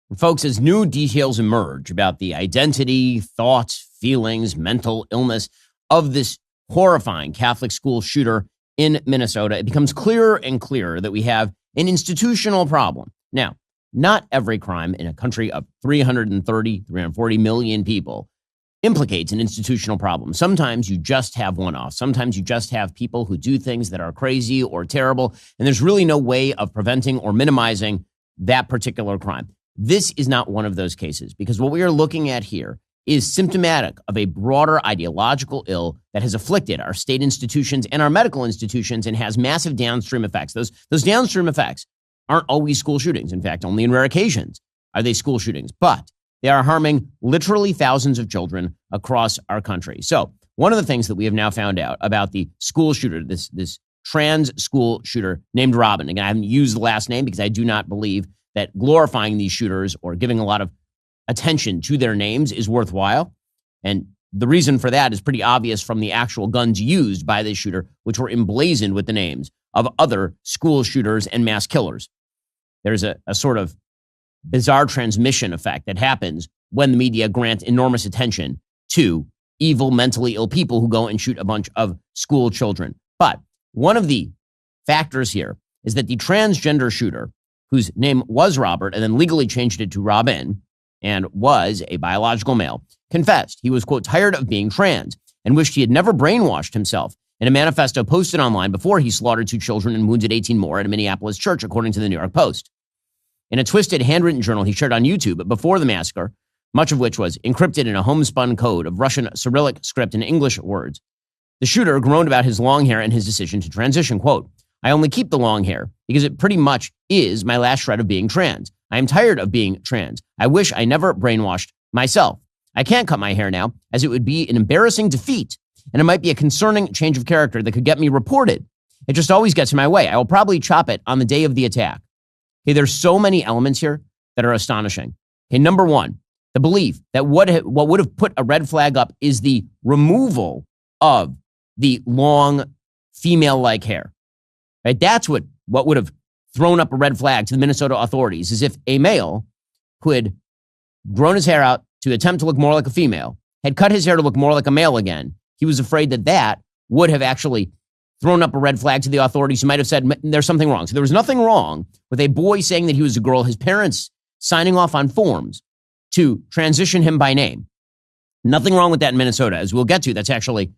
And folks, as new details emerge about the identity, thoughts, feelings, mental illness of this horrifying Catholic school shooter in Minnesota, it becomes clearer and clearer that we have an institutional problem. Now, not every crime in a country of 340 million people implicates an institutional problem. Sometimes you just have one-offs. Sometimes you just have people who do things that are crazy or terrible, and there's really no way of preventing or minimizing that particular crime. This is not one of those cases, because what we are looking at here is symptomatic of a broader ideological ill that has afflicted our state institutions and our medical institutions and has massive downstream effects. Those downstream effects aren't always school shootings. In fact, only in rare occasions are they school shootings, but they are harming literally thousands of children across our country. So one of the things that we have now found out about the school shooter, this trans school shooter named Robin, again, I haven't used the last name because I do not believe that glorifying these shooters or giving a lot of attention to their names is worthwhile. And the reason for that is pretty obvious from the actual guns used by this shooter, which were emblazoned with the names of other school shooters and mass killers. There's a sort of bizarre transmission effect that happens when the media grant enormous attention to evil, mentally ill people who go and shoot a bunch of school children. But one of the factors here is that the transgender shooter, whose name was Robert and then legally changed it to Robin and was a biological male, confessed he was, quote, tired of being trans and wished he had never brainwashed himself in a manifesto posted online before he slaughtered 2 children and wounded 18 more at a Minneapolis church, according to the New York Post. In a twisted handwritten journal he shared on YouTube before the massacre, much of which was encrypted in a homespun code of Russian Cyrillic script and English words, the shooter groaned about his long hair and his decision to transition. Quote, I only keep the long hair because it pretty much is my last shred of being trans. I am tired of being trans. I wish I never brainwashed myself. I can't cut my hair now, as it would be an embarrassing defeat, and it might be a concerning change of character that could get me reported. It just always gets in my way. I will probably chop it on the day of the attack. Okay, there's so many elements here that are astonishing. Okay, number one, the belief that what would have put a red flag up is the removal of the long female-like hair. Right? That's what would have thrown up a red flag to the Minnesota authorities, is if a male who had grown his hair out to attempt to look more like a female had cut his hair to look more like a male again. He was afraid that would have actually thrown up a red flag to the authorities who might have said there's something wrong. So there was nothing wrong with a boy saying that he was a girl, his parents signing off on forms to transition him by name. Nothing wrong with that in Minnesota. As we'll get to, that's actually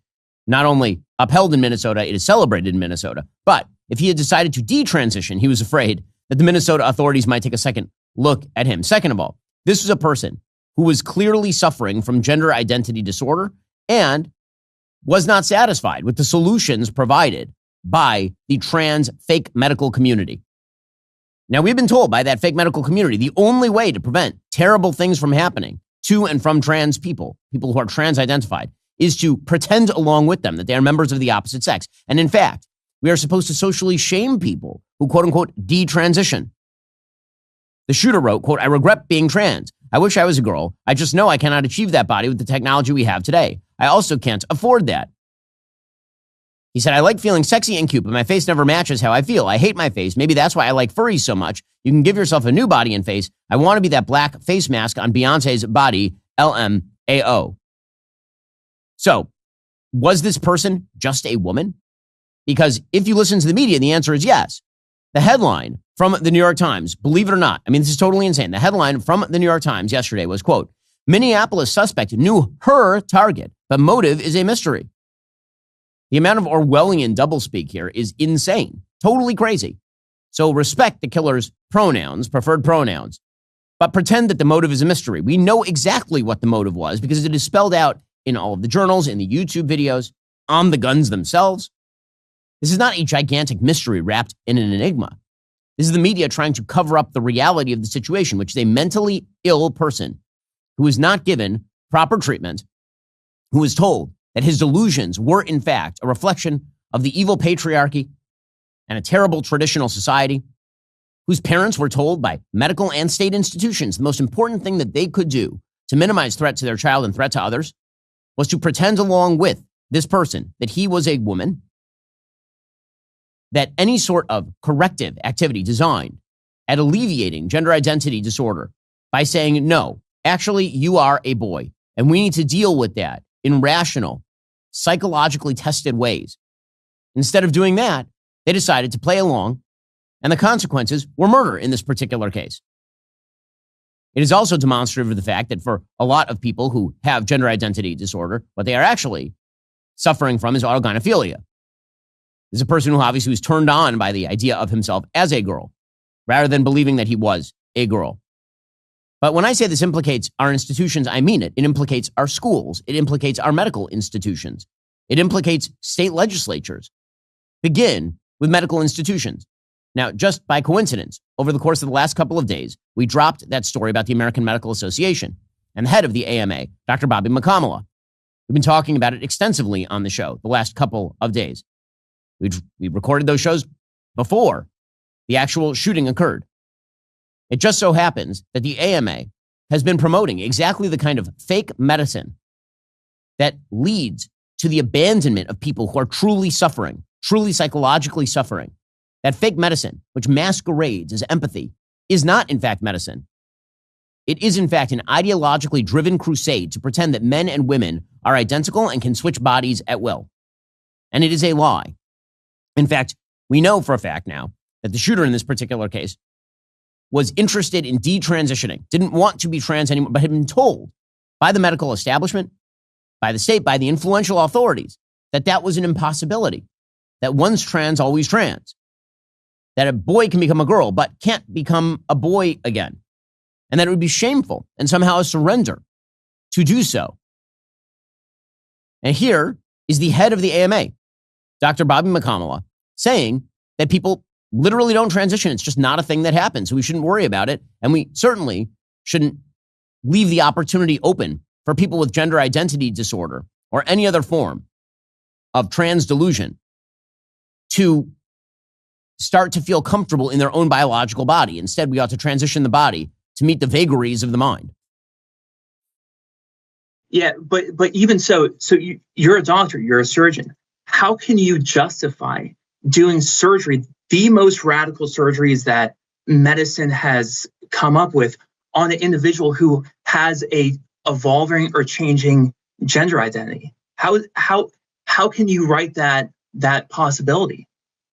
not only upheld in Minnesota, it is celebrated in Minnesota. But if he had decided to detransition, he was afraid that the Minnesota authorities might take a second look at him. Second of all, this was a person who was clearly suffering from gender identity disorder and was not satisfied with the solutions provided by the trans fake medical community. Now, we've been told by that fake medical community the only way to prevent terrible things from happening to and from trans people who are trans identified, is to pretend along with them that they are members of the opposite sex. And in fact, we are supposed to socially shame people who, quote unquote, detransition. The shooter wrote, quote, I regret being trans. I wish I was a girl. I just know I cannot achieve that body with the technology we have today. I also can't afford that. He said, I like feeling sexy and cute, but my face never matches how I feel. I hate my face. Maybe that's why I like furries so much. You can give yourself a new body and face. I want to be that black face mask on Beyonce's body, LMAO. So, was this person just a woman? Because if you listen to the media, the answer is yes. The headline from the New York Times, believe it or not, I mean, this is totally insane. The headline from the New York Times yesterday was, quote, Minneapolis suspect knew her target, but motive is a mystery. The amount of Orwellian doublespeak here is insane, totally crazy. So respect the killer's pronouns, preferred pronouns, but pretend that the motive is a mystery. We know exactly what the motive was because it is spelled out in all of the journals, in the YouTube videos, on the guns themselves. This is not a gigantic mystery wrapped in an enigma. This is the media trying to cover up the reality of the situation, which is a mentally ill person who is not given proper treatment, who is told that his delusions were, in fact, a reflection of the evil patriarchy and a terrible traditional society, whose parents were told by medical and state institutions the most important thing that they could do to minimize threat to their child and threat to others was to pretend along with this person that he was a woman, that any sort of corrective activity designed at alleviating gender identity disorder by saying, no, actually, you are a boy, and we need to deal with that in rational, psychologically tested ways. Instead of doing that, they decided to play along, and the consequences were murder in this particular case. It is also demonstrative of the fact that for a lot of people who have gender identity disorder, what they are actually suffering from is autogynephilia. This is a person who obviously was turned on by the idea of himself as a girl, rather than believing that he was a girl. But when I say this implicates our institutions, I mean it. It implicates our schools. It implicates our medical institutions. It implicates state legislatures. Begin with medical institutions. Now, just by coincidence, over the course of the last couple of days, we dropped that story about the American Medical Association and the head of the AMA, Dr. Bobby McCamala. We've been talking about it extensively on the show the last couple of days. We recorded those shows before the actual shooting occurred. It just so happens that the AMA has been promoting exactly the kind of fake medicine that leads to the abandonment of people who are truly suffering, truly psychologically suffering. That fake medicine, which masquerades as empathy, is not, in fact, medicine. It is, in fact, an ideologically driven crusade to pretend that men and women are identical and can switch bodies at will. And it is a lie. In fact, we know for a fact now that the shooter in this particular case was interested in detransitioning, didn't want to be trans anymore, but had been told by the medical establishment, by the state, by the influential authorities, that that was an impossibility, that once trans, always trans, that a boy can become a girl, but can't become a boy again, and that it would be shameful and somehow a surrender to do so. And here is the head of the AMA, Dr. Bobby McCamala, saying that people literally don't transition. It's just not a thing that happens. So we shouldn't worry about it. And we certainly shouldn't leave the opportunity open for people with gender identity disorder or any other form of trans delusion to start to feel comfortable in their own biological body. Instead, we ought to transition the body to meet the vagaries of the mind. Yeah, but even so you're a doctor, you're a surgeon. How can you justify doing surgery, the most radical surgeries that medicine has come up with, on an individual who has a evolving or changing gender identity? How can you write that possibility?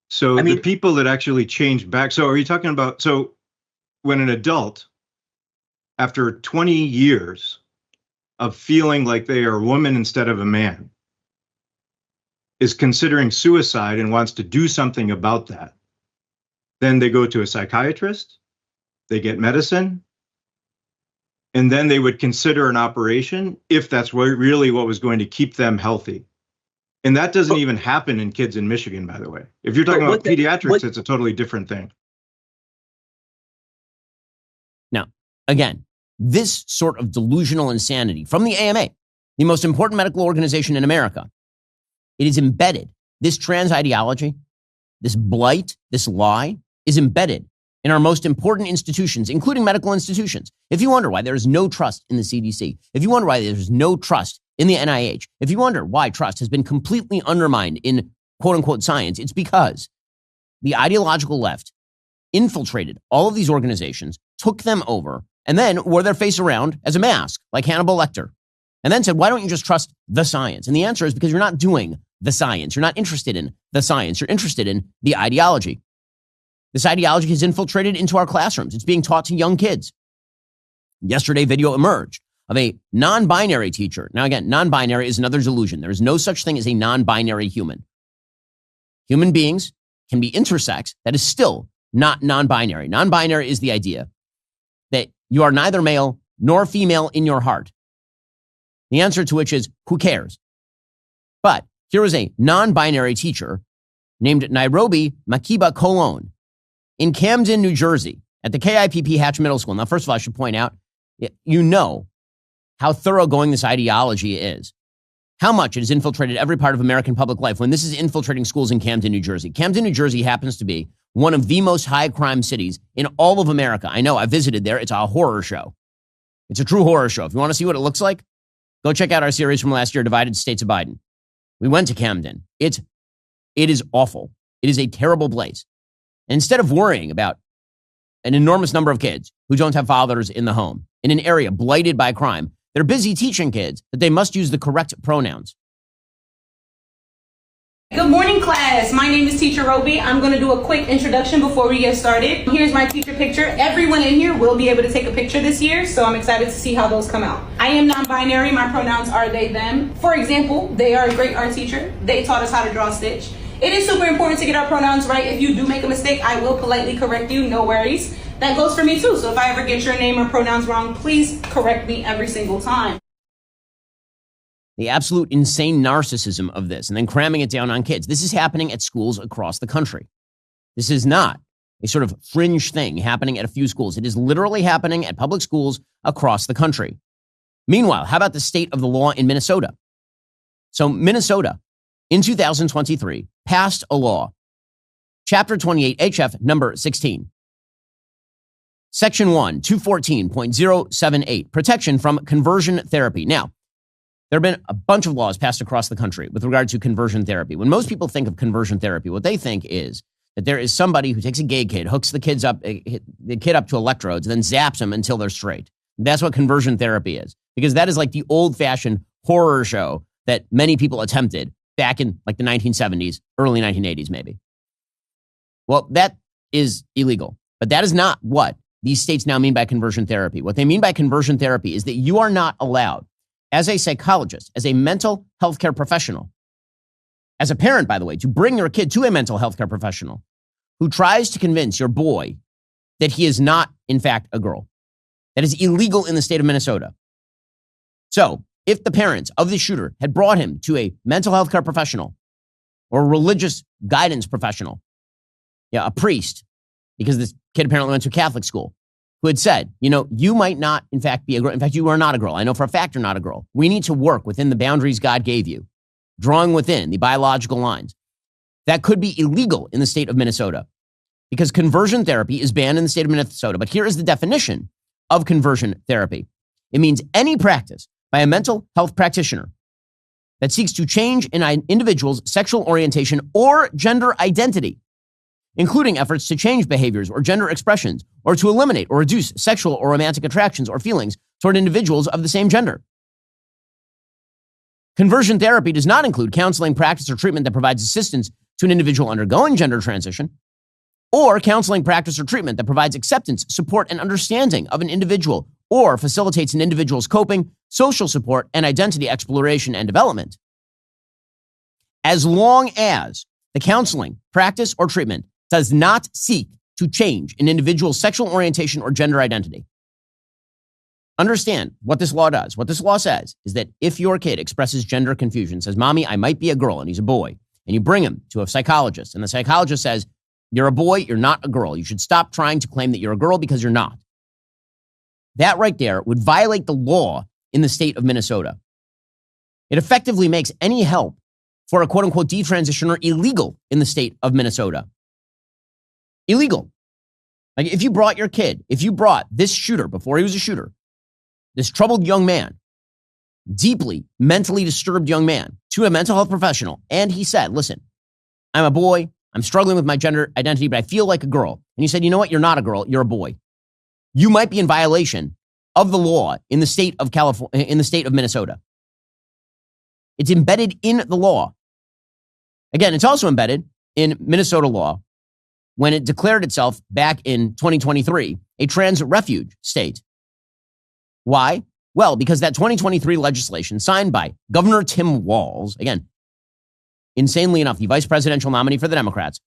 So the people that actually change back. So are you talking about, so when an adult, after 20 years of feeling like they are a woman instead of a man, is considering suicide and wants to do something about that, then they go to a psychiatrist, they get medicine, and then they would consider an operation if that's really what was going to keep them healthy. And that doesn't even happen in kids in Michigan, by the way. If you're talking about pediatrics, it's a totally different thing. Now, again, this sort of delusional insanity from the AMA, the most important medical organization in America, it is embedded. This trans ideology, this blight, this lie is embedded in our most important institutions, including medical institutions. If you wonder why there is no trust in the CDC, if you wonder why there's no trust in the NIH, if you wonder why trust has been completely undermined in quote unquote science, it's because the ideological left infiltrated all of these organizations, took them over, and then wore their face around as a mask, like Hannibal Lecter, and then said, why don't you just trust the science? And the answer is because you're not doing the science. You're not interested in the science. You're interested in the ideology. This ideology has infiltrated into our classrooms. It's being taught to young kids. Yesterday, video emerged of a non-binary teacher. Now, again, non-binary is another delusion. There is no such thing as a non-binary human. Human beings can be intersex. That is still not non-binary. Non-binary is the idea that you are neither male nor female in your heart. The answer to which is, who cares? But here is a non-binary teacher named Nairobi Makiba Colon in Camden, New Jersey, at the KIPP Hatch Middle School. Now, first of all, I should point out, you know how thoroughgoing this ideology is, how much it has infiltrated every part of American public life when this is infiltrating schools in Camden, New Jersey. Camden, New Jersey happens to be one of the most high crime cities in all of America. I know, I visited there. It's a horror show. It's a true horror show. If you want to see what it looks like, go check out our series from last year, Divided States of Biden. We went to Camden. It is awful. It is a terrible place. And instead of worrying about an enormous number of kids who don't have fathers in the home in an area blighted by crime. They're busy teaching kids that they must use the correct pronouns. Good morning, class. My name is Teacher Roby. I'm going to do a quick introduction before we get started. Here's my teacher picture. Everyone in here will be able to take a picture this year, so I'm excited to see how those come out. I am non-binary. My pronouns are they, them. For example, they are a great art teacher. They taught us how to draw stitch. It is super important to get our pronouns right. If you do make a mistake, I will politely correct you. No worries. That goes for me too. So if I ever get your name or pronouns wrong, please correct me every single time. The absolute insane narcissism of this and then cramming it down on kids. This is happening at schools across the country. This is not a sort of fringe thing happening at a few schools. It is literally happening at public schools across the country. Meanwhile, how about the state of the law in Minnesota? So Minnesota, in 2023, passed a law, Chapter 28, HF number 16. Section 1, 214.078, protection from conversion therapy. Now, there have been a bunch of laws passed across the country with regard to conversion therapy. When most people think of conversion therapy, what they think is that there is somebody who takes a gay kid, hooks the kid up to electrodes, and then zaps them until they're straight. That's what conversion therapy is, because that is like the old-fashioned horror show that many people attempted back in like the 1970s, early 1980s maybe. Well, that is illegal, but that is not what these states now mean by conversion therapy. What they mean by conversion therapy is that you are not allowed, as a psychologist, as a mental health care professional, as a parent, by the way, to bring your kid to a mental health care professional who tries to convince your boy that he is not, in fact, a girl. That is illegal in the state of Minnesota. So if the parents of the shooter had brought him to a mental health care professional or a religious guidance professional, a priest, because this kid apparently went to a Catholic school, who had said, you might not, in fact, be a girl. In fact, you are not a girl. I know for a fact you're not a girl. We need to work within the boundaries God gave you, drawing within the biological lines. That could be illegal in the state of Minnesota because conversion therapy is banned in the state of Minnesota. But here is the definition of conversion therapy. It means any practice by a mental health practitioner that seeks to change an individual's sexual orientation or gender identity, including efforts to change behaviors or gender expressions, or to eliminate or reduce sexual or romantic attractions or feelings toward individuals of the same gender. Conversion therapy does not include counseling, practice, or treatment that provides assistance to an individual undergoing gender transition, or counseling, practice, or treatment that provides acceptance, support, and understanding of an individual, or facilitates an individual's coping, social support, and identity exploration and development. As long as the counseling, practice, or treatment does not seek to change an individual's sexual orientation or gender identity. Understand what this law does. What this law says is that if your kid expresses gender confusion, says, "Mommy, I might be a girl," and he's a boy, and you bring him to a psychologist, and the psychologist says, "You're a boy, you're not a girl. You should stop trying to claim that you're a girl because you're not." That right there would violate the law in the state of Minnesota. It effectively makes any help for a quote-unquote detransitioner illegal in the state of Minnesota. Illegal. Like if you brought this shooter before he was a shooter, this troubled young man, deeply mentally disturbed young man, to a mental health professional, and he said, "Listen, I'm a boy, I'm struggling with my gender identity, but I feel like a girl." And you said, "You know what? You're not a girl, you're a boy." You might be in violation of the law in the state of California, in the state of Minnesota. It's embedded in the law. Again, it's also embedded in Minnesota law when it declared itself back in 2023 a trans refuge state. Why? Well, because that 2023 legislation signed by Governor Tim Walz, again, insanely enough, the vice presidential nominee for the Democrats,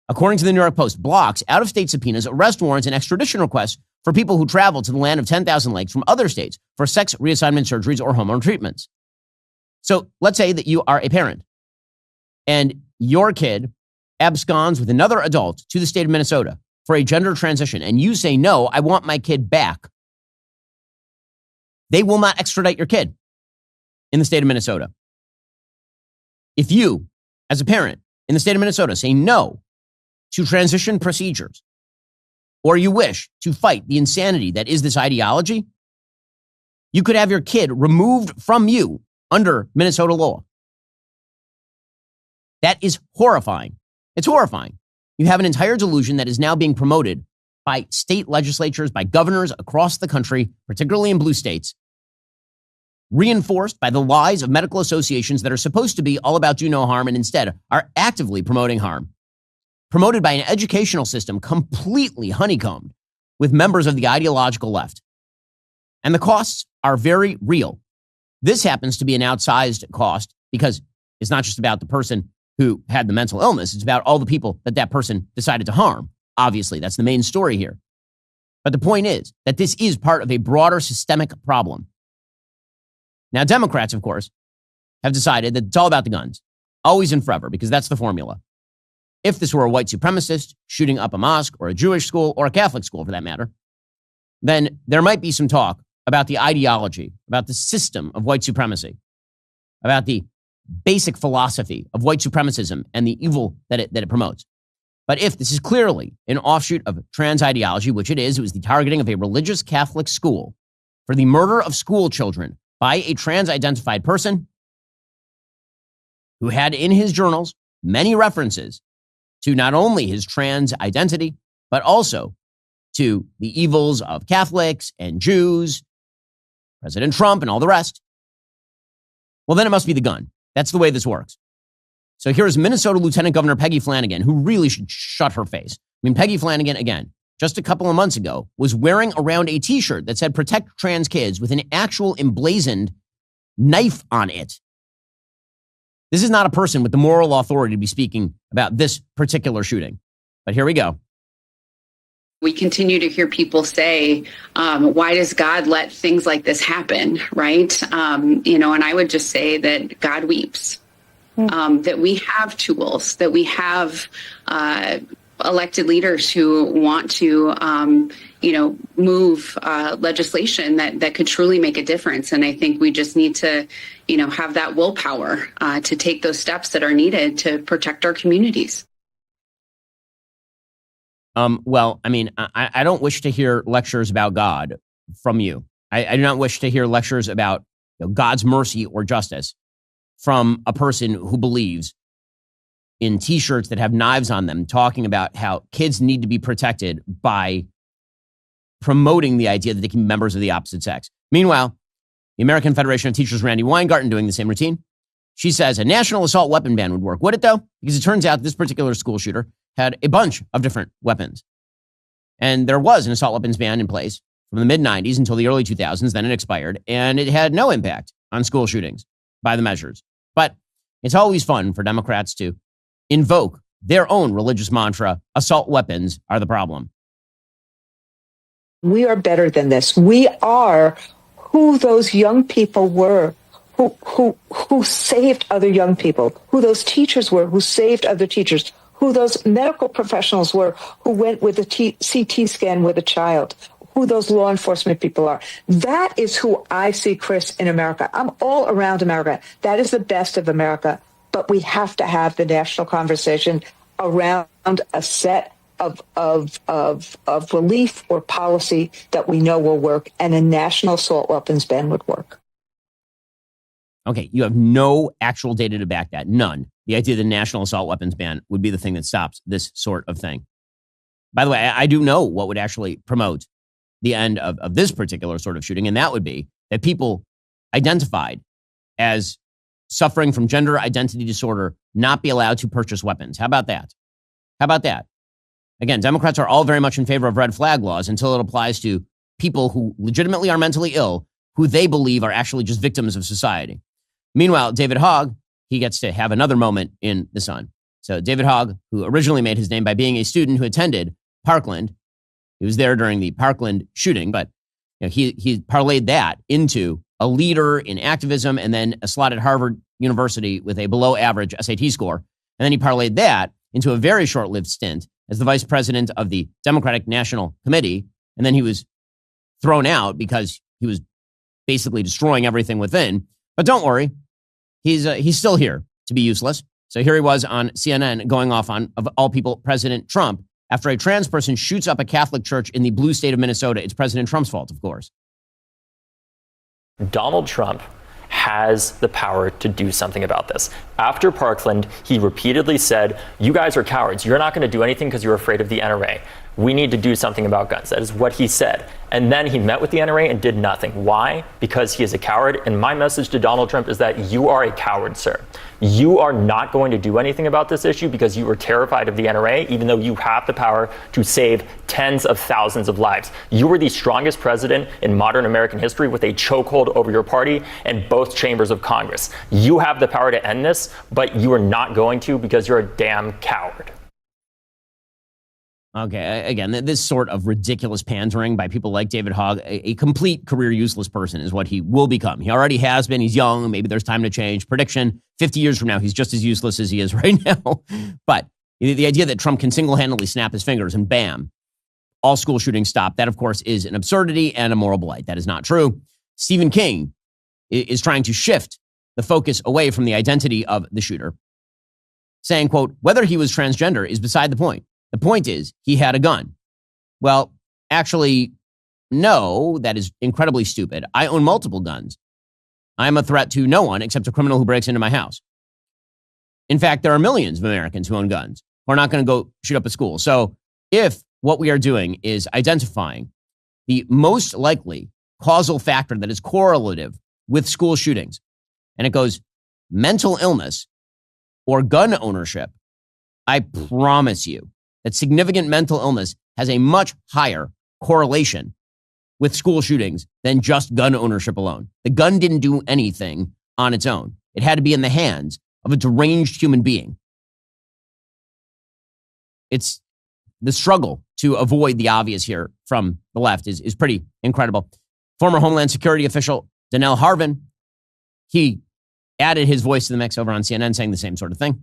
according to the New York Post, blocks out-of-state subpoenas, arrest warrants, and extradition requests for people who travel to the land of 10,000 lakes from other states for sex reassignment surgeries or hormone treatments. So let's say that you are a parent and your kid absconds with another adult to the state of Minnesota for a gender transition, and you say, "No, I want my kid back." They will not extradite your kid in the state of Minnesota. If you, as a parent in the state of Minnesota, say no to transition procedures, or you wish to fight the insanity that is this ideology, you could have your kid removed from you under Minnesota law. That is horrifying. It's horrifying. You have an entire delusion that is now being promoted by state legislatures, by governors across the country, particularly in blue states, reinforced by the lies of medical associations that are supposed to be all about do no harm and instead are actively promoting harm. Promoted by an educational system completely honeycombed with members of the ideological left. And the costs are very real. This happens to be an outsized cost because it's not just about the person who had the mental illness. It's about all the people that person decided to harm. Obviously, that's the main story here. But the point is that this is part of a broader systemic problem. Now, Democrats, of course, have decided that it's all about the guns, always and forever, because that's the formula. If this were a white supremacist shooting up a mosque or a Jewish school or a Catholic school, for that matter, then there might be some talk about the ideology, about the system of white supremacy, about the basic philosophy of white supremacism and the evil that it promotes. But if this is clearly an offshoot of trans ideology, which it was the targeting of a religious Catholic school for the murder of school children by a trans-identified person who had in his journals many references to not only his trans identity, but also to the evils of Catholics and Jews, President Trump and all the rest, well, then it must be the gun. That's the way this works. So here's Minnesota Lieutenant Governor Peggy Flanagan, who really should shut her face. I mean, Peggy Flanagan, again, just a couple of months ago, was wearing around a T-shirt that said protect trans kids with an actual emblazoned knife on it. This is not a person with the moral authority to be speaking about this particular shooting. But here we go. We continue to hear people say, why does God let things like this happen, right? And I would just say that God weeps, that we have tools, that we have elected leaders who want to, move legislation that could truly make a difference. And I think we just need to, have that willpower to take those steps that are needed to protect our communities. I don't wish to hear lectures about God from you. I do not wish to hear lectures about God's mercy or justice from a person who believes in T-shirts that have knives on them, talking about how kids need to be protected by promoting the idea that they can be members of the opposite sex. Meanwhile, the American Federation of Teachers, Randy Weingarten, doing the same routine. She says a national assault weapon ban would work. Would it, though? Because it turns out this particular school shooter had a bunch of different weapons. And there was an assault weapons ban in place from the mid-90s until the early 2000s. Then it expired, and it had no impact on school shootings by the measures. But it's always fun for Democrats to invoke their own religious mantra, assault weapons are the problem. We are better than this. We are who those young people were, who saved other young people, who those teachers were, who saved other teachers, who those medical professionals were, who went with a CT scan with a child, who those law enforcement people are. That is who I see, Chris, in America. I'm all around America. That is the best of America. But we have to have the national conversation around a set of relief or policy that we know will work, and a national assault weapons ban would work. Okay, you have no actual data to back that. None. The idea that the national assault weapons ban would be the thing that stops this sort of thing. By the way, I do know what would actually promote the end of this particular sort of shooting, and that would be that people identified as suffering from gender identity disorder not be allowed to purchase weapons. How about that? How about that? Again, Democrats are all very much in favor of red flag laws until it applies to people who legitimately are mentally ill, who they believe are actually just victims of society. Meanwhile, David Hogg, he gets to have another moment in the sun. So David Hogg, who originally made his name by being a student who attended Parkland, he was there during the Parkland shooting, but he parlayed that into a leader in activism and then a slot at Harvard University with a below average SAT score. And then he parlayed that into a very short-lived stint as the vice president of the Democratic National Committee. And then he was thrown out because he was basically destroying everything within. But don't worry, he's still here to be useless. So here he was on CNN going off on, of all people, President Trump. After a trans person shoots up a Catholic church in the blue state of Minnesota, it's President Trump's fault, of course. Donald Trump has the power to do something about this. After Parkland, he repeatedly said, you guys are cowards. You're not going to do anything because you're afraid of the NRA. we need to do something about guns. That is what he said. And then he met with the NRA and did nothing. Why? Because he is a coward. And my message to Donald Trump is that you are a coward, sir. You are not going to do anything about this issue because you are terrified of the NRA, even though you have the power to save tens of thousands of lives. You were the strongest president in modern American history with a chokehold over your party and both chambers of Congress. You have the power to end this, but you are not going to because you're a damn coward. Okay, again, this sort of ridiculous pandering by people like David Hogg, a complete career useless person is what he will become. He already has been. He's young. Maybe there's time to change. Prediction, 50 years from now, he's just as useless as he is right now. But the idea that Trump can single-handedly snap his fingers and bam, all school shootings stop, that, of course, is an absurdity and a moral blight. That is not true. Stephen King is trying to shift the focus away from the identity of the shooter, saying, quote, whether he was transgender is beside the point. The point is, he had a gun. Well, actually, no, that is incredibly stupid. I own multiple guns. I'm a threat to no one except a criminal who breaks into my house. In fact, there are millions of Americans who own guns who are not going to go shoot up a school. So if what we are doing is identifying the most likely causal factor that is correlative with school shootings, and it goes mental illness or gun ownership, I promise you that significant mental illness has a much higher correlation with school shootings than just gun ownership alone. The gun didn't do anything on its own. It had to be in the hands of a deranged human being. It's the struggle to avoid the obvious here from the left is pretty incredible. Former Homeland Security official Donnell Harvin, he added his voice to the mix over on CNN saying the same sort of thing.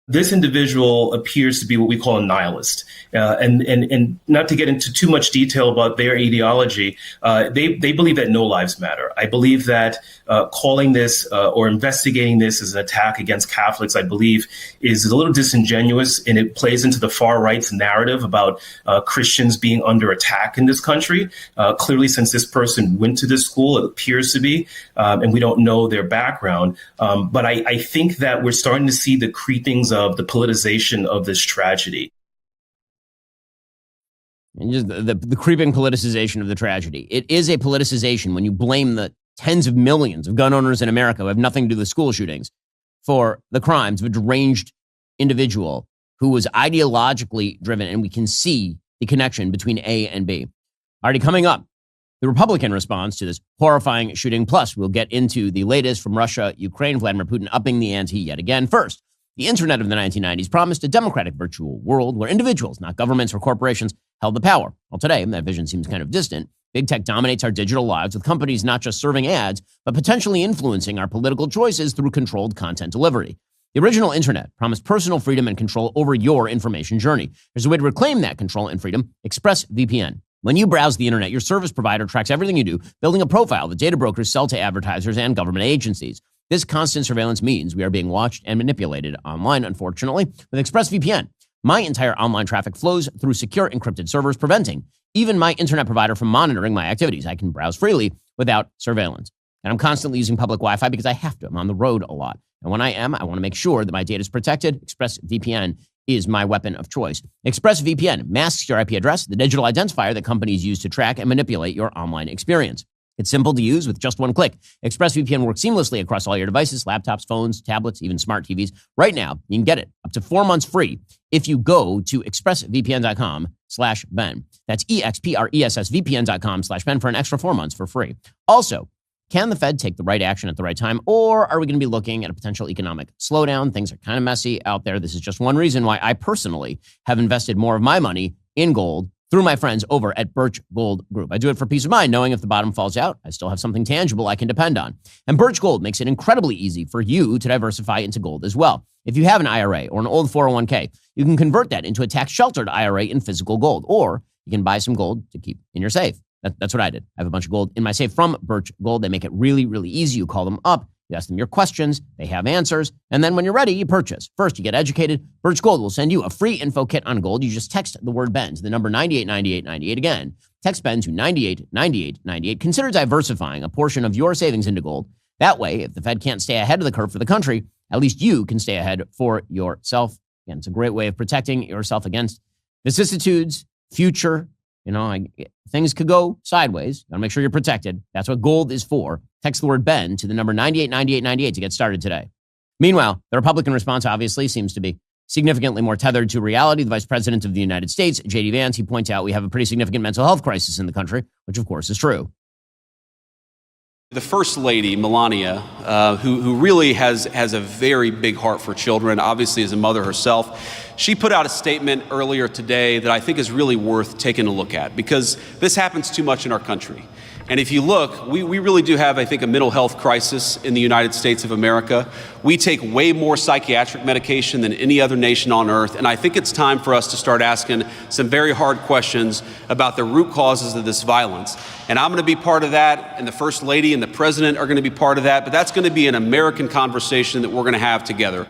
This individual appears to be what we call a nihilist. And not to get into too much detail about their ideology, they believe that no lives matter. I believe that calling this or investigating this as an attack against Catholics, I believe, is a little disingenuous, and it plays into the far right's narrative about Christians being under attack in this country. Clearly, since this person went to this school, it appears to be, and we don't know their background. But I think that we're starting to see the creepings of the politicization of this tragedy. And just the creeping politicization of the tragedy. It is a politicization when you blame the tens of millions of gun owners in America who have nothing to do with school shootings for the crimes of a deranged individual who was ideologically driven. And we can see the connection between A and B. Already coming up, the Republican response to this horrifying shooting. Plus, we'll get into the latest from Russia, Ukraine, Vladimir Putin upping the ante yet again. First, the internet of the 1990s promised a democratic virtual world where individuals, not governments or corporations, held the power. Well, today, that vision seems kind of distant. Big tech dominates our digital lives with companies not just serving ads, but potentially influencing our political choices through controlled content delivery. The original internet promised personal freedom and control over your information journey. There's a way to reclaim that control and freedom: ExpressVPN. When you browse the internet, your service provider tracks everything you do, building a profile that data brokers sell to advertisers and government agencies. This constant surveillance means we are being watched and manipulated online, unfortunately. With ExpressVPN, my entire online traffic flows through secure encrypted servers, preventing even my internet provider from monitoring my activities. I can browse freely without surveillance. And I'm constantly using public Wi-Fi because I have to. I'm on the road a lot. And when I am, I want to make sure that my data is protected. ExpressVPN is my weapon of choice. ExpressVPN masks your IP address, the digital identifier that companies use to track and manipulate your online experience. It's simple to use with just one click. ExpressVPN works seamlessly across all your devices, laptops, phones, tablets, even smart TVs. Right now, you can get it up to 4 months free if you go to expressvpn.com/Ben. That's expressvpn.com/Ben for an extra 4 months for free. Also, can the Fed take the right action at the right time, or are we going to be looking at a potential economic slowdown? Things are kind of messy out there. This is just one reason why I personally have invested more of my money in gold through my friends over at Birch Gold Group. I do it for peace of mind, knowing if the bottom falls out, I still have something tangible I can depend on. And Birch Gold makes it incredibly easy for you to diversify into gold as well. If you have an IRA or an old 401k, you can convert that into a tax-sheltered IRA in physical gold, or you can buy some gold to keep in your safe. That's what I did. I have a bunch of gold in my safe from Birch Gold. They make it really, really easy. You call them up, you ask them your questions, they have answers, and then when you're ready, you purchase. First, you get educated. Birch Gold will send you a free info kit on gold. You just text the word Ben to the number 989898 again. Text Ben to 989898. Consider diversifying a portion of your savings into gold. That way, if the Fed can't stay ahead of the curve for the country, at least you can stay ahead for yourself. Again, it's a great way of protecting yourself against vicissitudes, future, things could go sideways. Got to make sure you're protected. That's what gold is for. Text the word Ben to the number 989898 to get started today. Meanwhile, the Republican response obviously seems to be significantly more tethered to reality. The Vice President of the United States, J.D. Vance, he points out we have a pretty significant mental health crisis in the country, which of course is true. The First Lady, Melania, who really has a very big heart for children, obviously as a mother herself, she put out a statement earlier today that I think is really worth taking a look at, because this happens too much in our country. And if you look, we really do have, I think, a mental health crisis in the United States of America. We take way more psychiatric medication than any other nation on earth. And I think it's time for us to start asking some very hard questions about the root causes of this violence. And I'm going to be part of that, and the First Lady and the President are going to be part of that. But that's going to be an American conversation that we're going to have together.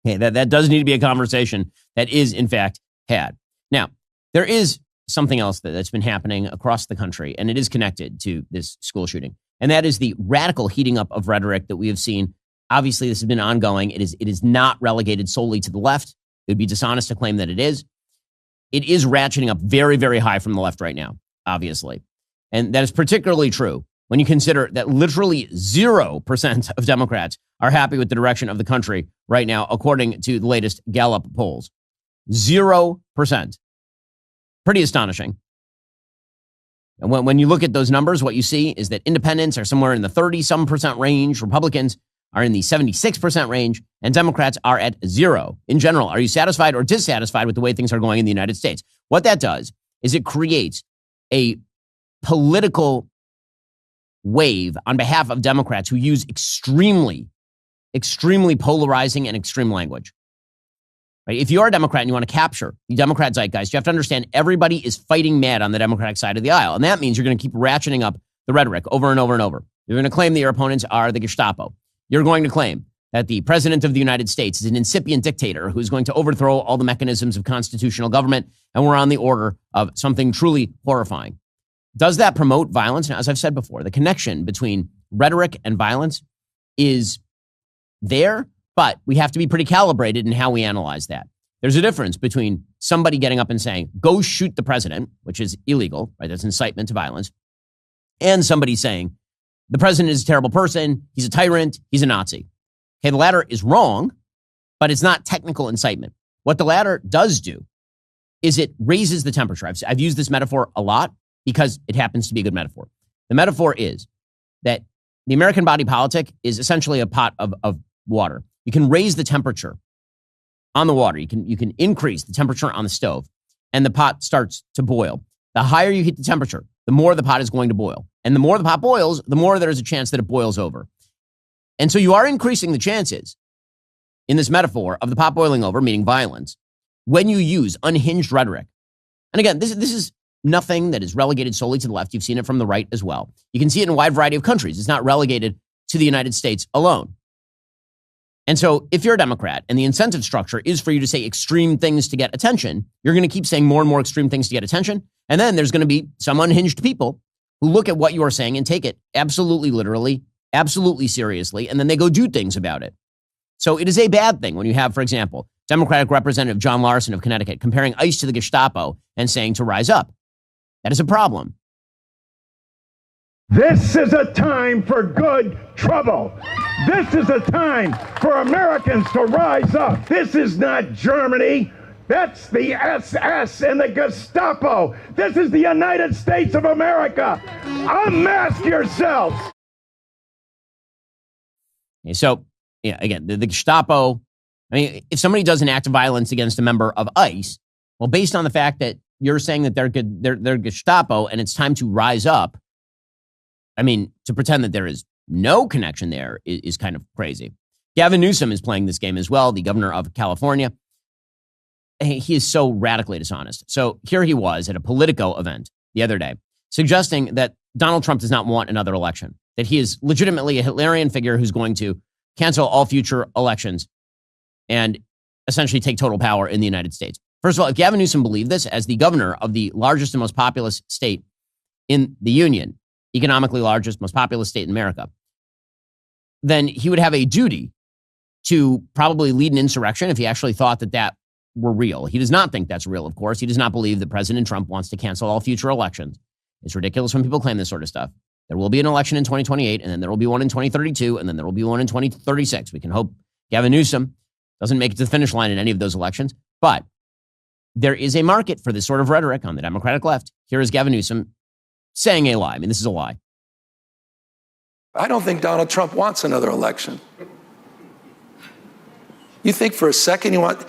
Okay, that does need to be a conversation that is, in fact, had. Now, there is something else that's been happening across the country, and it is connected to this school shooting. And that is the radical heating up of rhetoric that we have seen. Obviously, this has been ongoing. It is not relegated solely to the left. It would be dishonest to claim that it is. It is ratcheting up very, very high from the left right now, obviously. And that is particularly true when you consider that literally 0% of Democrats are happy with the direction of the country right now, according to the latest Gallup polls. 0%. Pretty astonishing. And when you look at those numbers, what you see is that independents are somewhere in the 30-some% range. Republicans are in the 76% range, and Democrats are at 0. In general, are you satisfied or dissatisfied with the way things are going in the United States? What that does is it creates a political wave on behalf of Democrats who use extremely polarizing and extreme language. Right? If you are a Democrat and you want to capture the Democrat zeitgeist, you have to understand everybody is fighting mad on the Democratic side of the aisle. And that means you're going to keep ratcheting up the rhetoric over and over and over. You're going to claim that your opponents are the Gestapo. You're going to claim that the President of the United States is an incipient dictator who's going to overthrow all the mechanisms of constitutional government, and we're on the order of something truly horrifying. Does that promote violence? Now, as I've said before, the connection between rhetoric and violence is there, but we have to be pretty calibrated in how we analyze that. There's a difference between somebody getting up and saying, go shoot the president, which is illegal, right? That's incitement to violence, and somebody saying, the president is a terrible person, he's a tyrant, he's a Nazi. Okay, the latter is wrong, but it's not technical incitement. What the latter does do is it raises the temperature. I've used this metaphor a lot because it happens to be a good metaphor. The metaphor is that the American body politic is essentially a pot of water. You can raise the temperature on the water. You can increase the temperature on the stove, and the pot starts to boil. The higher you heat the temperature, the more the pot is going to boil. And the more the pot boils, the more there's a chance that it boils over. And so you are increasing the chances in this metaphor of the pot boiling over, meaning violence, when you use unhinged rhetoric. And again, this is nothing that is relegated solely to the left. You've seen it from the right as well. You can see it in a wide variety of countries. It's not relegated to the United States alone. And so if you're a Democrat and the incentive structure is for you to say extreme things to get attention, you're going to keep saying more and more extreme things to get attention. And then there's going to be some unhinged people who look at what you are saying and take it absolutely literally, absolutely seriously, and then they go do things about it. So it is a bad thing when you have, for example, Democratic Representative John Larson of Connecticut comparing ICE to the Gestapo and saying to rise up. That is a problem. This is a time for good trouble. This is a time for Americans to rise up. This is not Germany. That's the SS and the Gestapo. This is the United States of America. Unmask yourselves. So, again, the Gestapo, I mean, if somebody does an act of violence against a member of ICE, well, based on the fact that you're saying that they're Gestapo and it's time to rise up, I mean, to pretend that there is no connection there is kind of crazy. Gavin Newsom is playing this game as well, the governor of California. He is so radically dishonest. So here he was at a Politico event the other day, suggesting that Donald Trump does not want another election, that he is legitimately a Hitlerian figure who's going to cancel all future elections and essentially take total power in the United States. First of all, if Gavin Newsom believed this as the governor of the largest and most populous state in the union, economically largest, most populous state in America, then he would have a duty to probably lead an insurrection if he actually thought that were real. He does not think that's real, of course. He does not believe that President Trump wants to cancel all future elections. It's ridiculous when people claim this sort of stuff. There will be an election in 2028, and then there will be one in 2032, and then there will be one in 2036. We can hope Gavin Newsom doesn't make it to the finish line in any of those elections. But there is a market for this sort of rhetoric on the Democratic left. Here is Gavin Newsom saying a lie. I mean, this is a lie. I don't think Donald Trump wants another election. You think for a second you want...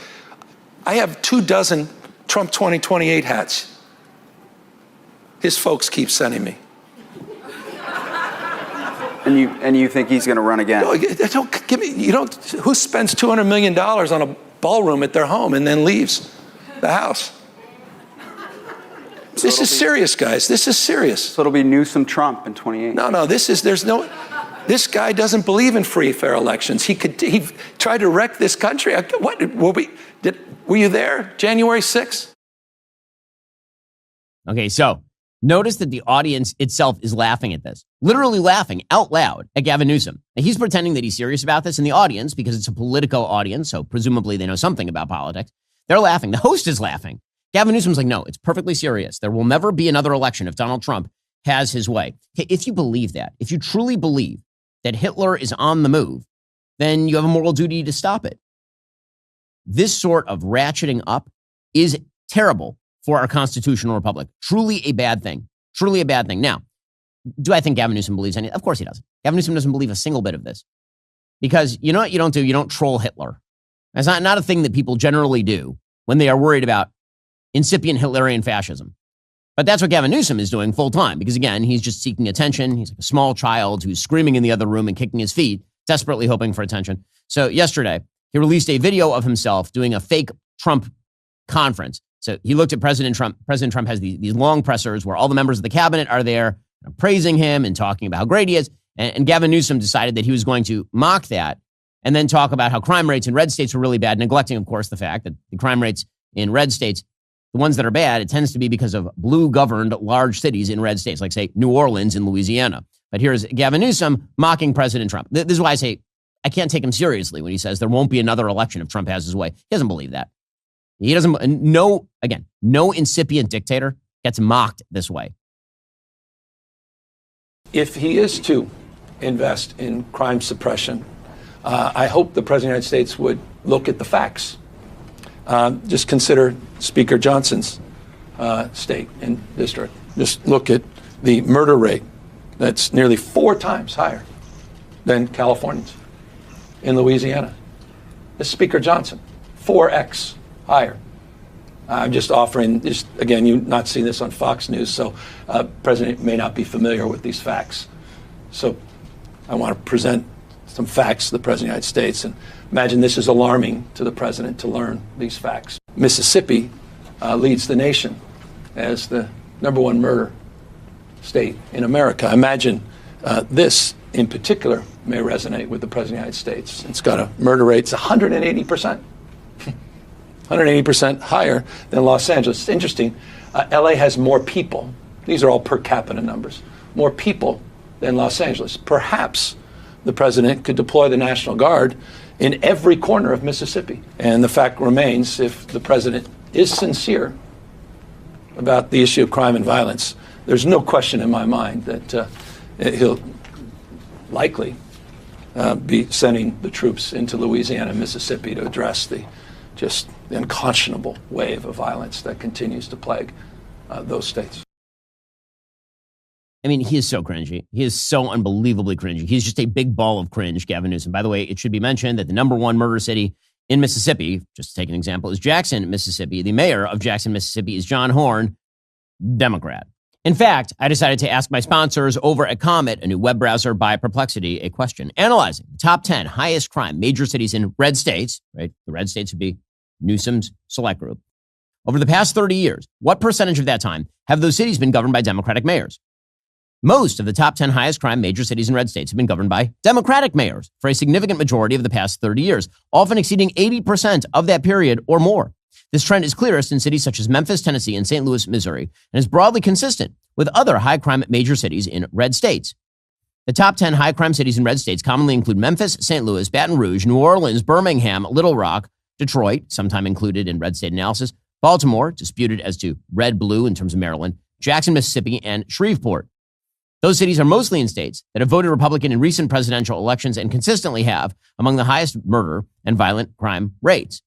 I have 24 Trump 2028 hats. His folks keep sending me. And you think he's going to run again? No, don't give me. You don't. Who spends $200 million on a ballroom at their home and then leaves the house? So this is serious, guys. This is serious. So it'll be Newsom Trump in 28. No. This guy doesn't believe in free, fair elections. He tried to wreck this country. What were you there, January 6th? Okay, so notice that the audience itself is laughing at this, literally laughing out loud at Gavin Newsom. Now, he's pretending that he's serious about this, and the audience, because it's a Politico audience, so presumably they know something about politics, they're laughing. The host is laughing. Gavin Newsom's like, no, it's perfectly serious. There will never be another election if Donald Trump has his way. Okay, if you believe that, if you truly believe that Hitler is on the move, then you have a moral duty to stop it. This sort of ratcheting up is terrible for our constitutional republic. Truly a bad thing. Truly a bad thing. Now, do I think Gavin Newsom believes anything? Of course he doesn't. Gavin Newsom doesn't believe a single bit of this. Because you know what you don't do? You don't troll Hitler. That's not a thing that people generally do when they are worried about incipient Hitlerian fascism. But that's what Gavin Newsom is doing full time, because again, he's just seeking attention. He's like a small child who's screaming in the other room and kicking his feet, desperately hoping for attention. So yesterday, he released a video of himself doing a fake Trump conference. So he looked at President Trump. President Trump has these long pressers where all the members of the cabinet are there praising him and talking about how great he is. And Gavin Newsom decided that he was going to mock that and then talk about how crime rates in red states were really bad, neglecting, of course, the fact that the crime rates in red states, the ones that are bad, it tends to be because of blue-governed large cities in red states, like, say, New Orleans in Louisiana. But here's Gavin Newsom mocking President Trump. This is why I say I can't take him seriously when he says there won't be another election if Trump has his way. He doesn't believe that. He doesn't, no incipient dictator gets mocked this way. If he is to invest in crime suppression, I hope the President of the United States would look at the facts. Just consider Speaker Johnson's state and district. Just look at the murder rate. That's nearly 4 times higher than Californians in Louisiana. This is Speaker Johnson, 4x higher. I'm just offering, again, you've not seen this on Fox News, so President may not be familiar with these facts. So I want to present some facts to the President of the United States, and imagine this is alarming to the President to learn these facts. Mississippi leads the nation as the #1 murder state in America. Imagine this in particular may resonate with the President of the United States. It's got a murder rate, it's 180%. 180% higher than Los Angeles. It's interesting. LA has more people. These are all per capita numbers. More people than Los Angeles. Perhaps the president could deploy the National Guard in every corner of Mississippi. And the fact remains, if the president is sincere about the issue of crime and violence, there's no question in my mind that he'll likely be sending the troops into Louisiana and Mississippi to address the unconscionable wave of violence that continues to plague those states. I mean, he is so cringy. He is so unbelievably cringy. He's just a big ball of cringe, Gavin Newsom. By the way, it should be mentioned that the #1 murder city in Mississippi, just to take an example, is Jackson, Mississippi. The mayor of Jackson, Mississippi is John Horn, Democrat. In fact, I decided to ask my sponsors over at Comet, a new web browser by Perplexity, a question analyzing the top 10 highest crime major cities in red states, right? The red states would be Newsom's select group. Over the past 30 years, what percentage of that time have those cities been governed by Democratic mayors? Most of the top 10 highest crime major cities in red states have been governed by Democratic mayors for a significant majority of the past 30 years, often exceeding 80% of that period or more. This trend is clearest in cities such as Memphis, Tennessee, and St. Louis, Missouri, and is broadly consistent with other high crime major cities in red states. The top 10 high crime cities in red states commonly include Memphis, St. Louis, Baton Rouge, New Orleans, Birmingham, Little Rock, Detroit, sometime included in red state analysis. Baltimore, disputed as to red-blue in terms of Maryland. Jackson, Mississippi, and Shreveport. Those cities are mostly in states that have voted Republican in recent presidential elections and consistently have among the highest murder and violent crime rates.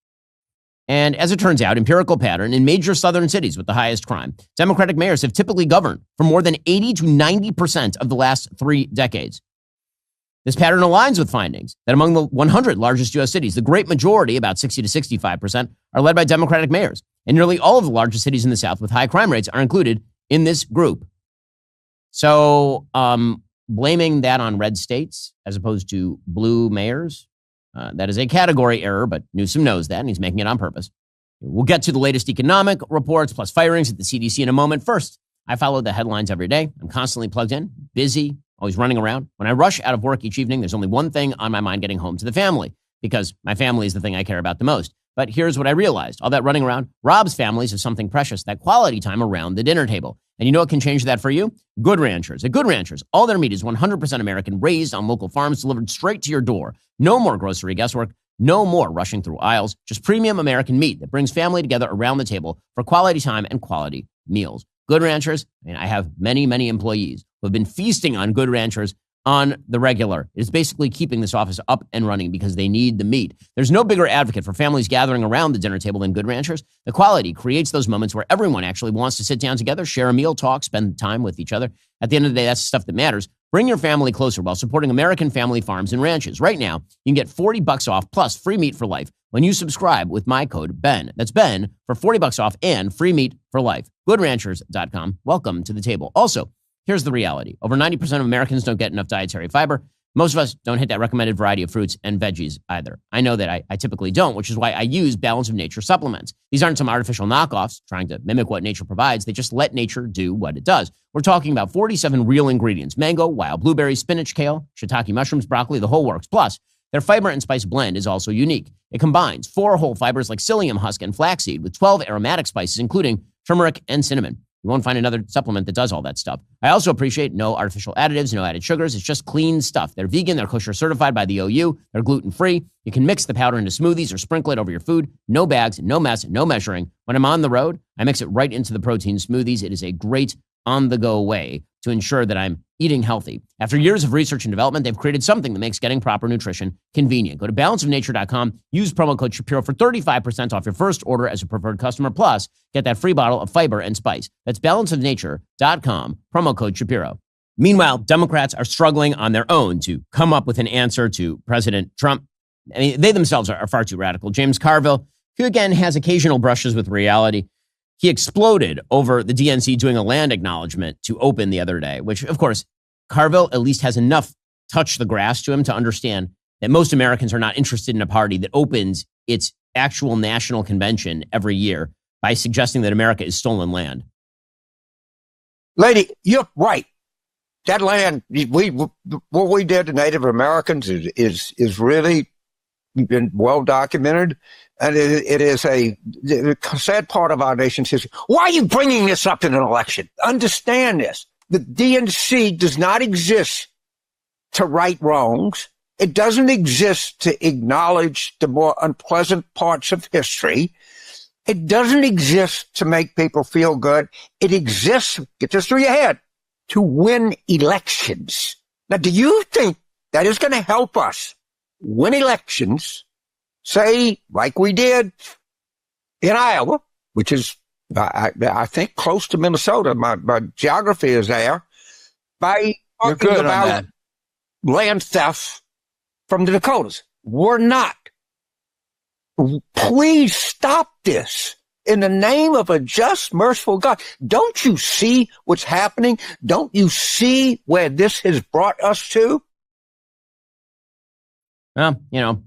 And as it turns out, empirical pattern in major southern cities with the highest crime, Democratic mayors have typically governed for more than 80 to 90% of the last 3 decades. This pattern aligns with findings that among the 100 largest U.S. cities, the great majority, about 60 to 65%, are led by Democratic mayors. And nearly all of the largest cities in the South with high crime rates are included in this group. So blaming that on red states as opposed to blue mayors, that is a category error, but Newsom knows that, and he's making it on purpose. We'll get to the latest economic reports plus firings at the CDC in a moment. First, I follow the headlines every day. I'm constantly plugged in, busy, always running around. When I rush out of work each evening, there's only one thing on my mind: getting home to the family, because my family is the thing I care about the most. But here's what I realized. All that running around robs families of something precious, that quality time around the dinner table. And you know what can change that for you? Good Ranchers. At Good Ranchers, all their meat is 100% American, raised on local farms, delivered straight to your door. No more grocery guesswork. No more rushing through aisles. Just premium American meat that brings family together around the table for quality time and quality meals. Good Ranchers, I have many, many employees who have been feasting on Good Ranchers on the regular. It's basically keeping this office up and running because they need the meat. There's no bigger advocate for families gathering around the dinner table than Good Ranchers. The quality creates those moments where everyone actually wants to sit down together, share a meal, talk, spend time with each other. At the end of the day, that's the stuff that matters. Bring your family closer while supporting American family farms and ranches. Right now, you can get $40 off plus free meat for life when you subscribe with my code BEN. That's BEN for $40 off and free meat for life. GoodRanchers.com. Welcome to the table. Also, here's the reality. Over 90% of Americans don't get enough dietary fiber. Most of us don't hit that recommended variety of fruits and veggies either. I know that I typically don't, which is why I use Balance of Nature supplements. These aren't some artificial knockoffs trying to mimic what nature provides. They just let nature do what it does. We're talking about 47 real ingredients: mango, wild blueberries, spinach, kale, shiitake mushrooms, broccoli, the whole works. Plus, their fiber and spice blend is also unique. It combines 4 whole fibers like psyllium husk and flaxseed with 12 aromatic spices, including turmeric and cinnamon. You won't find another supplement that does all that stuff. I also appreciate no artificial additives, no added sugars. It's just clean stuff. They're vegan, they're kosher certified by the OU, they're gluten-free. You can mix the powder into smoothies or sprinkle it over your food. No bags, no mess, no measuring. When I'm on the road, I mix it right into the protein smoothies. It is a great on-the-go way to ensure that I'm eating healthy. After years of research and development, they've created something that makes getting proper nutrition convenient. Go to balanceofnature.com, use promo code Shapiro for 35% off your first order as a preferred customer, plus get that free bottle of fiber and spice. That's balanceofnature.com, promo code Shapiro. Meanwhile, Democrats are struggling on their own to come up with an answer to President Trump. I mean, they themselves are far too radical. James Carville, who again has occasional brushes with reality, he exploded over the DNC doing a land acknowledgement to open the other day, which, of course, Carville at least has enough touch the grass to him to understand that most Americans are not interested in a party that opens its actual national convention every year by suggesting that America is stolen land. Lady, you're right. That land, what we did to Native Americans is really been well documented. And it is the sad part of our nation's history. Why are you bringing this up in an election? Understand this. The DNC does not exist to right wrongs. It doesn't exist to acknowledge the more unpleasant parts of history. It doesn't exist to make people feel good. It exists, get this through your head, to win elections. Now, do you think that is going to help us win elections, say, like we did in Iowa, which is, I think, close to Minnesota? My geography is there. By talking about land theft from the Dakotas. We're not. Please stop this in the name of a just, merciful God. Don't you see what's happening? Don't you see where this has brought us to? Well,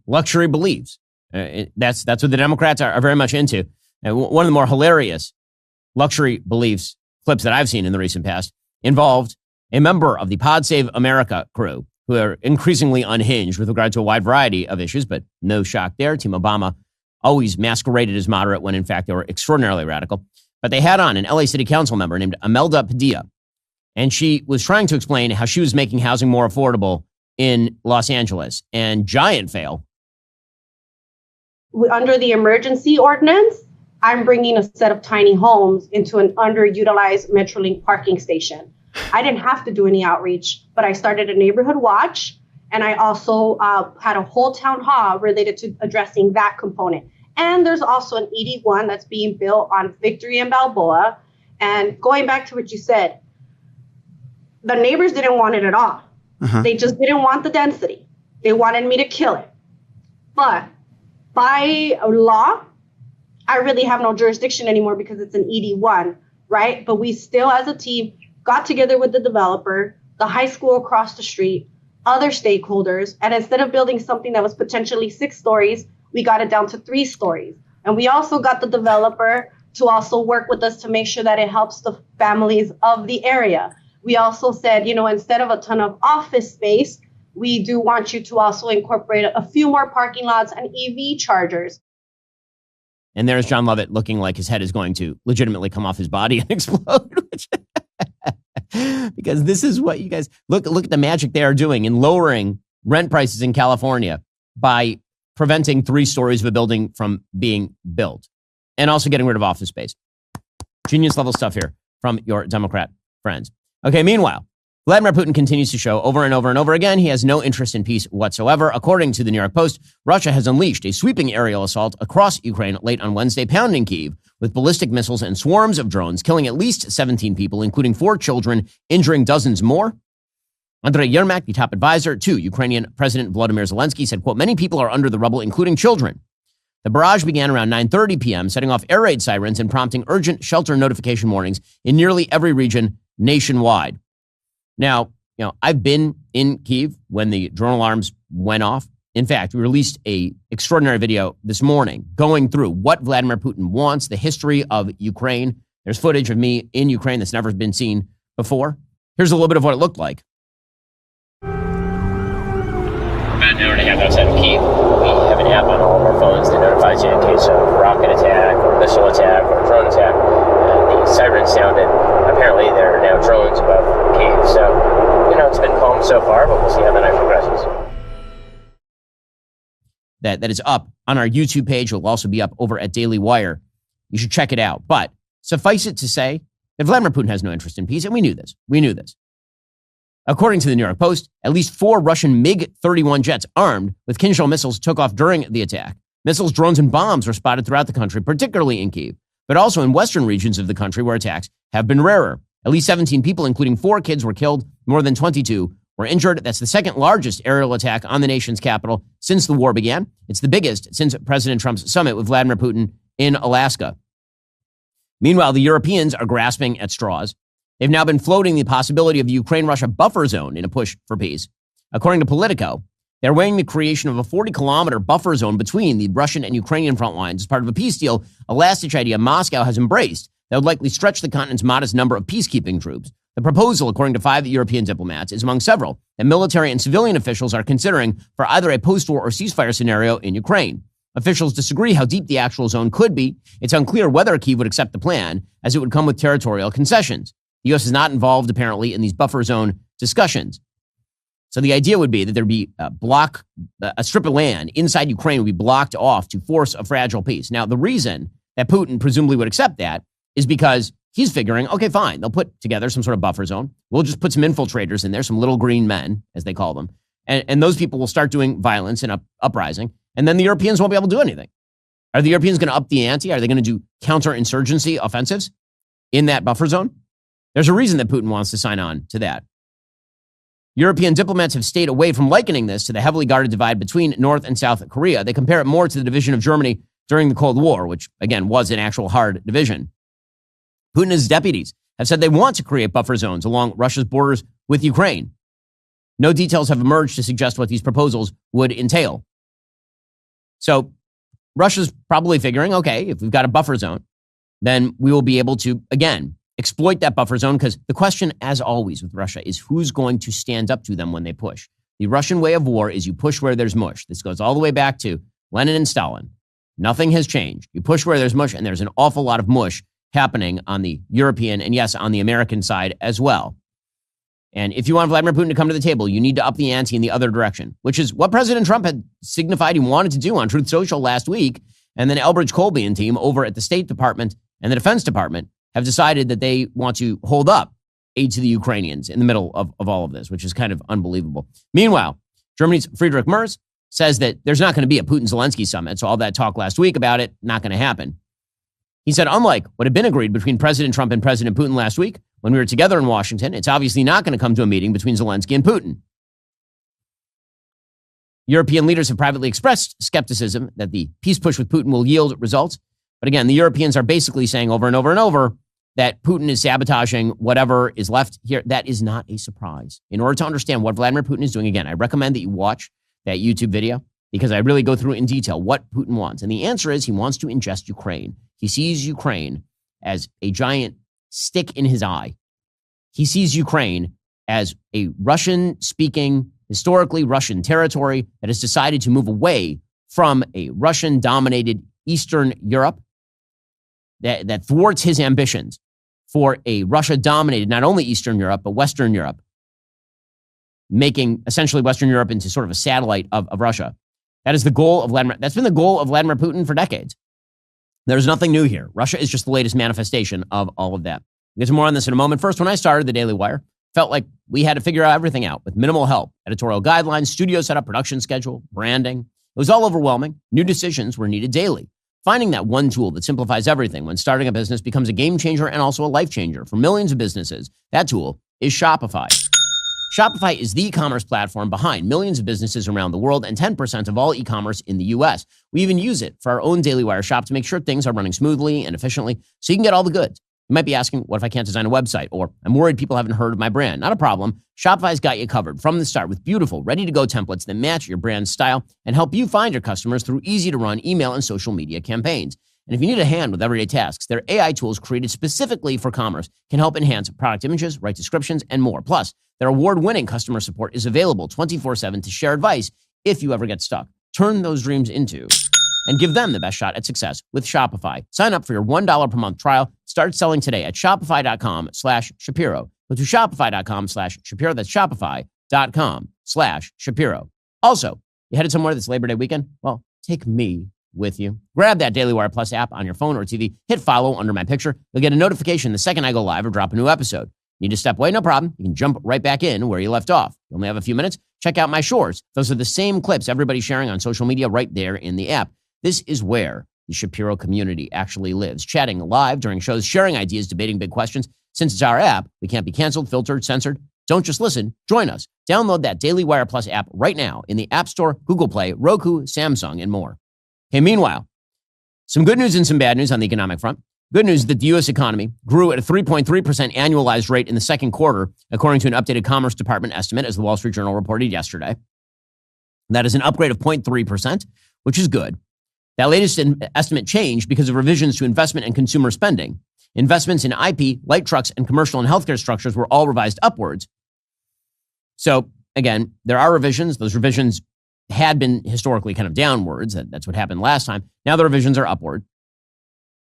luxury beliefs. That's what the Democrats are very much into. One of the more hilarious luxury beliefs clips that I've seen in the recent past involved a member of the Pod Save America crew who are increasingly unhinged with regard to a wide variety of issues, but no shock there. Team Obama always masqueraded as moderate when in fact they were extraordinarily radical. But they had on an LA City Council member named Imelda Padilla, and she was trying to explain how she was making housing more affordable in Los Angeles. And giant fail. under the emergency ordinance, I'm bringing a set of tiny homes into an underutilized Metrolink parking station. I didn't have to do any outreach, but I started a neighborhood watch, and I also had a whole town hall related to addressing that component. And there's also an ED1 that's being built on Victory and Balboa. And going back to what you said, the neighbors didn't want it at all. They just didn't want the density. They wanted me to kill it. But by law, I really have no jurisdiction anymore because it's an ED1, right? But we still, as a team, got together with the developer, the high school across the street, other stakeholders, and instead of building something that was potentially 6 stories, we got it down to 3 stories. And we also got the developer to also work with us to make sure that it helps the families of the area. We also said, instead of a ton of office space, we do want you to also incorporate a few more parking lots and EV chargers. And there's John Lovett looking like his head is going to legitimately come off his body and explode. Because this is what you guys look at the magic they are doing in lowering rent prices in California by preventing 3 stories of a building from being built and also getting rid of office space. Genius level stuff here from your Democrat friends. Okay, meanwhile, Vladimir Putin continues to show over and over and over again he has no interest in peace whatsoever. According to the New York Post, Russia has unleashed a sweeping aerial assault across Ukraine late on Wednesday, pounding Kyiv with ballistic missiles and swarms of drones, killing at least 17 people, including 4 children, injuring dozens more. Andrei Yermak, the top advisor to Ukrainian President Volodymyr Zelensky, said, quote, many people are under the rubble, including children. The barrage began around 9:30 p.m., setting off air raid sirens and prompting urgent shelter notification warnings in nearly every region nationwide. Now, I've been in Kyiv when the drone alarms went off. In fact, we released a extraordinary video this morning going through what Vladimir Putin wants, the history of Ukraine. There's footage of me in Ukraine that's never been seen before. Here's a little bit of what it looked like. About an hour and a half outside of Kyiv. We have an app on all of our phones that notifies you in case of rocket attack or missile attack or drone attack. The sirens sounded. Apparently, there are now drones above Kyiv. So, it's been calm so far, but we'll see how the night progresses. That is up on our YouTube page. It will also be up over at Daily Wire. You should check it out. But suffice it to say that Vladimir Putin has no interest in peace, and we knew this. According to the New York Post, at least 4 Russian MiG-31 jets armed with Kinzhal missiles took off during the attack. Missiles, drones, and bombs were spotted throughout the country, particularly in Kyiv, but also in western regions of the country where attacks have been rarer. At least 17 people, including 4 kids, were killed. More than 22 were injured. That's the second largest aerial attack on the nation's capital since the war began. It's the biggest since President Trump's summit with Vladimir Putin in Alaska. Meanwhile, the Europeans are grasping at straws. They've now been floating the possibility of the Ukraine-Russia buffer zone in a push for peace. According to Politico, they're weighing the creation of a 40-kilometer buffer zone between the Russian and Ukrainian front lines as part of a peace deal, a last-ditch idea Moscow has embraced that would likely stretch the continent's modest number of peacekeeping troops. The proposal, according to 5 European diplomats, is among several that military and civilian officials are considering for either a post-war or ceasefire scenario in Ukraine. Officials disagree how deep the actual zone could be. It's unclear whether Kyiv would accept the plan, as it would come with territorial concessions. The U.S. is not involved, apparently, in these buffer zone discussions. So the idea would be that there'd be a strip of land inside Ukraine would be blocked off to force a fragile peace. Now, the reason that Putin presumably would accept that is because he's figuring, okay, fine, they'll put together some sort of buffer zone. We'll just put some infiltrators in there, some little green men, as they call them. And those people will start doing violence and uprising. And then the Europeans won't be able to do anything. Are the Europeans going to up the ante? Are they going to do counterinsurgency offensives in that buffer zone? There's a reason that Putin wants to sign on to that. European diplomats have stayed away from likening this to the heavily guarded divide between North and South Korea. They compare it more to the division of Germany during the Cold War, which, again, was an actual hard division. Putin and his deputies have said they want to create buffer zones along Russia's borders with Ukraine. No details have emerged to suggest what these proposals would entail. So Russia's probably figuring, okay, if we've got a buffer zone, then we will be able to, again, exploit that buffer zone, because the question, as always with Russia, is who's going to stand up to them when they push. The Russian way of war is you push where there's mush. This goes all the way back to Lenin and Stalin. Nothing has changed. You push where there's mush, and there's an awful lot of mush happening on the European and, yes, on the American side as well. And if you want Vladimir Putin to come to the table, you need to up the ante in the other direction, which is what President Trump had signified he wanted to do on Truth Social last week. And then Elbridge Colby and team over at the State Department and the Defense Department have decided that they want to hold up aid to the Ukrainians in the middle of all of this, which is kind of unbelievable. Meanwhile, Germany's Friedrich Merz says that there's not going to be a Putin-Zelensky summit. So all that talk last week about it, not going to happen. He said, unlike what had been agreed between President Trump and President Putin last week, when we were together in Washington, it's obviously not going to come to a meeting between Zelensky and Putin. European leaders have privately expressed skepticism that the peace push with Putin will yield results. But again, the Europeans are basically saying over and over and over that Putin is sabotaging whatever is left here. That is not a surprise. In order to understand what Vladimir Putin is doing, again, I recommend that you watch that YouTube video because I really go through in detail what Putin wants. And the answer is he wants to ingest Ukraine. He sees Ukraine as a giant stick in his eye. He sees Ukraine as a Russian-speaking, historically Russian territory that has decided to move away from a Russian-dominated Eastern Europe that thwarts his ambitions for a Russia-dominated, not only Eastern Europe, but Western Europe, making essentially Western Europe into sort of a satellite of Russia. That is the goal of Vladimir. That's been the goal of Vladimir Putin for decades. There's nothing new here. Russia is just the latest manifestation of all of that. We'll get to more on this in a moment. First, when I started the Daily Wire, felt like we had to figure everything out with minimal help. Editorial guidelines, studio setup, production schedule, branding. It was all overwhelming. New decisions were needed daily. Finding that one tool that simplifies everything when starting a business becomes a game changer and also a life changer for millions of businesses. That tool is Shopify. Shopify is the e-commerce platform behind millions of businesses around the world and 10% of all e-commerce in the U.S. We even use it for our own Daily Wire shop to make sure things are running smoothly and efficiently so you can get all the goods. You might be asking, what if I can't design a website? Or I'm worried people haven't heard of my brand. Not a problem. Shopify's got you covered from the start with beautiful, ready-to-go templates that match your brand's style and help you find your customers through easy-to-run email and social media campaigns. And if you need a hand with everyday tasks, their AI tools created specifically for commerce can help enhance product images, write descriptions, and more. Plus, their award-winning customer support is available 24/7 to share advice if you ever get stuck. Turn those dreams into and give them the best shot at success with Shopify. Sign up for your $1 per month trial. Start selling today at shopify.com/Shapiro. Go to shopify.com/Shapiro. That's shopify.com/Shapiro. Also, you headed somewhere this Labor Day weekend? Well, take me with you. Grab that Daily Wire Plus app on your phone or TV. Hit follow under my picture. You'll get a notification the second I go live or drop a new episode. Need to step away? No problem. You can jump right back in where you left off. You only have a few minutes. Check out my shorts. Those are the same clips everybody's sharing on social media right there in the app. This is where the Shapiro community actually lives, chatting live during shows, sharing ideas, debating big questions. Since it's our app, we can't be canceled, filtered, censored. Don't just listen. Join us. Download that Daily Wire Plus app right now in the App Store, Google Play, Roku, Samsung, and more. Okay, meanwhile, some good news and some bad news on the economic front. Good news that the U.S. economy grew at a 3.3% annualized rate in the second quarter, according to an updated Commerce Department estimate, as the Wall Street Journal reported yesterday. That is an upgrade of 0.3%, which is good. That latest estimate changed because of revisions to investment and consumer spending. Investments in IP, light trucks, and commercial and healthcare structures were all revised upwards. So, again, there are revisions. Those revisions had been historically kind of downwards. That's what happened last time. Now the revisions are upward.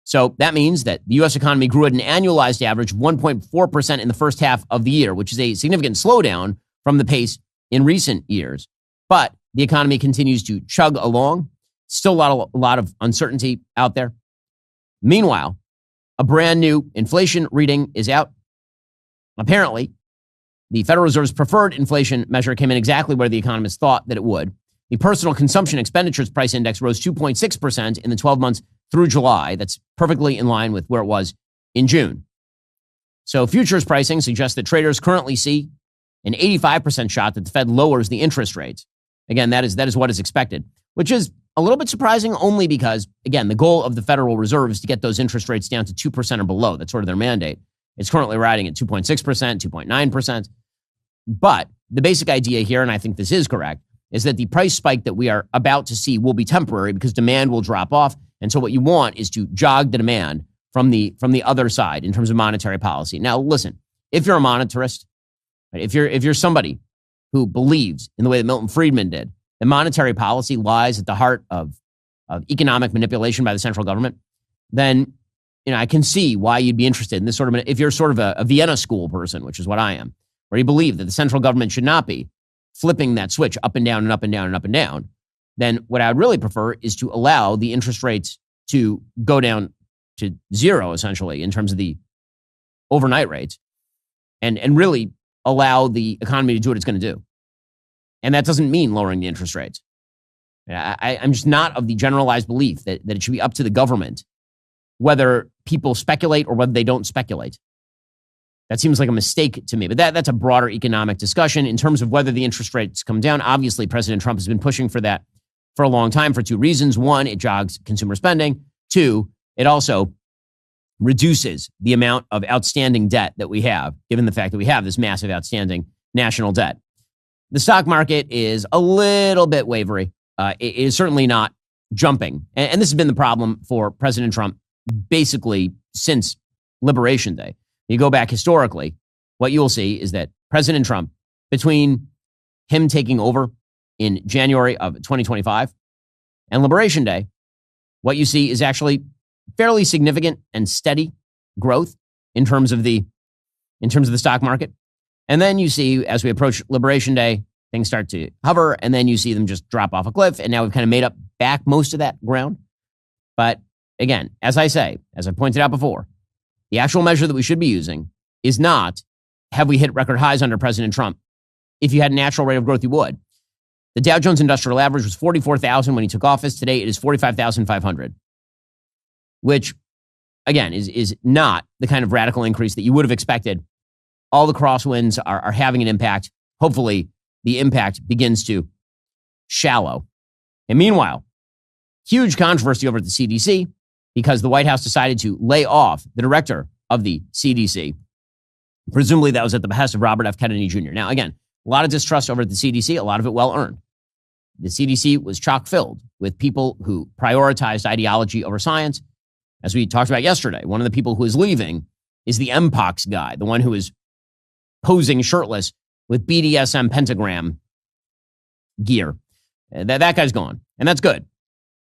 So that means that the U.S. economy grew at an annualized average of 1.4% in the first half of the year, which is a significant slowdown from the pace in recent years. But the economy continues to chug along. Still a lot of uncertainty out there. Meanwhile, a brand new inflation reading is out. Apparently, the Federal Reserve's preferred inflation measure came in exactly where the economists thought that it would. The personal consumption expenditures price index rose 2.6% in the 12 months through July. That's perfectly in line with where it was in June. So futures pricing suggests that traders currently see an 85% shot that the Fed lowers the interest rates. Again, that is what is expected, which is a little bit surprising only because, again, the goal of the Federal Reserve is to get those interest rates down to 2% or below. That's sort of their mandate. It's currently riding at 2.6%, 2.9%. But the basic idea here, and I think this is correct, is that the price spike that we are about to see will be temporary because demand will drop off. And so what you want is to jog the demand from the other side in terms of monetary policy. Now, listen, if you're a monetarist, right, if you're somebody who believes in the way that Milton Friedman did, that monetary policy lies at the heart of economic manipulation by the central government, then I can see why you'd be interested in this sort of, if you're sort of a Vienna school person, which is what I am, or you believe that the central government should not be flipping that switch up and down and up and down and up and down, then what I would really prefer is to allow the interest rates to go down to zero, essentially, in terms of the overnight rates, and really allow the economy to do what it's going to do. And that doesn't mean lowering the interest rates. I'm just not of the generalized belief that it should be up to the government whether people speculate or whether they don't speculate. That seems like a mistake to me, but that's a broader economic discussion. In terms of whether the interest rates come down, obviously President Trump has been pushing for that for a long time for two reasons. One, it jogs consumer spending. Two, it also reduces the amount of outstanding debt that we have, given the fact that we have this massive outstanding national debt. The stock market is a little bit wavery. It is certainly not jumping. And this has been the problem for President Trump basically since Liberation Day. You go back historically, what you will see is that President Trump, between him taking over in January of 2025 and Liberation Day, what you see is actually fairly significant and steady growth in terms of the stock market. And then you see, as we approach Liberation Day, things start to hover, and then you see them just drop off a cliff. And now we've kind of made up back most of that ground. But again, as I pointed out before, the actual measure that we should be using is not, have we hit record highs under President Trump? If you had a natural rate of growth, you would. The Dow Jones Industrial Average was 44,000 when he took office. Today, it is 45,500, which, again, is not the kind of radical increase that you would have expected. All the crosswinds are having an impact. Hopefully, the impact begins to shallow. And meanwhile, huge controversy over at the CDC because the White House decided to lay off the director of the CDC. Presumably, that was at the behest of Robert F. Kennedy Jr. Now, again, a lot of distrust over at the CDC, a lot of it well-earned. The CDC was chock-filled with people who prioritized ideology over science. As we talked about yesterday, one of the people who is leaving is the Mpox guy, the one who is posing shirtless with BDSM pentagram gear. That guy's gone, and that's good.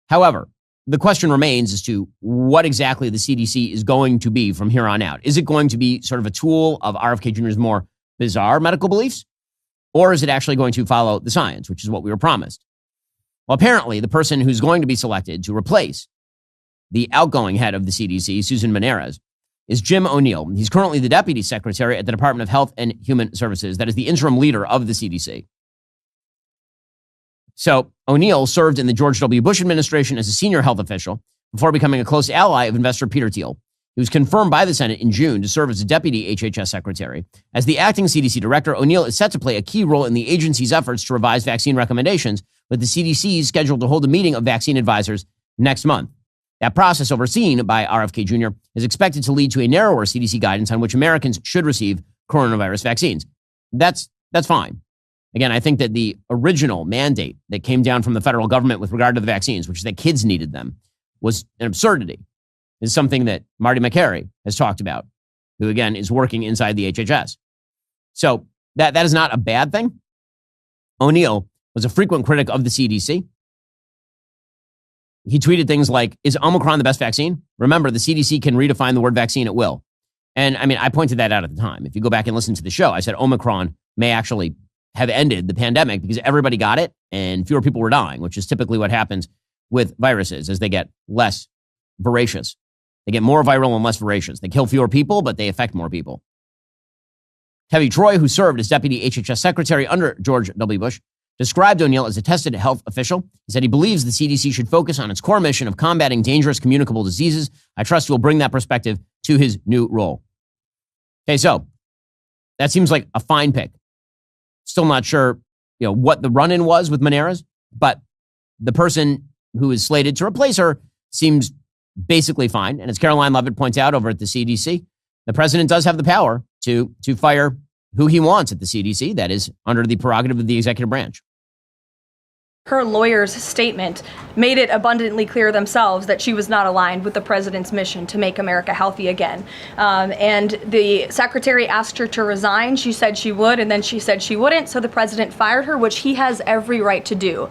However, the question remains as to what exactly the CDC is going to be from here on out. Is it going to be sort of a tool of RFK Jr.'s more bizarre medical beliefs? Or is it actually going to follow the science, which is what we were promised? Well, apparently, the person who's going to be selected to replace the outgoing head of the CDC, Susan Menares, is Jim O'Neill. He's currently the deputy secretary at the Department of Health and Human Services. That is the interim leader of the CDC. So O'Neill served in the George W. Bush administration as a senior health official before becoming a close ally of investor Peter Thiel. He was confirmed by the Senate in June to serve as a deputy HHS secretary. As the acting CDC director, O'Neill is set to play a key role in the agency's efforts to revise vaccine recommendations, with the CDC scheduled to hold a meeting of vaccine advisors next month. That process, overseen by RFK Jr., is expected to lead to a narrower CDC guidance on which Americans should receive coronavirus vaccines. That's fine. Again, I think that the original mandate that came down from the federal government with regard to the vaccines, which is that kids needed them, was an absurdity. Is something that Marty McCary has talked about, who, again, is working inside the HHS. So that is not a bad thing. O'Neill was a frequent critic of the CDC. He tweeted things like, is Omicron the best vaccine? Remember, the CDC can redefine the word vaccine at will. And I mean, I pointed that out at the time. If you go back and listen to the show, I said Omicron may actually have ended the pandemic because everybody got it and fewer people were dying, which is typically what happens with viruses as they get less voracious. They get more viral and less voracious. They kill fewer people, but they affect more people. Kevin Troy, who served as deputy HHS secretary under George W. Bush, described O'Neill as a tested health official. He said he believes the CDC should focus on its core mission of combating dangerous communicable diseases. I trust he will bring that perspective to his new role. Okay, so that seems like a fine pick. Still not sure, what the run-in was with Menares, but the person who is slated to replace her seems basically fine. And as Caroline Levitt points out over at the CDC, the president does have the power to fire who he wants at the CDC. That is under the prerogative of the executive branch. Her lawyer's statement made it abundantly clear themselves that she was not aligned with the president's mission to make America healthy again. And the secretary asked her to resign. She said she would, and then she said she wouldn't. So the president fired her, which he has every right to do.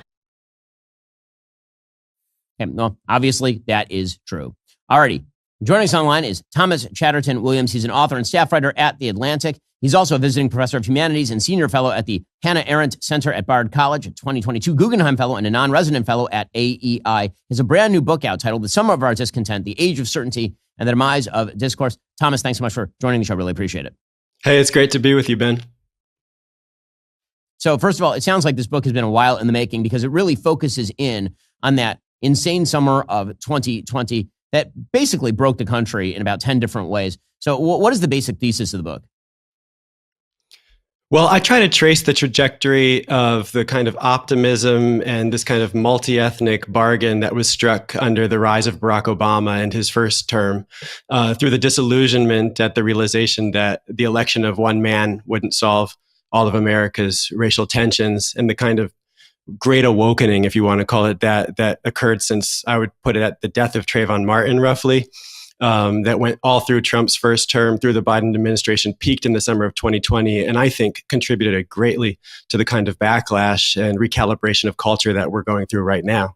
Okay, well, obviously that is true. Alrighty. Joining us online is Thomas Chatterton Williams. He's an author and staff writer at The Atlantic. He's also a visiting professor of humanities and senior fellow at the Hannah Arendt Center at Bard College, a 2022 Guggenheim Fellow, and a non-resident fellow at AEI. He has a brand new book out titled The Summer of Our Discontent, The Age of Certainty and the Demise of Discourse. Thomas, thanks so much for joining the show. Really appreciate it. Hey, it's great to be with you, Ben. So first of all, it sounds like this book has been a while in the making because it really focuses in on that insane summer of 2020 that basically broke the country in about 10 different ways. So what is the basic thesis of the book? Well, I try to trace the trajectory of the kind of optimism and this kind of multi-ethnic bargain that was struck under the rise of Barack Obama and his first term, through the disillusionment at the realization that the election of one man wouldn't solve all of America's racial tensions, and the kind of great awakening, if you want to call it that, that occurred since, I would put it, at the death of Trayvon Martin, roughly, that went all through Trump's first term, through the Biden administration, peaked in the summer of 2020, and I think contributed greatly to the kind of backlash and recalibration of culture that we're going through right now.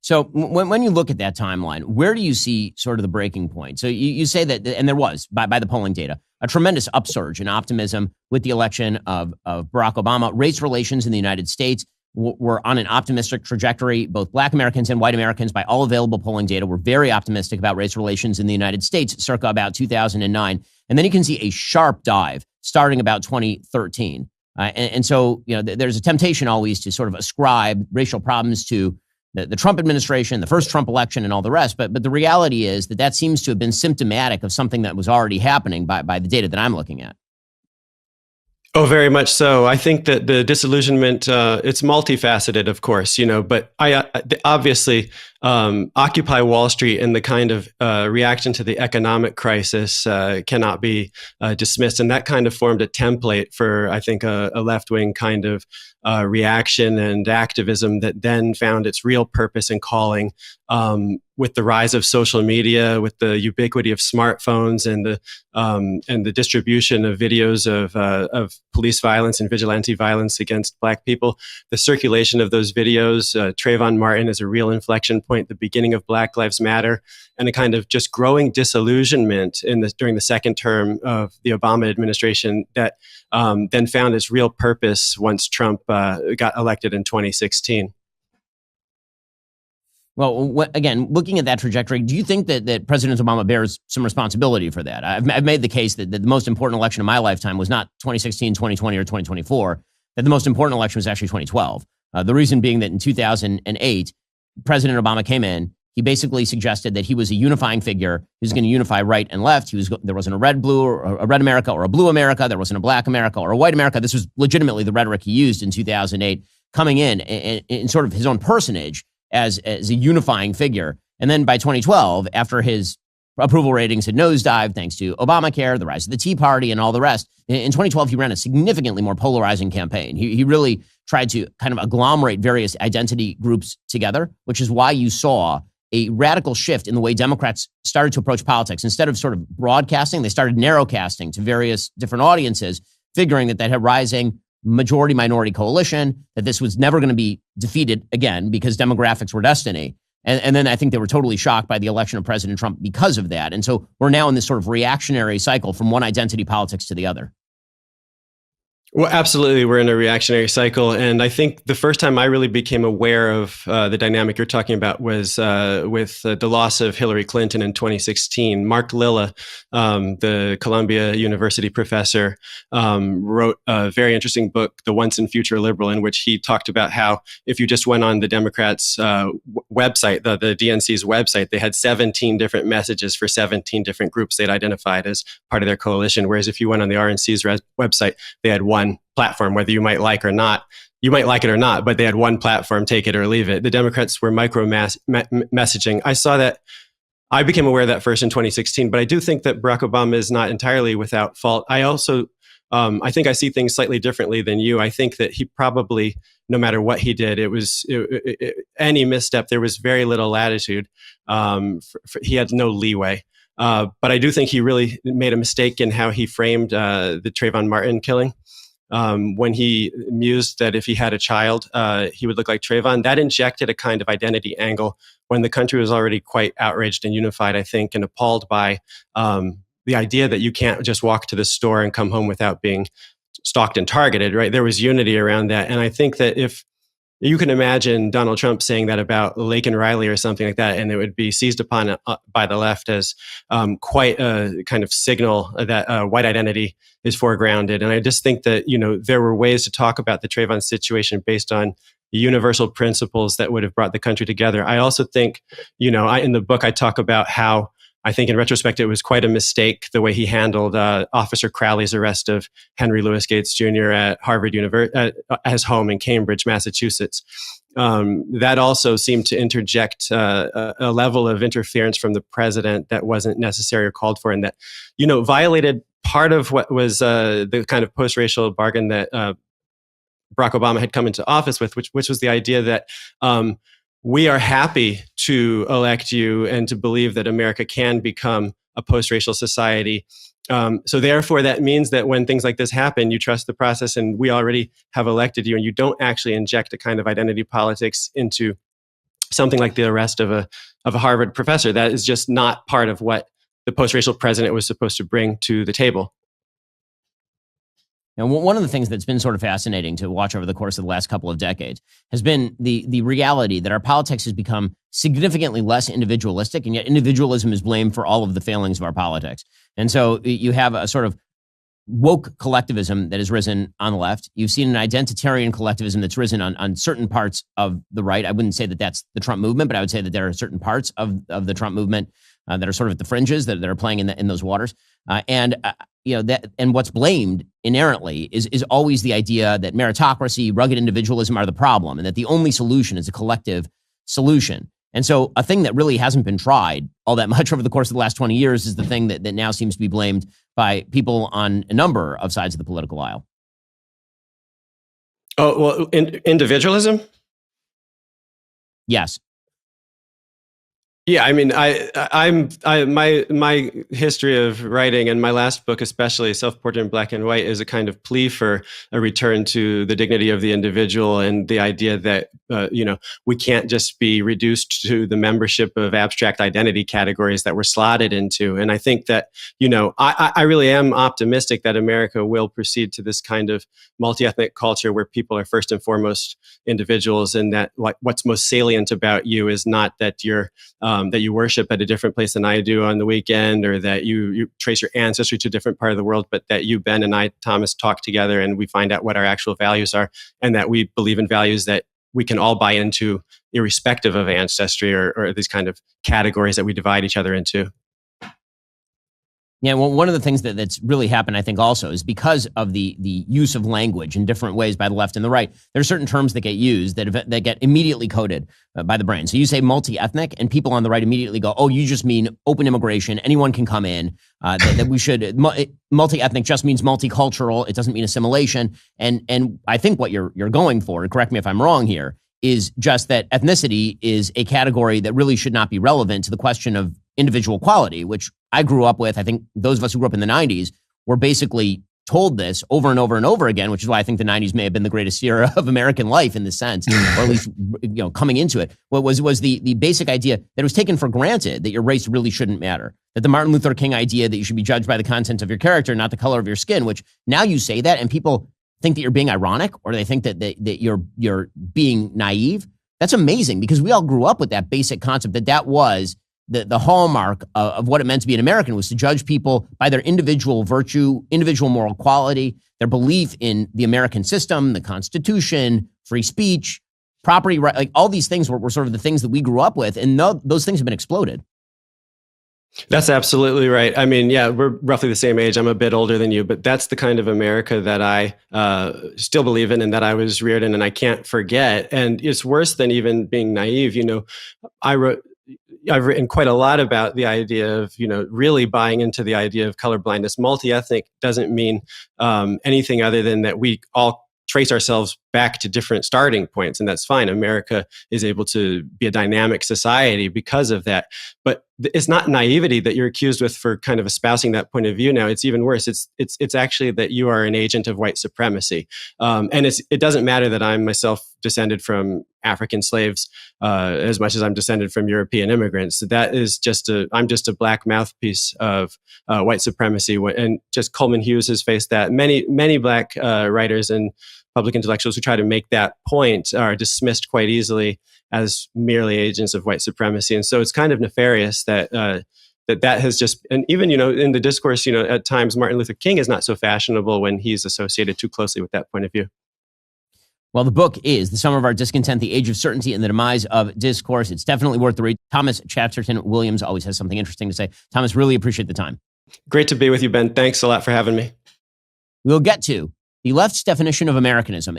So when you look at that timeline, where do you see sort of the breaking point? So you say that, and there was, by the polling data, a tremendous upsurge in optimism with the election of Barack Obama. Race relations in the United States were on an optimistic trajectory. Both Black Americans and white Americans, by all available polling data, were very optimistic about race relations in the United States circa about 2009. And then you can see a sharp dive starting about 2013. And so, there's a temptation always to sort of ascribe racial problems to the Trump administration, the first Trump election, and all the rest. But the reality is that seems to have been symptomatic of something that was already happening by the data that I'm looking at. Oh, very much so. I think that the disillusionment, it's multifaceted, of course, but obviously Occupy Wall Street and the kind of reaction to the economic crisis cannot be dismissed. And that kind of formed a template for, I think, a left-wing kind of reaction and activism that then found its real purpose in calling, with the rise of social media, with the ubiquity of smartphones and the distribution of videos of police violence and vigilante violence against Black people, the circulation of those videos, Trayvon Martin is a real inflection point, the beginning of Black Lives Matter, and a kind of just growing disillusionment during the second term of the Obama administration that then found its real purpose once Trump got elected in 2016. Well, again, looking at that trajectory, do you think that President Obama bears some responsibility for that? I've made the case that the most important election of my lifetime was not 2016, 2020, or 2024, that the most important election was actually 2012. The reason being that in 2008, President Obama came in. He basically suggested that he was a unifying figure. He was going to unify right and left. There wasn't a red America or a blue America. There wasn't a Black America or a white America. This was legitimately the rhetoric he used in 2008, coming in sort of his own personage as a unifying figure. And then by 2012, after his approval ratings had nosedived thanks to Obamacare, the rise of the Tea Party, and all the rest, in 2012, he ran a significantly more polarizing campaign. He really tried to kind of agglomerate various identity groups together, which is why you saw a radical shift in the way Democrats started to approach politics. Instead of sort of broadcasting, they started narrowcasting to various different audiences, figuring that had rising majority-minority coalition, that this was never going to be defeated again because demographics were destiny. And then I think they were totally shocked by the election of President Trump because of that. And so we're now in this sort of reactionary cycle from one identity politics to the other. Well, absolutely. We're in a reactionary cycle. And I think the first time I really became aware of the dynamic you're talking about was with the loss of Hillary Clinton in 2016. Mark Lilla, the Columbia University professor, wrote a very interesting book, The Once and Future Liberal, in which he talked about how if you just went on the Democrats' website, the DNC's website, they had 17 different messages for 17 different groups they'd identified as part of their coalition. Whereas if you went on the RNC's website, they had one platform, whether you might like it or not, but they had one platform, take it or leave it. The Democrats were messaging. I became aware of that first in 2016, but I do think that Barack Obama is not entirely without fault. I also, I think I see things slightly differently than you. I think that he probably, no matter what he did, any misstep, there was very little latitude. He had no leeway. But I do think he really made a mistake in how he framed the Trayvon Martin killing. When he mused that if he had a child, he would look like Trayvon, that injected a kind of identity angle when the country was already quite outraged and unified, I think, and appalled by the idea that you can't just walk to the store and come home without being stalked and targeted, right? There was unity around that. And I think that if you can imagine Donald Trump saying that about Laken Riley or something like that, and it would be seized upon by the left as quite a kind of signal that white identity is foregrounded. And I just think that, there were ways to talk about the Trayvon situation based on universal principles that would have brought the country together. I also think, in the book, I talk about how I think in retrospect, it was quite a mistake the way he handled Officer Crowley's arrest of Henry Louis Gates Jr. at Harvard University, at his home in Cambridge, Massachusetts. That also seemed to interject a level of interference from the president that wasn't necessary or called for, and that, violated part of what was the kind of post-racial bargain that Barack Obama had come into office with, which was the idea that we are happy to elect you and to believe that America can become a post-racial society. So therefore, that means that when things like this happen, you trust the process and we already have elected you, and you don't actually inject a kind of identity politics into something like the arrest of a Harvard professor. That is just not part of what the post-racial president was supposed to bring to the table. And one of the things that's been sort of fascinating to watch over the course of the last couple of decades has been the reality that our politics has become significantly less individualistic, and yet individualism is blamed for all of the failings of our politics. And so you have a sort of woke collectivism that has risen on the left. You've seen an identitarian collectivism that's risen on certain parts of the right. I wouldn't say that that's the Trump movement, but I would say that there are certain parts of the Trump movement that are sort of at the fringes that are playing in those waters. And what's blamed inherently is always the idea that meritocracy, rugged individualism are the problem, and that the only solution is a collective solution. And so a thing that really hasn't been tried all that much over the course of the last 20 years is the thing that now seems to be blamed by people on a number of sides of the political aisle. Oh, well, individualism? Yes. Yeah, I mean, my history of writing, and my last book especially, Self-Portrait in Black and White, is a kind of plea for a return to the dignity of the individual and the idea that we can't just be reduced to the membership of abstract identity categories that we're slotted into. And I think that I really am optimistic that America will proceed to this kind of multi-ethnic culture where people are first and foremost individuals, and that what's most salient about you is not that you're that you worship at a different place than I do on the weekend, or that you trace your ancestry to a different part of the world, but that you, Ben, and I, Thomas, talk together and we find out what our actual values are, and that we believe in values that we can all buy into irrespective of ancestry or these kind of categories that we divide each other into. Yeah, well, one of the things that's really happened, I think, also is because of the use of language in different ways by the left and the right. There are certain terms that get used that get immediately coded by the brain. So you say multi-ethnic, and people on the right immediately go, "Oh, you just mean open immigration. Anyone can come in. That we should multi-ethnic just means multicultural. It doesn't mean assimilation." And I think what you're going for, and correct me if I'm wrong here, is just that ethnicity is a category that really should not be relevant to the question of individual quality, which I grew up with. I think those of us who grew up in the 90s were basically told this over and over and over again, which is why I think the 90s may have been the greatest era of American life in this sense, or at least coming into it. What was the basic idea that it was taken for granted that your race really shouldn't matter, that the Martin Luther King idea that you should be judged by the content of your character, not the color of your skin, which now you say that and people think that you're being ironic, or they think that you're being naive. That's amazing, because we all grew up with that basic concept that was the hallmark of what it meant to be an American, was to judge people by their individual virtue, individual moral quality, their belief in the American system, the Constitution, free speech, property right. Like all these things were sort of the things that we grew up with, and those things have been exploded. That's absolutely right. I mean, yeah, we're roughly the same age. I'm a bit older than you, but that's the kind of America that I still believe in and that I was reared in, and I can't forget. And it's worse than even being naive. I've written quite a lot about the idea of, really buying into the idea of colorblindness. Multi-ethnic doesn't mean anything other than that we all trace ourselves back to different starting points, and that's fine. America is able to be a dynamic society because of that. But it's not naivety that you're accused with for kind of espousing that point of view now. It's even worse. It's actually that you are an agent of white supremacy. And it doesn't matter that I'm myself descended from African slaves as much as I'm descended from European immigrants. That is I'm just a black mouthpiece of white supremacy. And just Coleman Hughes has faced that. Many black writers and public intellectuals who try to make that point are dismissed quite easily as merely agents of white supremacy. And so it's kind of nefarious that that has just, and even, in the discourse, at times Martin Luther King is not so fashionable when he's associated too closely with that point of view. Well, the book is The Sum of Our Discontent, The Age of Certainty and the Demise of Discourse. It's definitely worth the read. Thomas Chatterton Williams always has something interesting to say. Thomas, really appreciate the time. Great to be with you, Ben. Thanks a lot for having me. We'll get to the left's definition of Americanism.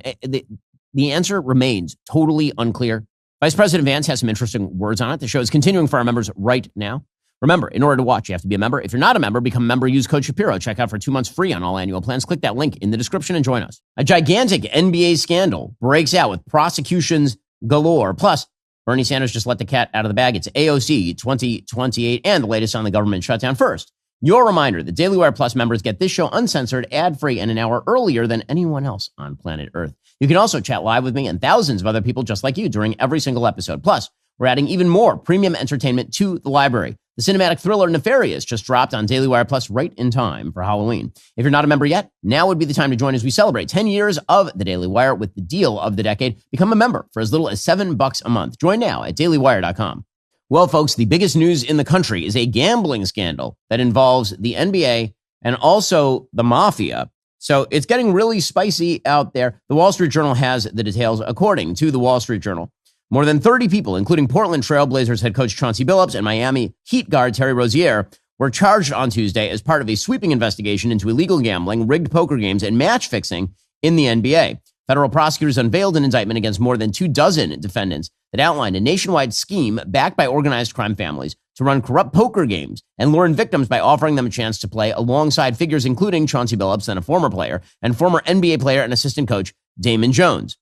The answer remains totally unclear. Vice President Vance has some interesting words on it. The show is continuing for our members right now. Remember, in order to watch, you have to be a member. If you're not a member, become a member. Use code Shapiro. Check out for 2 months free on all annual plans. Click that link in the description and join us. A gigantic NBA scandal breaks out with prosecutions galore. Plus, Bernie Sanders just let the cat out of the bag. It's AOC 2028 and the latest on the government shutdown. First, your reminder that Daily Wire Plus members get this show uncensored, ad-free, and an hour earlier than anyone else on planet Earth. You can also chat live with me and thousands of other people just like you during every single episode. Plus, we're adding even more premium entertainment to the library. The cinematic thriller Nefarious just dropped on Daily Wire Plus right in time for Halloween. If you're not a member yet, now would be the time to join as we celebrate 10 years of the Daily Wire with the deal of the decade. Become a member for as little as $7 a month. Join now at dailywire.com. Well, folks, the biggest news in the country is a gambling scandal that involves the NBA and also the mafia. So it's getting really spicy out there. The Wall Street Journal has the details. According to the Wall Street Journal, more than 30 people, including Portland Trail Blazers head coach Chauncey Billups and Miami Heat guard Terry Rozier, were charged on Tuesday as part of a sweeping investigation into illegal gambling, rigged poker games, and match fixing in the NBA. Federal prosecutors unveiled an indictment against more than 24 defendants that outlined a nationwide scheme backed by organized crime families to run corrupt poker games and lure in victims by offering them a chance to play alongside figures including Chauncey Billups, then a former player, and former NBA player and assistant coach Damon Jones.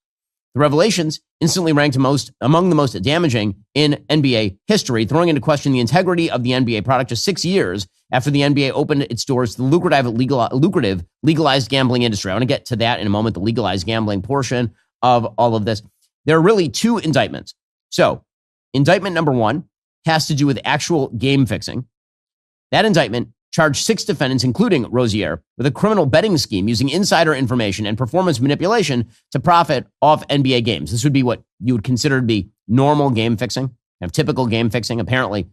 The revelations instantly ranked among the most damaging in NBA history, throwing into question the integrity of the NBA product just 6 years after the NBA opened its doors to the lucrative legalized gambling industry. I want to get to that in a moment, the legalized gambling portion of all of this. There are really two indictments. So, indictment number one has to do with actual game fixing. That indictment charged 6 defendants, including Rozier, with a criminal betting scheme using insider information and performance manipulation to profit off NBA games. This would be what you would consider to be normal game fixing, typical game fixing. Apparently,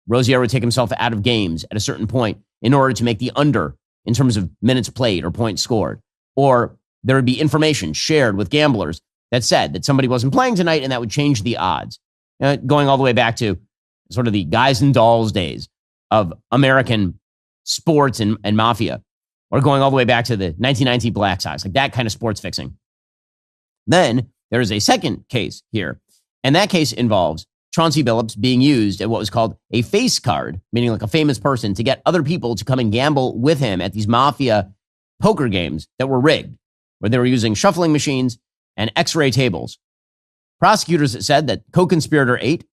Rozier would take himself out of games at a certain point in order to make the under in terms of minutes played or points scored. Or there would be information shared with gamblers that said that somebody wasn't playing tonight and that would change the odds. Going all the way back to sort of the guys and dolls days of American sports and mafia, or going all the way back to the 1919 Black Sox, like that kind of sports fixing. Then there is a second case here, and that case involves Chauncey Billups being used at what was called a face card, meaning like a famous person, to get other people to come and gamble with him at these mafia poker games that were rigged, where they were using shuffling machines and X-ray tables. Prosecutors said that co-conspirator 8,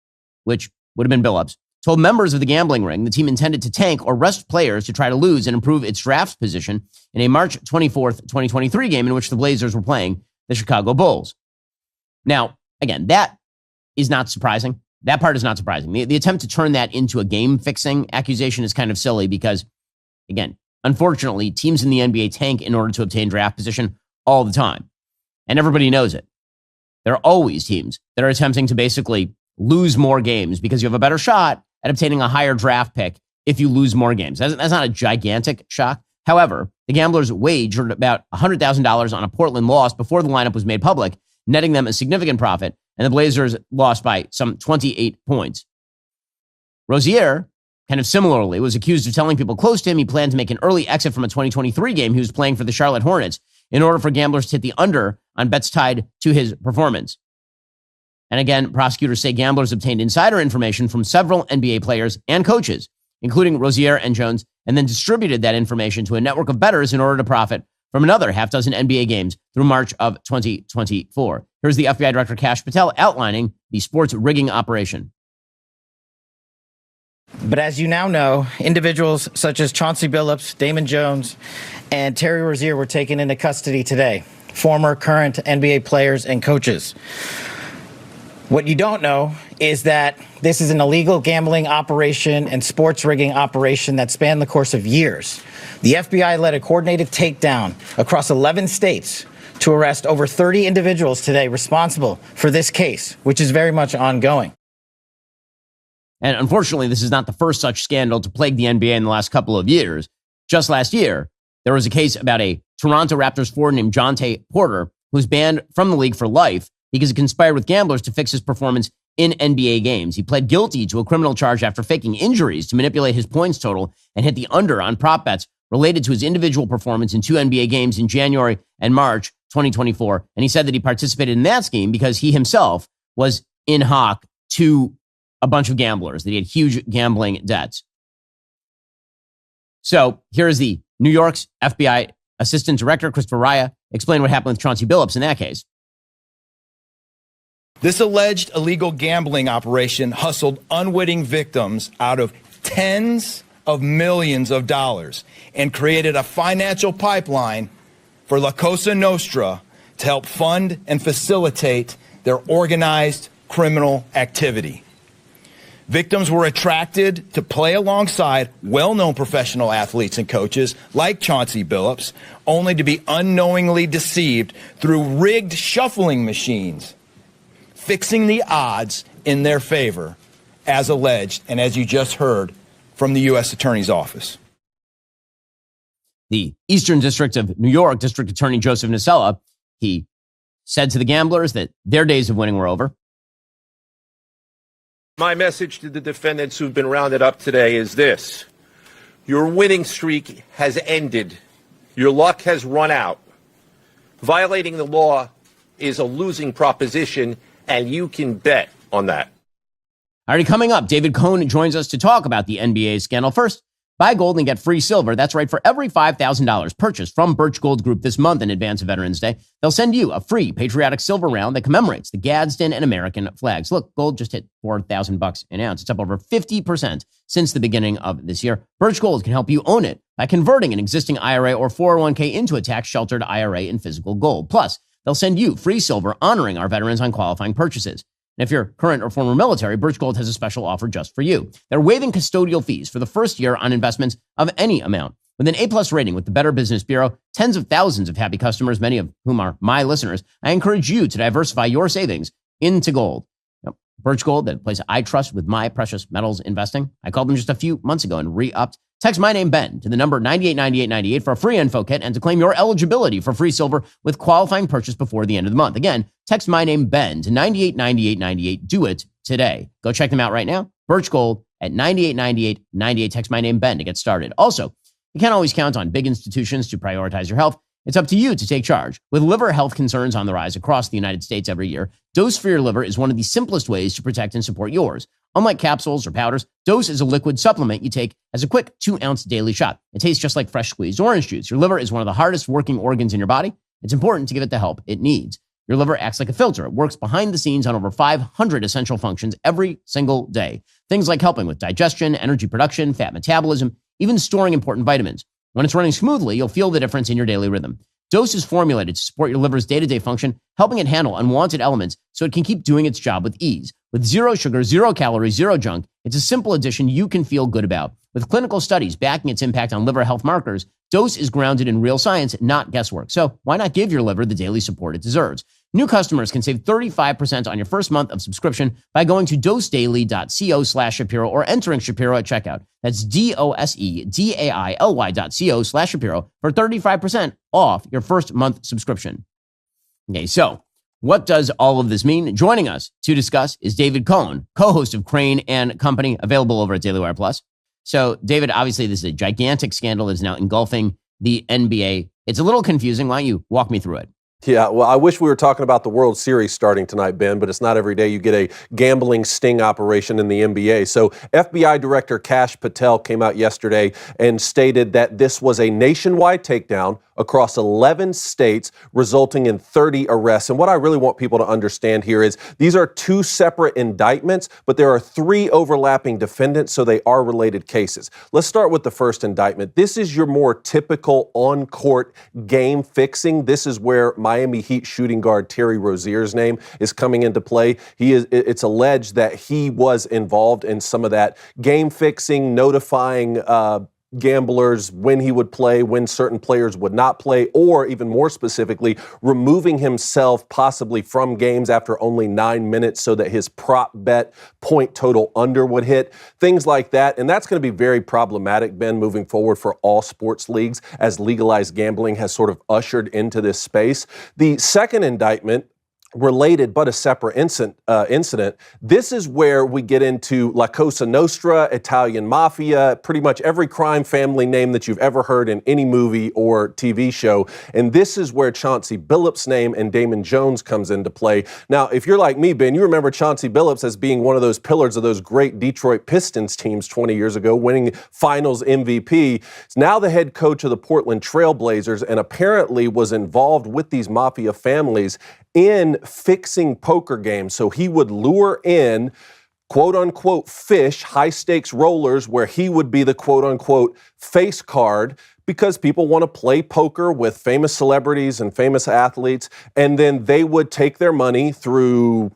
which would have been Billups, told members of the gambling ring the team intended to tank or rest players to try to lose and improve its draft position in a March 24th, 2023 game in which the Blazers were playing the Chicago Bulls. Now, again, that is not surprising. That part is not surprising. The attempt to turn that into a game-fixing accusation is kind of silly because, again, unfortunately, teams in the NBA tank in order to obtain draft position all the time. And everybody knows it. There are always teams that are attempting to basically lose more games because you have a better shot at obtaining a higher draft pick if you lose more games. That's not a gigantic shock. However, the gamblers wagered about $100,000 on a Portland loss before the lineup was made public, netting them a significant profit, and the Blazers lost by some 28 points. Rozier, kind of similarly, was accused of telling people close to him he planned to make an early exit from a 2023 game he was playing for the Charlotte Hornets in order for gamblers to hit the under on bets tied to his performance. And again, prosecutors say gamblers obtained insider information from several NBA players and coaches, including Rozier and Jones, and then distributed that information to a network of bettors in order to profit from another half dozen NBA games through March of 2024. Here's the FBI Director Kash Patel outlining the sports rigging operation. But as you now know, individuals such as Chauncey Billups, Damon Jones, and Terry Rozier were taken into custody today, former, current NBA players and coaches. What you don't know is that this is an illegal gambling operation and sports rigging operation that spanned the course of years. The FBI led a coordinated takedown across 11 states to arrest over 30 individuals today responsible for this case, which is very much ongoing. And unfortunately, this is not the first such scandal to plague the NBA in the last couple of years. Just last year, there was a case about a Toronto Raptors forward named Jonte Porter, who's banned from the league for life because he conspired with gamblers to fix his performance in NBA games. He pled guilty to a criminal charge after faking injuries to manipulate his points total and hit the under on prop bets related to his individual performance in 2 NBA games in January and March 2024. And he said that he participated in that scheme because he himself was in hock to a bunch of gamblers, that he had huge gambling debts. So here's the New York's FBI Assistant Director, Christopher Raya, explain what happened with Chauncey Billups in that case. This alleged illegal gambling operation hustled unwitting victims out of tens of millions of dollars and created a financial pipeline for La Cosa Nostra to help fund and facilitate their organized criminal activity. Victims were attracted to play alongside well-known professional athletes and coaches like Chauncey Billups, only to be unknowingly deceived through rigged shuffling machines, fixing the odds in their favor, as alleged, and as you just heard from the U.S. Attorney's Office. The Eastern District of New York District Attorney Joseph Nisella, he said to the gamblers that their days of winning were over. My message to the defendants who've been rounded up today is this. Your winning streak has ended. Your luck has run out. Violating the law is a losing proposition, and you can bet on that. Already coming up, David Cohn joins us to talk about the NBA scandal. First, buy gold and get free silver. That's right. For every $5,000 purchased from Birch Gold Group this month in advance of Veterans Day, they'll send you a free patriotic silver round that commemorates the Gadsden and American flags. Look, gold just hit $4,000 an ounce. It's up over 50% since the beginning of this year. Birch Gold can help you own it by converting an existing IRA or 401k into a tax-sheltered IRA in physical gold. Plus, they'll send you free silver honoring our veterans on qualifying purchases. And if you're current or former military, Birch Gold has a special offer just for you. They're waiving custodial fees for the first year on investments of any amount. With an A+ rating with the Better Business Bureau, tens of thousands of happy customers, many of whom are my listeners, I encourage you to diversify your savings into gold. Now, Birch Gold, that place I trust with my precious metals investing. I called them just a few months ago and re-upped. Text my name, Ben, to the number 989898 for a free info kit and to claim your eligibility for free silver with qualifying purchase before the end of the month. Again, text my name, Ben, to 989898. Do it today. Go check them out right now. Birch Gold at 989898. Text my name, Ben, to get started. Also, you can't always count on big institutions to prioritize your health. It's up to you to take charge. With liver health concerns on the rise across the United States every year, Dose for Your Liver is one of the simplest ways to protect and support yours. Unlike capsules or powders, Dose is a liquid supplement you take as a quick 2-ounce daily shot. It tastes just like fresh squeezed orange juice. Your liver is one of the hardest working organs in your body. It's important to give it the help it needs. Your liver acts like a filter. It works behind the scenes on over 500 essential functions every single day. Things like helping with digestion, energy production, fat metabolism, even storing important vitamins. When it's running smoothly, you'll feel the difference in your daily rhythm. Dose is formulated to support your liver's day-to-day function, helping it handle unwanted elements so it can keep doing its job with ease. With 0 sugar, 0 calories, 0 junk, it's a simple addition you can feel good about. With clinical studies backing its impact on liver health markers, Dose is grounded in real science, not guesswork. So why not give your liver the daily support it deserves? New customers can save 35% on your first month of subscription by going to dosedaily.co/Shapiro or entering Shapiro at checkout. That's dosedaily.co/Shapiro for 35% off your first month subscription. Okay, so what does all of this mean? Joining us to discuss is David Cohn, co-host of Crane and Company, available over at Daily Wire Plus. So, David, obviously this is a gigantic scandal that is now engulfing the NBA. It's a little confusing. Why don't you walk me through it? Yeah, well, I wish we were talking about the World Series starting tonight, Ben, but it's not every day you get a gambling sting operation in the NBA. So FBI Director Kash Patel came out yesterday and stated that this was a nationwide takedown across 11 states, resulting in 30 arrests. And what I really want people to understand here is these are two separate indictments, but there are three overlapping defendants, so they are related cases. Let's start with the first indictment. This is your more typical on-court game fixing. This is where Miami Heat shooting guard Terry Rozier's name is coming into play. It's alleged that he was involved in some of that game fixing, notifying gamblers when he would play, when certain players would not play, or even more specifically, removing himself possibly from games after only 9 minutes so that his prop bet point total under would hit, things like that. And that's going to be very problematic, Ben, moving forward for all sports leagues as legalized gambling has sort of ushered into this space. The second indictment, related but a separate incident. This is where we get into La Cosa Nostra, Italian Mafia, pretty much every crime family name that you've ever heard in any movie or TV show. And this is where Chauncey Billups' name and Damon Jones comes into play. Now, if you're like me, Ben, you remember Chauncey Billups as being one of those pillars of those great Detroit Pistons teams 20 years ago, winning finals MVP. He's now the head coach of the Portland Trail Blazers and apparently was involved with these mafia families in fixing poker games. So he would lure in quote unquote fish, high stakes rollers where he would be the quote unquote face card because people want to play poker with famous celebrities and famous athletes. And then they would take their money through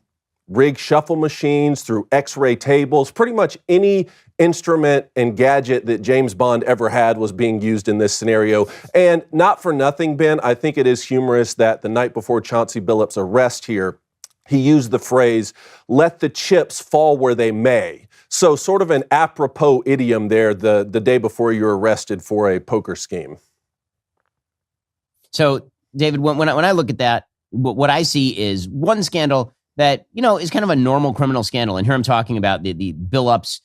rigged shuffle machines, through x-ray tables, pretty much any instrument and gadget that James Bond ever had was being used in this scenario. And not for nothing, Ben, I think it is humorous that the night before Chauncey Billups' arrest here, he used the phrase, let the chips fall where they may. So sort of an apropos idiom there the day before you're arrested for a poker scheme. So, David, when I look at that, what I see is one scandal that, is kind of a normal criminal scandal. And here I'm talking about the Billups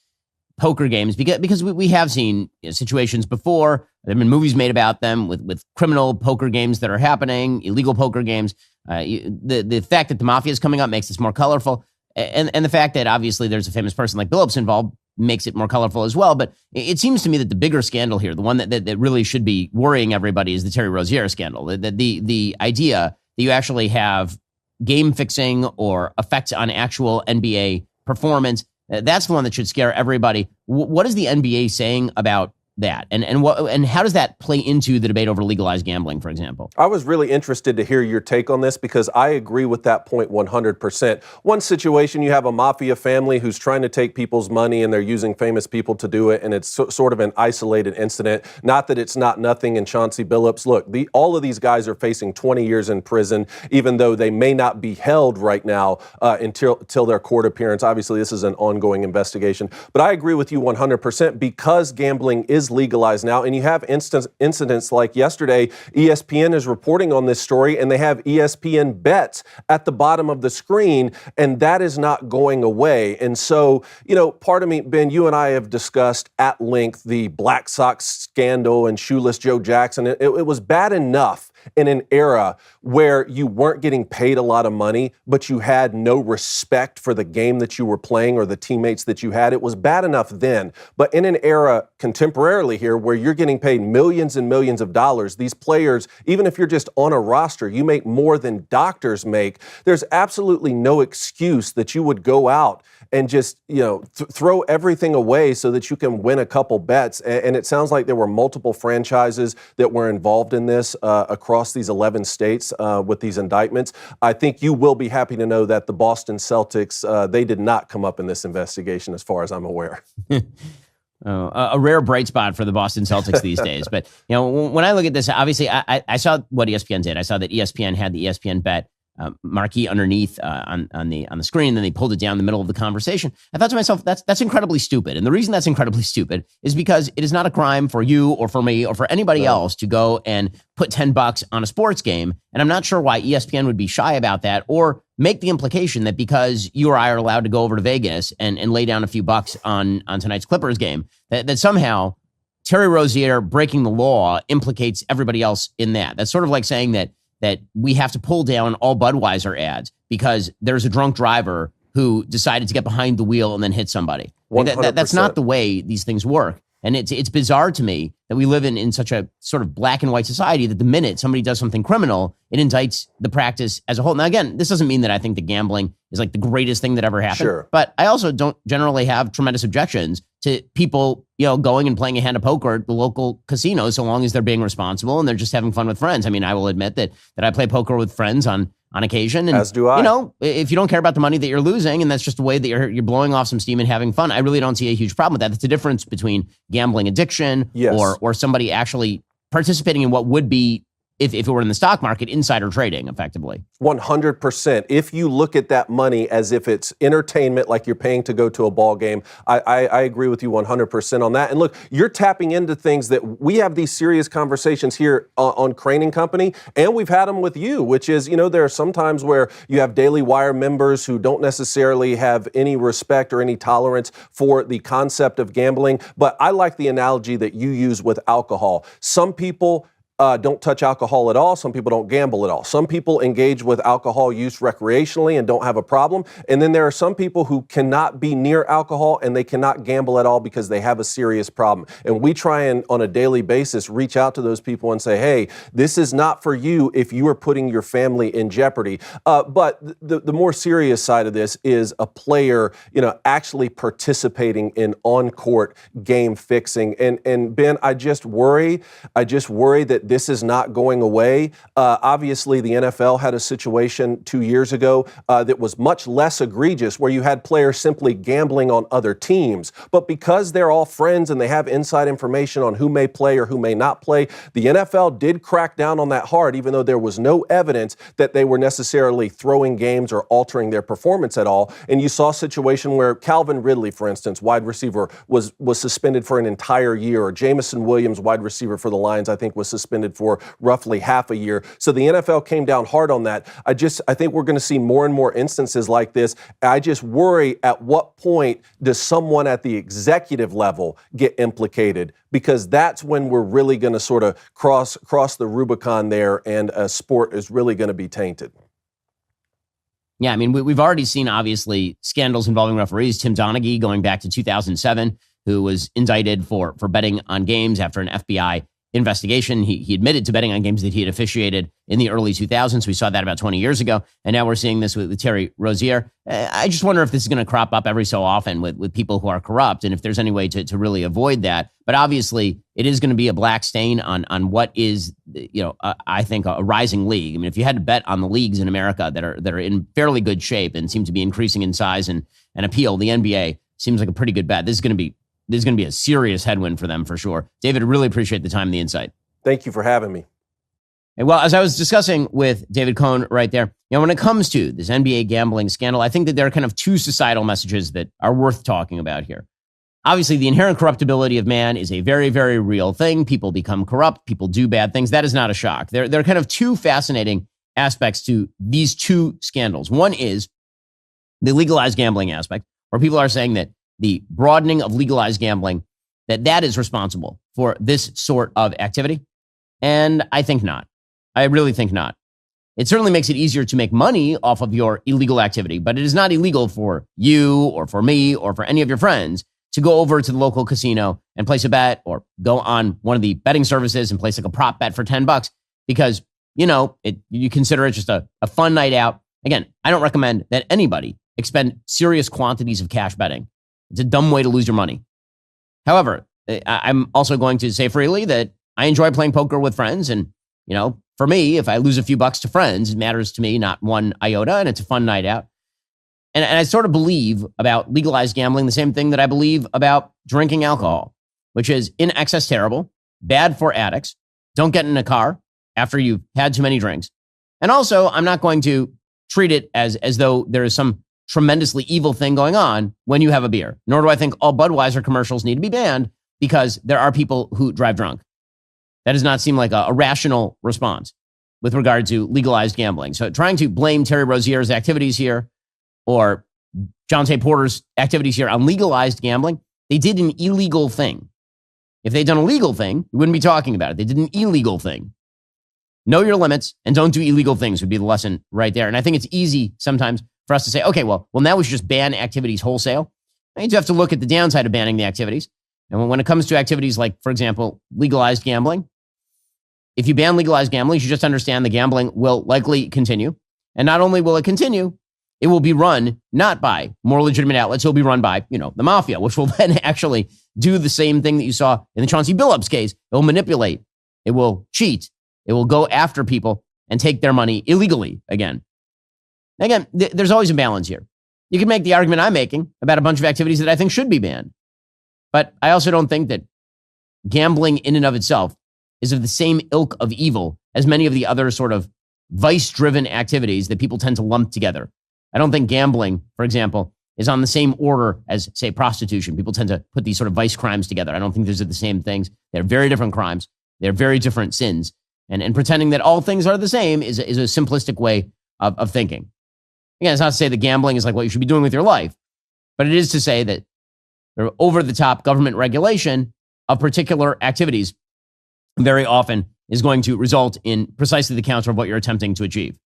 poker games because we have seen situations before. There have been movies made about them with criminal poker games that are happening, illegal poker games. The fact that the mafia is coming up makes this more colorful. And the fact that obviously there's a famous person like Billups involved makes it more colorful as well. But it seems to me that the bigger scandal here, the one that really should be worrying everybody, is the Terry Rozier scandal. The idea that you actually have game fixing or effects on actual NBA performance, that's the one that should scare everybody. What is the NBA saying about that? And how does that play into the debate over legalized gambling, for example? I was really interested to hear your take on this because I agree with that point 100%. One situation, you have a mafia family who's trying to take people's money and they're using famous people to do it, and it's sort of an isolated incident. Not that it's not nothing in Chauncey Billups. Look, all of these guys are facing 20 years in prison, even though they may not be held right now until their court appearance. Obviously, this is an ongoing investigation. But I agree with you 100% because gambling is legalized now, and you have incidents like yesterday. ESPN is reporting on this story, and they have ESPN bets at the bottom of the screen, and that is not going away. And so, part of me, Ben, you and I have discussed at length the Black Sox scandal and Shoeless Joe Jackson. It was bad enough in an era where you weren't getting paid a lot of money, but you had no respect for the game that you were playing or the teammates that you had. It was bad enough then. But in an era contemporarily here where you're getting paid millions and millions of dollars, these players, even if you're just on a roster, you make more than doctors make. There's absolutely no excuse that you would go out and just, throw everything away so that you can win a couple bets. And it sounds like there were multiple franchises that were involved in this across these 11 states with these indictments. I think you will be happy to know that the Boston Celtics, they did not come up in this investigation as far as I'm aware. A rare bright spot for the Boston Celtics these days. But, when I look at this, obviously I saw what ESPN did. I saw that ESPN had the ESPN bet marquee underneath on the screen, and then they pulled it down in the middle of the conversation. I thought to myself, that's incredibly stupid. And the reason that's incredibly stupid is because it is not a crime for you or for me or for anybody else to go and put $10 on a sports game. And I'm not sure why ESPN would be shy about that or make the implication that because you or I are allowed to go over to Vegas and lay down a few bucks on tonight's Clippers game, that somehow Terry Rozier breaking the law implicates everybody else in that. That's sort of like saying that that we have to pull down all Budweiser ads because there's a drunk driver who decided to get behind the wheel and then hit somebody. That's not the way these things work. And it's bizarre to me that we live in such a sort of black and white society that the minute somebody does something criminal, it indicts the practice as a whole. Now, again, this doesn't mean that I think that gambling is like the greatest thing that ever happened. Sure. But I also don't generally have tremendous objections to people, going and playing a hand of poker at the local casino, so long as they're being responsible and they're just having fun with friends. I mean, I will admit that I play poker with friends on occasion. And, as do I. If you don't care about the money that you're losing and that's just a way that you're blowing off some steam and having fun, I really don't see a huge problem with that. That's the difference between gambling addiction or somebody actually participating in what would be, if it were in the stock market, insider trading, effectively. 100%. If you look at that money as if it's entertainment, like you're paying to go to a ball game, I agree with you 100% on that. And look, you're tapping into things that we have these serious conversations here on Crane and Company, and we've had them with you, which is, there are some times where you have Daily Wire members who don't necessarily have any respect or any tolerance for the concept of gambling. But I like the analogy that you use with alcohol. Some people don't touch alcohol at all. Some people don't gamble at all. Some people engage with alcohol use recreationally and don't have a problem. And then there are some people who cannot be near alcohol and they cannot gamble at all because they have a serious problem. And we try and, on a daily basis, reach out to those people and say, hey, this is not for you if you are putting your family in jeopardy. But the more serious side of this is a player, actually participating in on-court game fixing. And Ben, I just worry that this is not going away. Obviously, the NFL had a situation 2 years ago that was much less egregious, where you had players simply gambling on other teams. But because they're all friends and they have inside information on who may play or who may not play, the NFL did crack down on that hard, even though there was no evidence that they were necessarily throwing games or altering their performance at all. And you saw a situation where Calvin Ridley, for instance, wide receiver, was suspended for an entire year, or Jamison Williams, wide receiver for the Lions, I think was suspended for roughly half a year. So the NFL came down hard on that. I think we're going to see more and more instances like this. I just worry, at what point does someone at the executive level get implicated? Because that's when we're really going to sort of cross the Rubicon there, and a sport is really going to be tainted. Yeah, I mean, we've already seen, obviously, scandals involving referees. Tim Donaghy, going back to 2007, who was indicted for betting on games after an FBI investigation. He admitted to betting on games that he had officiated in the early 2000s. We saw that about 20 years ago. And now we're seeing this with Terry Rozier. I just wonder if this is going to crop up every so often with people who are corrupt, and if there's any way to really avoid that. But obviously, it is going to be a black stain on what is, I think, a rising league. I mean, if you had to bet on the leagues in America that are in fairly good shape and seem to be increasing in size and appeal, the NBA seems like a pretty good bet. This is going to be a serious headwind for them, for sure. David, I really appreciate the time and the insight. Thank you for having me. And well, as I was discussing with David Cohn right there, when it comes to this NBA gambling scandal, I think that there are kind of two societal messages that are worth talking about here. Obviously, the inherent corruptibility of man is a very, very real thing. People become corrupt. People do bad things. That is not a shock. There are kind of two fascinating aspects to these two scandals. One is the legalized gambling aspect, where people are saying that the broadening of legalized gambling, that is responsible for this sort of activity. And I think not. I really think not. It certainly makes it easier to make money off of your illegal activity, but it is not illegal for you or for me or for any of your friends to go over to the local casino and place a bet, or go on one of the betting services and place like a prop bet for $10 because, you consider it just a fun night out. Again, I don't recommend that anybody expend serious quantities of cash betting. It's a dumb way to lose your money. However, I'm also going to say freely that I enjoy playing poker with friends. And, for me, if I lose a few bucks to friends, it matters to me not one iota, and it's a fun night out. And I sort of believe about legalized gambling the same thing that I believe about drinking alcohol, which is in excess terrible, bad for addicts. Don't get in a car after you've had too many drinks. And also, I'm not going to treat it as though there is some tremendously evil thing going on when you have a beer. Nor do I think all Budweiser commercials need to be banned because there are people who drive drunk. That does not seem like a rational response with regard to legalized gambling. So trying to blame Terry Rozier's activities here or Jonte Porter's activities here on legalized gambling, they did an illegal thing. If they'd done a legal thing, we wouldn't be talking about it. They did an illegal thing. Know your limits and don't do illegal things would be the lesson right there. And I think it's easy sometimes for us to say, okay, well, now we should just ban activities wholesale. I need to have to look at the downside of banning the activities. And when it comes to activities like, for example, legalized gambling, if you ban legalized gambling, you should just understand the gambling will likely continue. And not only will it continue, it will be run not by more legitimate outlets. It will be run by, the mafia, which will then actually do the same thing that you saw in the Chauncey Billups case. It will manipulate. It will cheat. It will go after people and take their money illegally again. Again, there's always a balance here. You can make the argument I'm making about a bunch of activities that I think should be banned. But I also don't think that gambling in and of itself is of the same ilk of evil as many of the other sort of vice-driven activities that people tend to lump together. I don't think gambling, for example, is on the same order as, say, prostitution. People tend to put these sort of vice crimes together. I don't think those are the same things. They're very different crimes. They're very different sins. And pretending that all things are the same is a simplistic way of thinking. Again, it's not to say that gambling is like what you should be doing with your life, but it is to say that over-the-top government regulation of particular activities very often is going to result in precisely the counter of what you're attempting to achieve.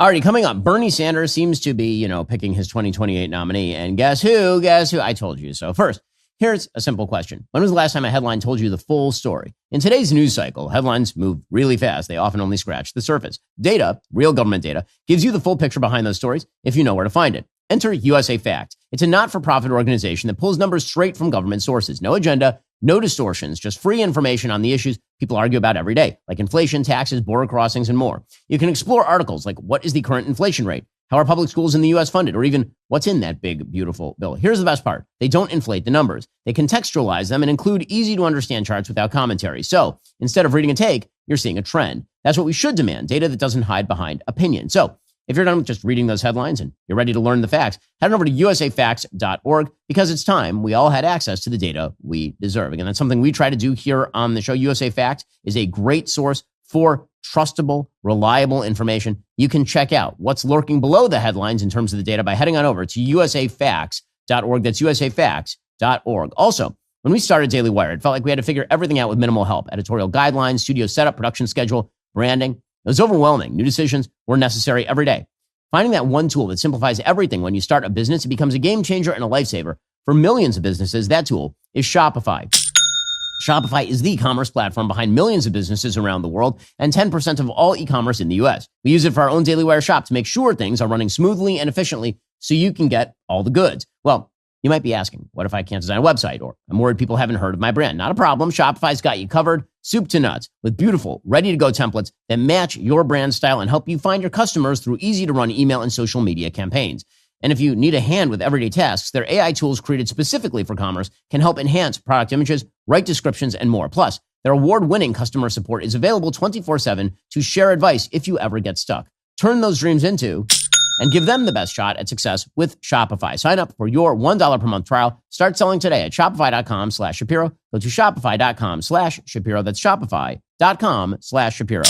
Alrighty, coming up, Bernie Sanders seems to be, picking his 2028 nominee. And guess who? I told you so. First, here's a simple question. When was the last time a headline told you the full story? In today's news cycle, headlines move really fast. They often only scratch the surface. Data, real government data, gives you the full picture behind those stories if you know where to find it. Enter USA Facts. It's a not-for-profit organization that pulls numbers straight from government sources. No agenda, no distortions, just free information on the issues people argue about every day, like inflation, taxes, border crossings, and more. You can explore articles like what is the current inflation rate? How are public schools in the U.S. funded? Or even what's in that big, beautiful bill? Here's the best part. They don't inflate the numbers. They contextualize them and include easy-to-understand charts without commentary. So instead of reading a take, you're seeing a trend. That's what we should demand, data that doesn't hide behind opinion. So if you're done with just reading those headlines and you're ready to learn the facts, head on over to usafacts.org because it's time we all had access to the data we deserve. Again, that's something we try to do here on the show. USA Facts is a great source for trustable, reliable information. You can check out what's lurking below the headlines in terms of the data by heading on over to usafacts.org. That's usafacts.org. Also, when we started Daily Wire, it felt like we had to figure everything out with minimal help. Editorial guidelines, studio setup, production schedule, branding. It was overwhelming. New decisions were necessary every day. Finding that one tool that simplifies everything when you start a business, it becomes a game changer and a lifesaver. For millions of businesses, that tool is Shopify. Shopify is the commerce platform behind millions of businesses around the world and 10% of all e-commerce in the US. We use it for our own Daily Wire shop to make sure things are running smoothly and efficiently so you can get all the goods. Well, you might be asking, what if I can't design a website? Or I'm worried people haven't heard of my brand. Not a problem. Shopify's got you covered, soup to nuts, with beautiful, ready-to-go templates that match your brand style and help you find your customers through easy-to-run email and social media campaigns. And if you need a hand with everyday tasks, their AI tools created specifically for commerce can help enhance product images, write descriptions, and more. Plus, their award-winning customer support is available 24/7 to share advice if you ever get stuck. Turn those dreams into and give them the best shot at success with Shopify. Sign up for your $1 per month trial. Start selling today at shopify.com/Shapiro. Go to shopify.com/Shapiro. That's shopify.com/Shapiro.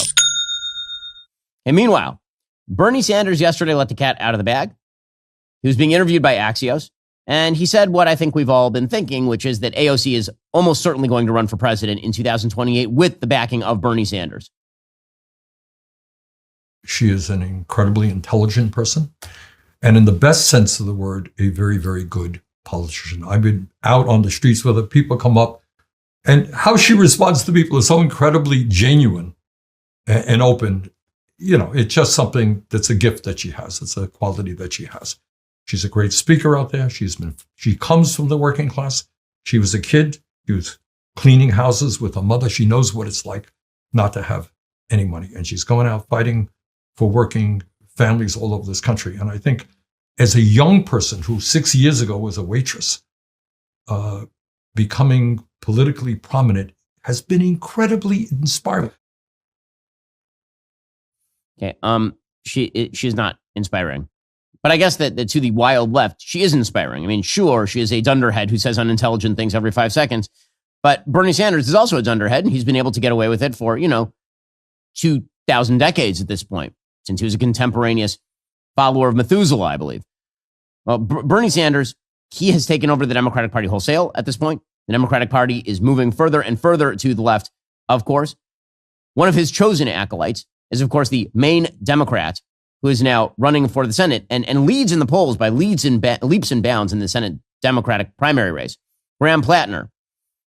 And meanwhile, Bernie Sanders yesterday let the cat out of the bag. He was being interviewed by Axios, and he said what I think we've all been thinking, which is that AOC is almost certainly going to run for president in 2028 with the backing of Bernie Sanders. She is an incredibly intelligent person, and in the best sense of the word, a very, very good politician. I've been out on the streets with her. People come up, and how she responds to people is so incredibly genuine and open. It's just something that's a gift that she has. It's a quality that she has. She's a great speaker out there. She comes from the working class. She was a kid. She was cleaning houses with her mother. She knows what it's like not to have any money, and she's going out fighting for working families all over this country. And I think as a young person who 6 years ago was a waitress, becoming politically prominent has been incredibly inspiring. Okay, she's not inspiring. But I guess that to the wild left, she is inspiring. I mean, sure, she is a dunderhead who says unintelligent things every 5 seconds. But Bernie Sanders is also a dunderhead, and he's been able to get away with it for, 2,000 decades at this point, since he was a contemporaneous follower of Methuselah, I believe. Well, Bernie Sanders, he has taken over the Democratic Party wholesale at this point. The Democratic Party is moving further and further to the left, of course. One of his chosen acolytes is, of course, the main Democrat who is now running for the Senate and leads in the polls by leaps and bounds in the Senate Democratic primary race. Graham Plattner.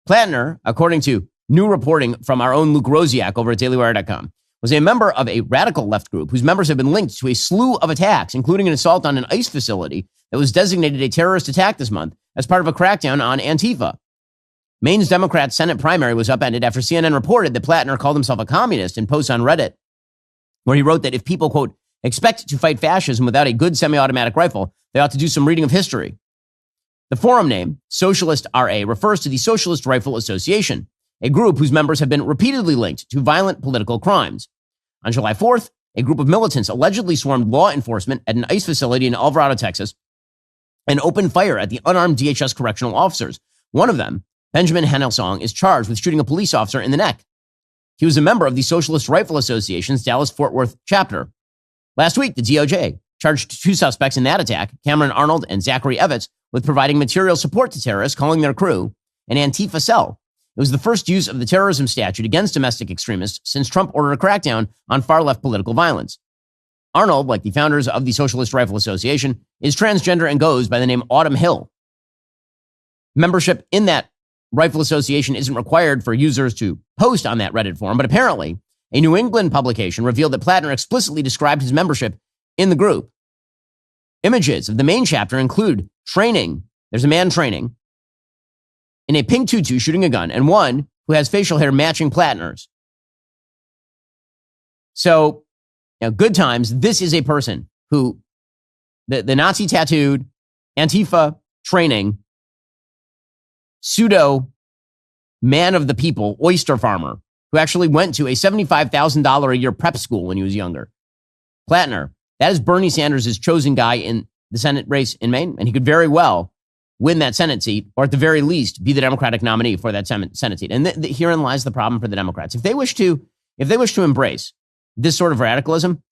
Plattner, according to new reporting from our own Luke Rosiak over at dailywire.com, was a member of a radical left group whose members have been linked to a slew of attacks, including an assault on an ICE facility that was designated a terrorist attack this month as part of a crackdown on Antifa. Maine's Democrat Senate primary was upended after CNN reported that Plattner called himself a communist in posts on Reddit, where he wrote that if people, quote, expect to fight fascism without a good semi-automatic rifle, they ought to do some reading of history. The forum name, Socialist RA, refers to the Socialist Rifle Association, a group whose members have been repeatedly linked to violent political crimes. On July 4th, a group of militants allegedly swarmed law enforcement at an ICE facility in Alvarado, Texas, and opened fire at the unarmed DHS correctional officers. One of them, Benjamin Hanelsong, is charged with shooting a police officer in the neck. He was a member of the Socialist Rifle Association's Dallas-Fort Worth chapter. Last week, the DOJ charged 2 suspects in that attack, Cameron Arnold and Zachary Evans, with providing material support to terrorists, calling their crew an Antifa cell. It was the first use of the terrorism statute against domestic extremists since Trump ordered a crackdown on far-left political violence. Arnold, like the founders of the Socialist Rifle Association, is transgender and goes by the name Autumn Hill. Membership in that rifle association isn't required for users to post on that Reddit forum, but apparently a New England publication revealed that Plattner explicitly described his membership in the group. Images of the main chapter include training. There's a man training in a pink tutu shooting a gun, and one who has facial hair matching Plattner's. So, good times. This is a person who, the Nazi tattooed, Antifa training, pseudo man of the people, oyster farmer, who actually went to a $75,000 a year prep school when he was younger. Plattner, that is Bernie Sanders' chosen guy in the Senate race in Maine, and he could very well win that Senate seat, or at the very least, be the Democratic nominee for that Senate seat. And herein lies the problem for the Democrats. If they wish to embrace this sort of radicalism,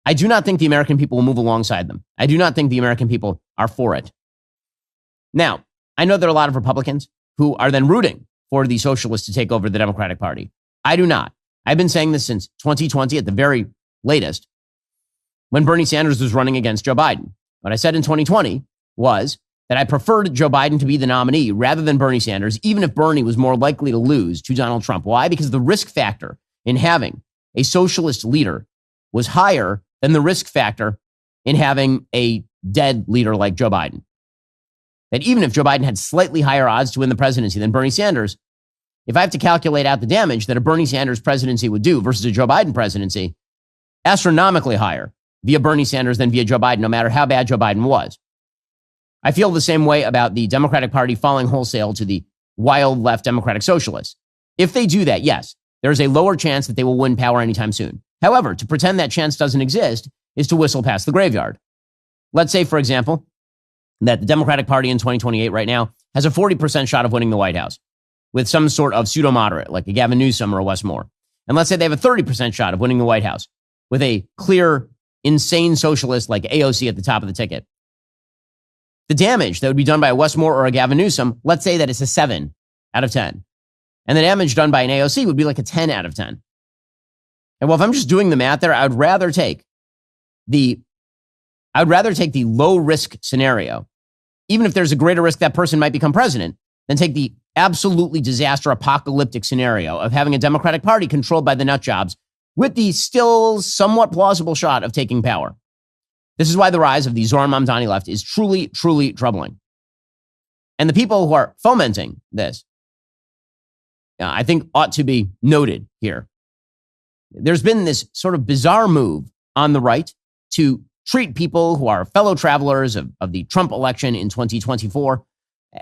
I do not think the American people will move alongside them. I do not think the American people are for it. Now, I know there are a lot of Republicans who are then rooting for the socialists to take over the Democratic Party. I do not. I've been saying this since 2020 at the very latest, when Bernie Sanders was running against Joe Biden. What I said in 2020 was that I preferred Joe Biden to be the nominee rather than Bernie Sanders, even if Bernie was more likely to lose to Donald Trump. Why? Because the risk factor in having a socialist leader was higher than the risk factor in having a dead leader like Joe Biden. That even if Joe Biden had slightly higher odds to win the presidency than Bernie Sanders, if I have to calculate out the damage that a Bernie Sanders presidency would do versus a Joe Biden presidency, astronomically higher via Bernie Sanders than via Joe Biden, no matter how bad Joe Biden was. I feel the same way about the Democratic Party falling wholesale to the wild left Democratic Socialists. If they do that, yes, there's a lower chance that they will win power anytime soon. However, to pretend that chance doesn't exist is to whistle past the graveyard. Let's say, for example, that the Democratic Party in 2028 right now has a 40% shot of winning the White House with some sort of pseudo-moderate, like a Gavin Newsom or a Wes Moore. And let's say they have a 30% shot of winning the White House with a clear, insane socialist like AOC at the top of the ticket. The damage that would be done by a Wes Moore or a Gavin Newsom, let's say that it's a 7 out of 10. And the damage done by an AOC would be like a 10 out of 10. And well, if I'm just doing the math there, I'd rather take the low risk scenario, even if there's a greater risk that person might become president, than take the absolutely disaster apocalyptic scenario of having a Democratic Party controlled by the nut jobs with the still somewhat plausible shot of taking power. This is why the rise of the Zohran Mamdani left is truly, truly troubling. And the people who are fomenting this, I think, ought to be noted here. There's been this sort of bizarre move on the right to treat people who are fellow travelers of the Trump election in 2024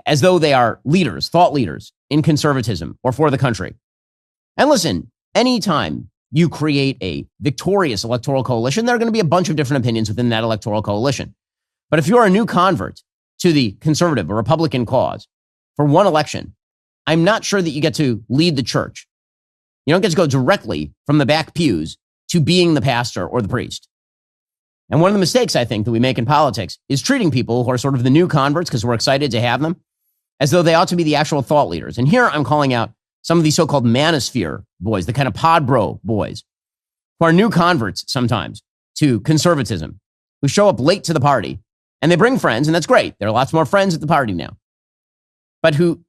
as though they are leaders, thought leaders in conservatism or for the country. And listen, anytime you create a victorious electoral coalition, there are going to be a bunch of different opinions within that electoral coalition. But if you're a new convert to the conservative or Republican cause for one election, I'm not sure that you get to lead the church. You don't get to go directly from the back pews to being the pastor or the priest. And one of the mistakes I think that we make in politics is treating people who are sort of the new converts, because we're excited to have them, as though they ought to be the actual thought leaders. And here I'm calling out some of these so-called manosphere boys, the kind of pod bro boys, who are new converts sometimes to conservatism, who show up late to the party, and they bring friends, and that's great. There are lots more friends at the party now, but who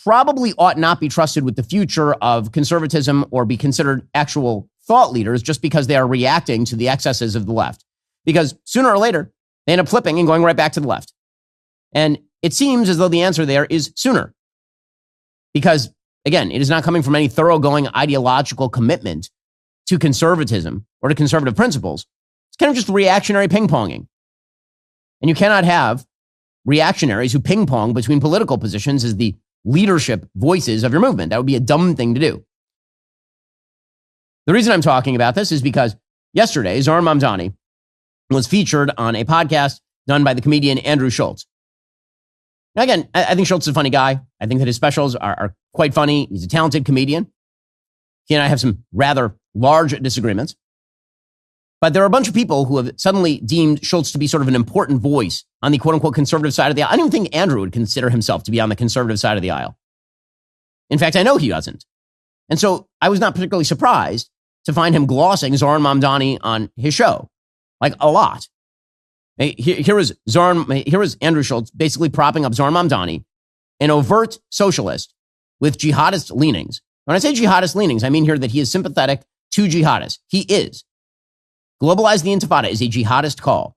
probably ought not be trusted with the future of conservatism or be considered actual thought leaders just because they are reacting to the excesses of the left. Because sooner or later, they end up flipping and going right back to the left. And it seems as though the answer there is sooner. Because, again, it is not coming from any thoroughgoing ideological commitment to conservatism or to conservative principles. It's kind of just reactionary ping-ponging. And you cannot have reactionaries who ping-pong between political positions as the leadership voices of your movement. That would be a dumb thing to do. The reason I'm talking about this is because yesterday, Zohran Mamdani was featured on a podcast done by the comedian Andrew Schulz. Now, again, I think Schulz is a funny guy. I think that his specials are quite funny. He's a talented comedian. He and I have some rather large disagreements. But there are a bunch of people who have suddenly deemed Schulz to be sort of an important voice on the quote-unquote conservative side of the aisle. I don't think Andrew would consider himself to be on the conservative side of the aisle. In fact, I know he doesn't. And so I was not particularly surprised to find him glossing Zohran Mamdani on his show, like a lot. Here was Andrew Schulz basically propping up Zohran Mamdani, an overt socialist with jihadist leanings. When I say jihadist leanings, I mean here that he is sympathetic to jihadists. He is. Globalize the Intifada is a jihadist call.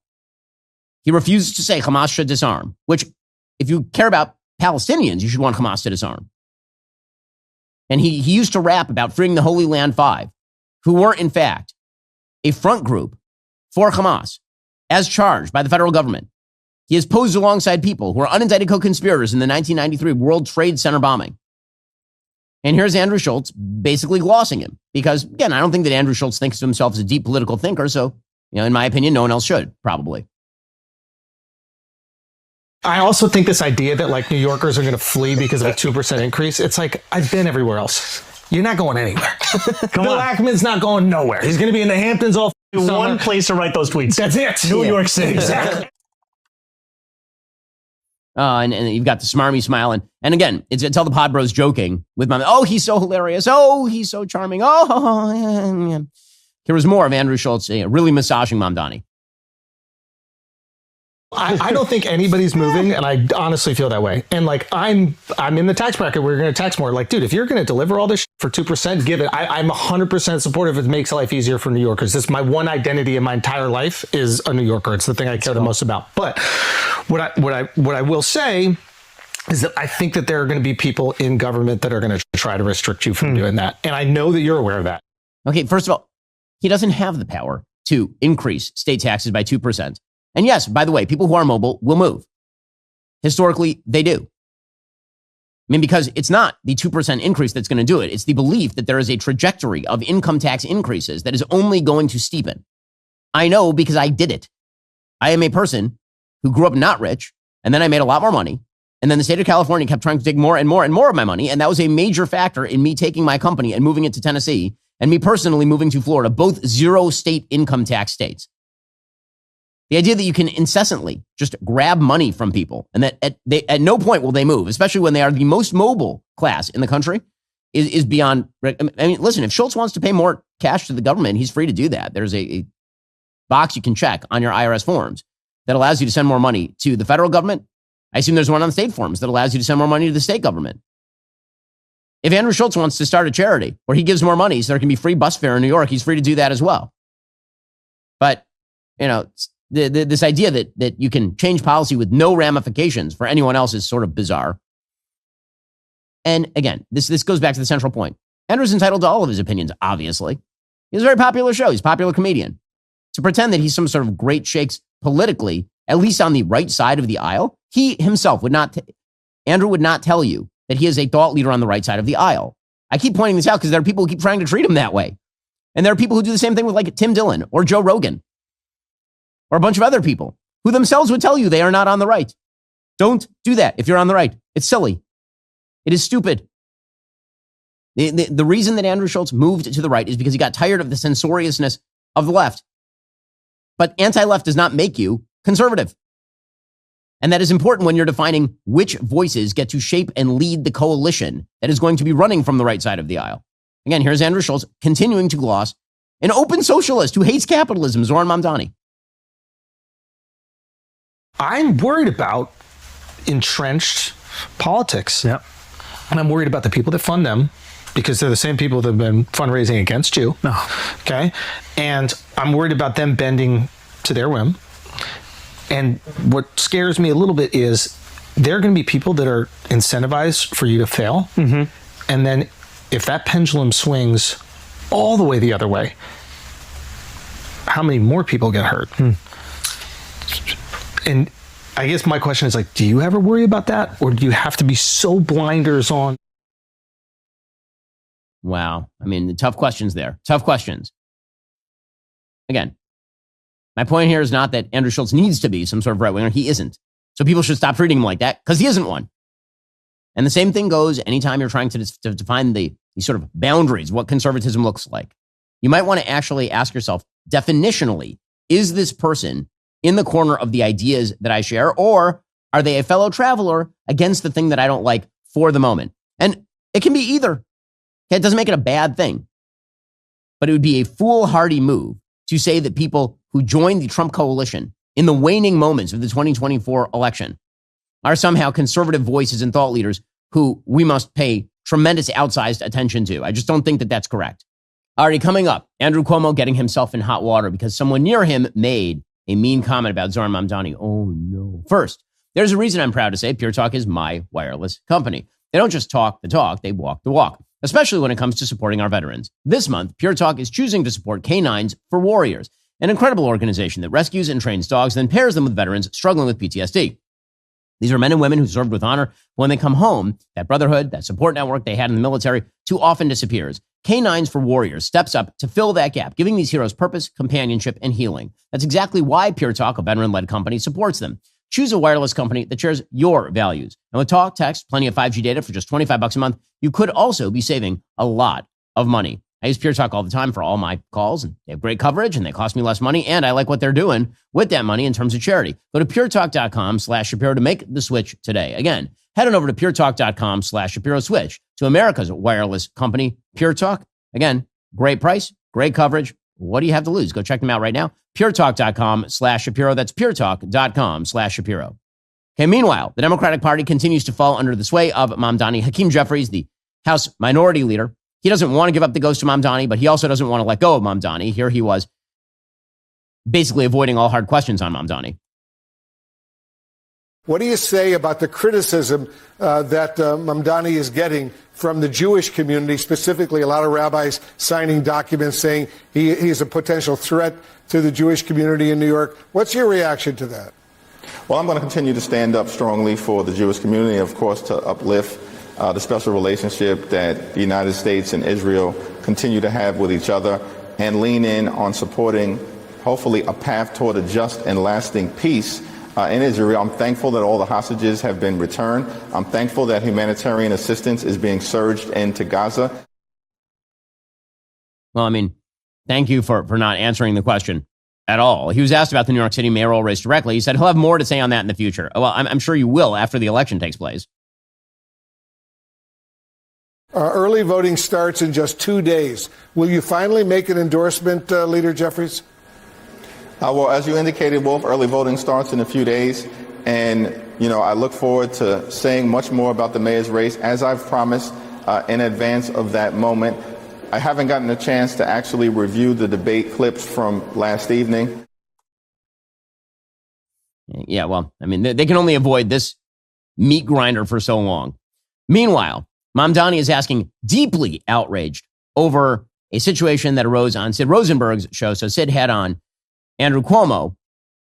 He refuses to say Hamas should disarm, which, if you care about Palestinians, you should want Hamas to disarm. And he used to rap about freeing the Holy Land Five, who were, in fact, a front group for Hamas, as charged by the federal government. He has posed alongside people who are unindicted co-conspirators in the 1993 World Trade Center bombing. And here's Andrew Schulz basically glossing him. Because, again, I don't think that Andrew Schulz thinks of himself as a deep political thinker. So, in my opinion, no one else should, probably. I also think this idea that like New Yorkers are going to flee because of a 2% increase, it's like, I've been everywhere else. You're not going anywhere. Bill Ackman's not going nowhere. He's going to be in the Hamptons all summer. One place to write those tweets. That's it. New York City. Exactly. And you've got the smarmy smile. And again, it's all the pod bros joking with my, oh, he's so hilarious. Oh, he's so charming. Oh, yeah. Here was more of Andrew Schulz really massaging Mamdani. I don't think anybody's moving, and I honestly feel that way. And like, I'm in the tax bracket. We're going to tax more. Like, dude, if you're going to deliver all this for 2%, give it. I'm 100% supportive. It makes life easier for New Yorkers. This is my one identity in my entire life is a New Yorker. It's the thing I care the most about. But what I will say is that I think that there are going to be people in government that are going to try to restrict you from doing that. And I know that you're aware of that. Okay, first of all, he doesn't have the power to increase state taxes by 2%. And yes, by the way, people who are mobile will move. Historically, they do. I mean, because it's not the 2% increase that's going to do it. It's the belief that there is a trajectory of income tax increases that is only going to steepen. I know because I did it. I am a person who grew up not rich, and then I made a lot more money. And then the state of California kept trying to take more and more and more of my money. And that was a major factor in me taking my company and moving it to Tennessee, and me personally moving to Florida, both zero state income tax states. The idea that you can incessantly just grab money from people and that at no point will they move, especially when they are the most mobile class in the country, is beyond. I mean, listen, if Schulz wants to pay more cash to the government, he's free to do that. There's a box you can check on your IRS forms that allows you to send more money to the federal government. I assume there's one on the state forms that allows you to send more money to the state government. If Andrew Schulz wants to start a charity where he gives more money so there can be free bus fare in New York, he's free to do that as well. But, this idea that you can change policy with no ramifications for anyone else is sort of bizarre. And again, this goes back to the central point. Andrew's entitled to all of his opinions, obviously. He has a very popular show. He's a popular comedian. To pretend that he's some sort of great shakes politically, at least on the right side of the aisle, he himself Andrew would not tell you that he is a thought leader on the right side of the aisle. I keep pointing this out because there are people who keep trying to treat him that way. And there are people who do the same thing with like Tim Dillon or Joe Rogan or a bunch of other people who themselves would tell you they are not on the right. Don't do that if you're on the right. It's silly. It is stupid. The reason that Andrew Schulz moved to the right is because he got tired of the censoriousness of the left. But anti-left does not make you conservative. And that is important when you're defining which voices get to shape and lead the coalition that is going to be running from the right side of the aisle. Again, here's Andrew Schulz continuing to gloss An open socialist who hates capitalism, Zoran Mamdani. I'm worried about entrenched politics. Yep. And I'm worried about the people that fund them, because they're the same people that have been fundraising against you. No. Okay. And I'm worried about them bending to their whim. And what scares me a little bit is there are going to be people that are incentivized for you to fail. Mm-hmm. And then if that pendulum swings all the way the other way, how many more people get hurt? And I guess my question is, like, do you ever worry about that? Or do you have to be so blinders on? Wow. I mean, the tough questions there. Tough questions. Again, my point here is not that Andrew Schultz needs to be some sort of right-winger. He isn't. So people should stop treating him like that, because he isn't one. And the same thing goes anytime you're trying to define the sort of boundaries, what conservatism looks like. You might want to actually ask yourself, definitionally, is this person in the corner of the ideas that I share, or are they a fellow traveler against the thing that I don't like for the moment? And it can be either. Okay, it doesn't make it a bad thing. But it would be a foolhardy move to say that people who joined the Trump coalition in the waning moments of the 2024 election are somehow conservative voices and thought leaders who we must pay tremendous outsized attention to. I just don't think that that's correct. Already coming up, Andrew Cuomo getting himself in hot water because someone near him made a mean comment about Zoran Mamdani. Oh no. First, there's a reason I'm proud to say Pure Talk is my wireless company. They don't just talk the talk, they walk the walk, especially when it comes to supporting our veterans. This month, Pure Talk is choosing to support Canines for Warriors, an incredible organization that rescues and trains dogs, then pairs them with veterans struggling with PTSD. These are men and women who served with honor. When they come home, that brotherhood, that support network they had in the military too often disappears. Canines for Warriors steps up to fill that gap, giving these heroes purpose, companionship, and healing. That's exactly why Pure Talk, a veteran-led company, supports them. Choose a wireless company that shares your values. And with talk, text, plenty of 5G data for just $25 a month, you could also be saving a lot of money. I use Pure Talk all the time for all my calls, and they have great coverage, and they cost me less money, and I like what they're doing with that money in terms of charity. Go to puretalk.com/Shapiro to make the switch today. Again, head on over to puretalk.com/Shapiro switch to America's wireless company, Pure Talk. Again, great price, great coverage. What do you have to lose? Go check them out right now. puretalk.com/Shapiro. That's puretalk.com/Shapiro. Okay, meanwhile, the Democratic Party continues to fall under the sway of Mamdani. Hakeem Jeffries, the House Minority Leader, he doesn't want to give up the ghost to Mamdani, but he also doesn't want to let go of Mamdani. Here he was basically avoiding all hard questions on Mamdani. What do you say about the criticism that Mamdani is getting from the Jewish community, specifically a lot of rabbis signing documents saying he's a potential threat to the Jewish community in New York? What's your reaction to that? Well, I'm going to continue to stand up strongly for the Jewish community, of course, to uplift the special relationship that the United States and Israel continue to have with each other, and lean in on supporting, hopefully, a path toward a just and lasting peace in Israel. I'm thankful that all the hostages have been returned. I'm thankful that humanitarian assistance is being surged into Gaza. Well, I mean, thank you for not answering the question at all. He was asked about the New York City mayoral race directly. He said he'll have more to say on that in the future. Well, I'm sure you will after the election takes place. Early voting starts in just 2 days. Will you finally make an endorsement, Leader Jeffries? Well, as you indicated, Wolf, early voting starts in a few days. And, I look forward to saying much more about the mayor's race, as I've promised in advance of that moment. I haven't gotten a chance to actually review the debate clips from last evening. Yeah, well, I mean, they can only avoid this meat grinder for so long. Meanwhile, Mamdani is asking, deeply outraged, over a situation that arose on Sid Rosenberg's show. So Sid had on Andrew Cuomo,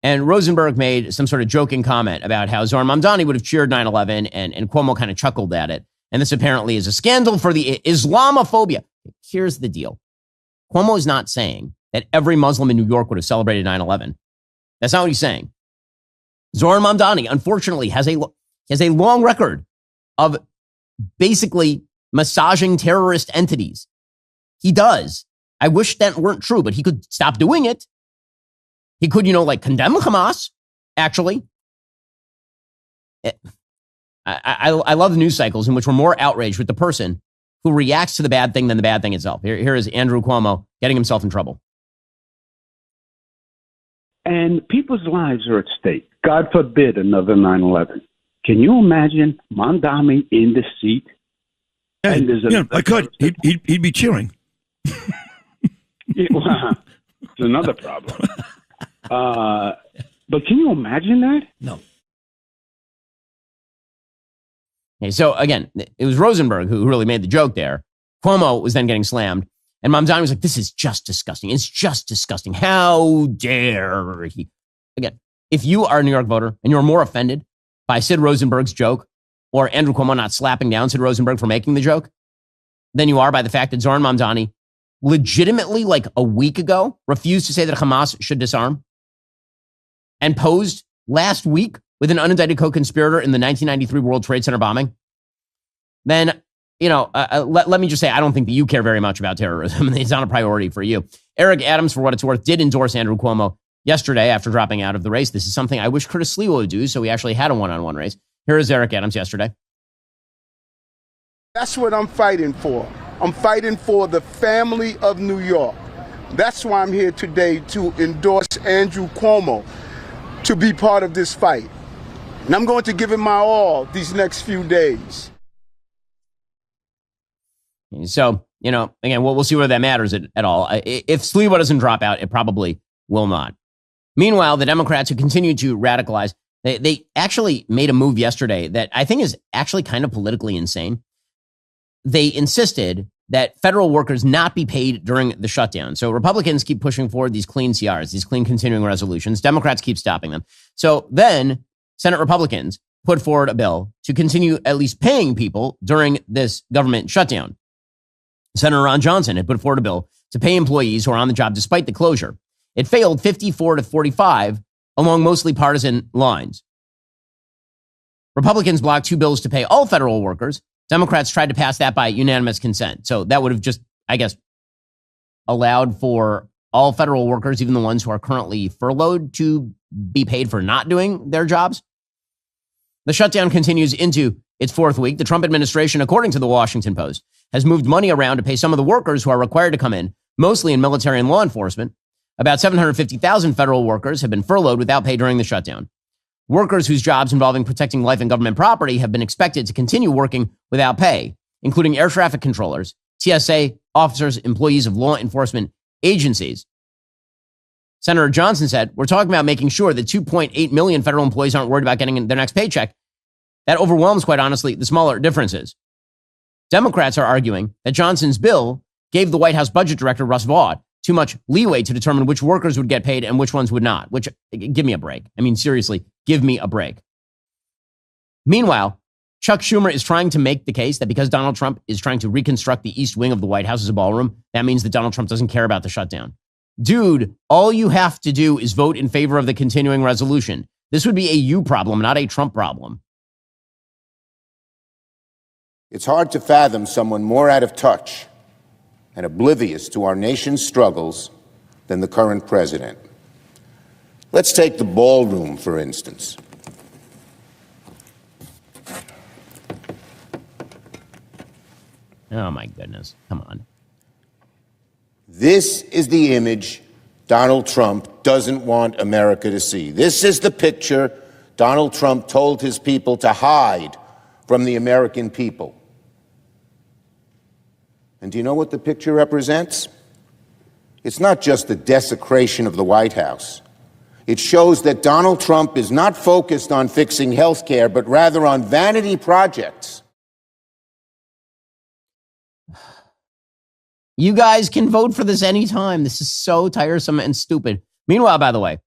and Rosenberg made some sort of joking comment about how Zoran Mamdani would have cheered 9/11, and Cuomo kind of chuckled at it. And this apparently is a scandal for the Islamophobia. Here's the deal. Cuomo is not saying that every Muslim in New York would have celebrated 9/11. That's not what he's saying. Zoran Mamdani, unfortunately, has a long record of basically massaging terrorist entities. He does. I wish that weren't true, but he could stop doing it. He could, condemn Hamas, actually. I love the news cycles in which we're more outraged with the person who reacts to the bad thing than the bad thing itself. Here is Andrew Cuomo getting himself in trouble. And people's lives are at stake. God forbid another 9/11. Can you imagine Mondami in the seat? Yeah, I could. He'd be cheering. Well, it's another problem. But can you imagine that? No. Okay, so again, it was Rosenberg who really made the joke there. Cuomo was then getting slammed. And Mamdani was like, this is just disgusting. It's just disgusting. How dare he? Again, if you are a New York voter and you're more offended by Sid Rosenberg's joke or Andrew Cuomo not slapping down Sid Rosenberg for making the joke than you are by the fact that Zoran Mamdani legitimately, like a week ago, refused to say that Hamas should disarm and posed last week with an unindicted co-conspirator in the 1993 World Trade Center bombing, then let me just say, I don't think that you care very much about terrorism. It's not a priority for you. Eric Adams, for what it's worth, did endorse Andrew Cuomo yesterday after dropping out of the race. This is something I wish Curtis Sliwa would do, so we actually had a one-on-one race. Here is Eric Adams yesterday. That's what I'm fighting for. I'm fighting for the family of New York. That's why I'm here today, to endorse Andrew Cuomo to be part of this fight. And I'm going to give him my all these next few days. So, again, we'll see whether that matters at all. If Sliwa doesn't drop out, it probably will not. Meanwhile, the Democrats who continue to radicalize, they actually made a move yesterday that I think is actually kind of politically insane. They insisted that federal workers not be paid during the shutdown. So Republicans keep pushing forward these clean CRs, these clean continuing resolutions. Democrats keep stopping them. So then Senate Republicans put forward a bill to continue at least paying people during this government shutdown. Senator Ron Johnson had put forward a bill to pay employees who are on the job despite the closure. It failed 54-45 along mostly partisan lines. Republicans blocked 2 bills to pay all federal workers. Democrats tried to pass that by unanimous consent. So that would have just, I guess, allowed for all federal workers, even the ones who are currently furloughed, to be paid for not doing their jobs. The shutdown continues into its 4th week. The Trump administration, according to the Washington Post, has moved money around to pay some of the workers who are required to come in, mostly in military and law enforcement. About 750,000 federal workers have been furloughed without pay during the shutdown. Workers whose jobs involving protecting life and government property have been expected to continue working without pay, including air traffic controllers, TSA officers, employees of law enforcement agencies. Senator Johnson said, we're talking about making sure that 2.8 million federal employees aren't worried about getting their next paycheck. That overwhelms, quite honestly, the smaller differences. Democrats are arguing that Johnson's bill gave the White House budget director, Russ Vaught, too much leeway to determine which workers would get paid and which ones would not, which, give me a break. I mean, seriously, give me a break. Meanwhile, Chuck Schumer is trying to make the case that because Donald Trump is trying to reconstruct the East Wing of the White House as a ballroom, that means that Donald Trump doesn't care about the shutdown. Dude, all you have to do is vote in favor of the continuing resolution. This would be a you problem, not a Trump problem. It's hard to fathom someone more out of touch and oblivious to our nation's struggles than the current president. Let's take the ballroom, for instance. Oh, my goodness. Come on. This is the image Donald Trump doesn't want America to see. This is the picture Donald Trump told his people to hide from the American people. And do you know what the picture represents? It's not just the desecration of the White House. It shows that Donald Trump is not focused on fixing health care, but rather on vanity projects. You guys can vote for this anytime. This is so tiresome and stupid. Meanwhile, by the way,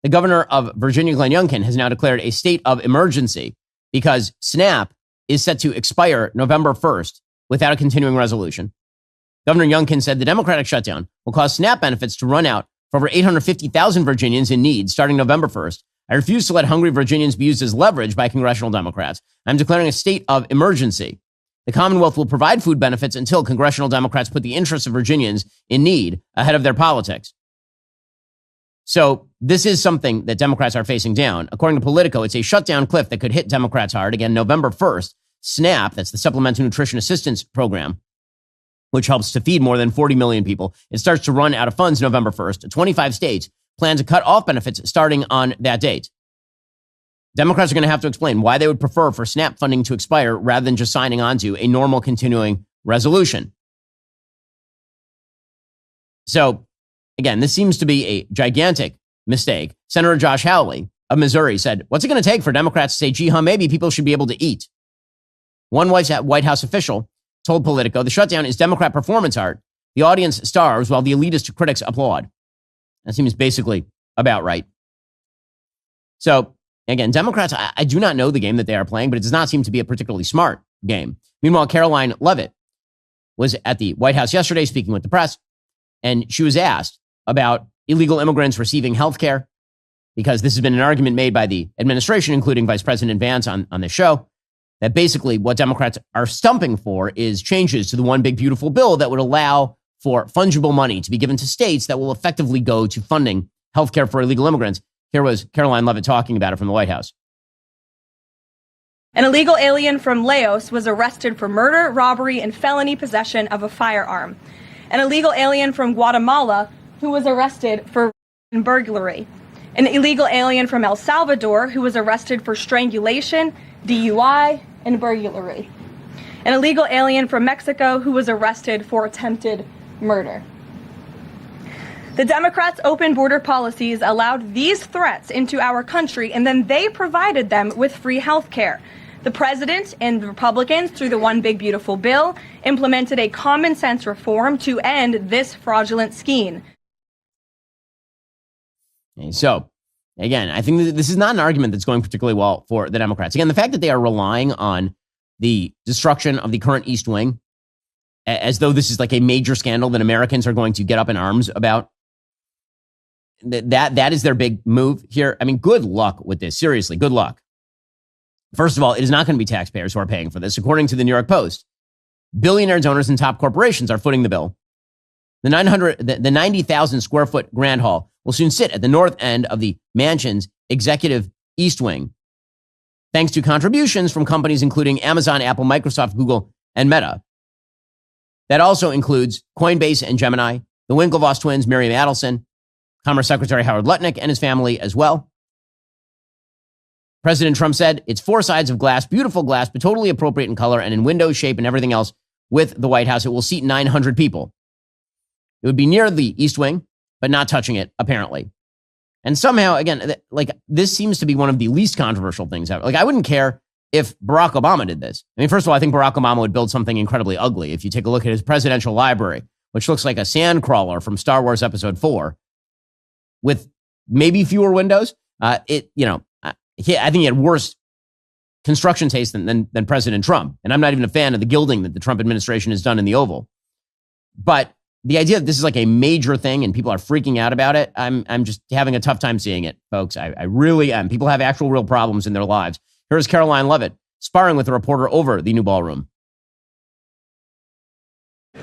the governor of Virginia, Glenn Youngkin, has now declared a state of emergency because SNAP is set to expire November 1st without a continuing resolution. Governor Youngkin said the Democratic shutdown will cause SNAP benefits to run out for over 850,000 Virginians in need starting November 1st. I refuse to let hungry Virginians be used as leverage by congressional Democrats. I'm declaring a state of emergency. The Commonwealth will provide food benefits until congressional Democrats put the interests of Virginians in need ahead of their politics. So this is something that Democrats are facing down. According to Politico, it's a shutdown cliff that could hit Democrats hard. Again, November 1st, SNAP, that's the Supplemental Nutrition Assistance Program, which helps to feed more than 40 million people. It starts to run out of funds November 1st. 25 states plan to cut off benefits starting on that date. Democrats are going to have to explain why they would prefer for SNAP funding to expire rather than just signing on to a normal continuing resolution. So, again, this seems to be a gigantic mistake. Senator Josh Hawley of Missouri said, what's it going to take for Democrats to say, gee, maybe people should be able to eat? One White House official told Politico, the shutdown is Democrat performance art. The audience stars while the elitist critics applaud. That seems basically about right. So, again, Democrats, I do not know the game that they are playing, but it does not seem to be a particularly smart game. Meanwhile, Caroline Leavitt was at the White House yesterday speaking with the press, and she was asked about illegal immigrants receiving health care, because this has been an argument made by the administration, including Vice President Vance on the show, that basically what Democrats are stumping for is changes to the one big beautiful bill that would allow for fungible money to be given to states that will effectively go to funding health care for illegal immigrants. Here was Caroline Leavitt talking about it from the White House. An illegal alien from Laos was arrested for murder, robbery, and felony possession of a firearm. An illegal alien from Guatemala who was arrested for burglary. An illegal alien from El Salvador who was arrested for strangulation, DUI, and burglary. An illegal alien from Mexico who was arrested for attempted murder. The Democrats' open border policies allowed these threats into our country, and then they provided them with free health care. The president and the Republicans, through the One Big Beautiful Bill, implemented a common sense reform to end this fraudulent scheme. So, again, I think that this is not an argument that's going particularly well for the Democrats. Again, the fact that they are relying on the destruction of the current East Wing as though this is like a major scandal that Americans are going to get up in arms about, that is their big move here. I mean, good luck with this. Seriously, good luck. First of all, it is not going to be taxpayers who are paying for this. According to the New York Post, billionaire donors and top corporations are footing the bill. The 90,000 square foot Grand Hall will soon sit at the north end of the mansion's executive East Wing, thanks to contributions from companies including Amazon, Apple, Microsoft, Google, and Meta. That also includes Coinbase and Gemini, the Winklevoss twins, Miriam Adelson, Commerce Secretary Howard Lutnick and his family as well. President Trump said, it's four sides of glass, beautiful glass, but totally appropriate in color and in window shape and everything else with the White House. It will seat 900 people. It would be near the East Wing, but not touching it, apparently. And somehow, again, like this seems to be one of the least controversial things ever. Like, I wouldn't care if Barack Obama did this. I mean, first of all, I think Barack Obama would build something incredibly ugly. If you take a look at his presidential library, which looks like a sand crawler from Star Wars Episode 4, with maybe fewer windows, I think he had worse construction taste than President Trump. And I'm not even a fan of the gilding that the Trump administration has done in the Oval. But the idea that this is like a major thing and people are freaking out about it, I'm just having a tough time seeing it, folks. I really am. People have actual real problems in their lives. Here's Caroline Leavitt sparring with a reporter over the new ballroom.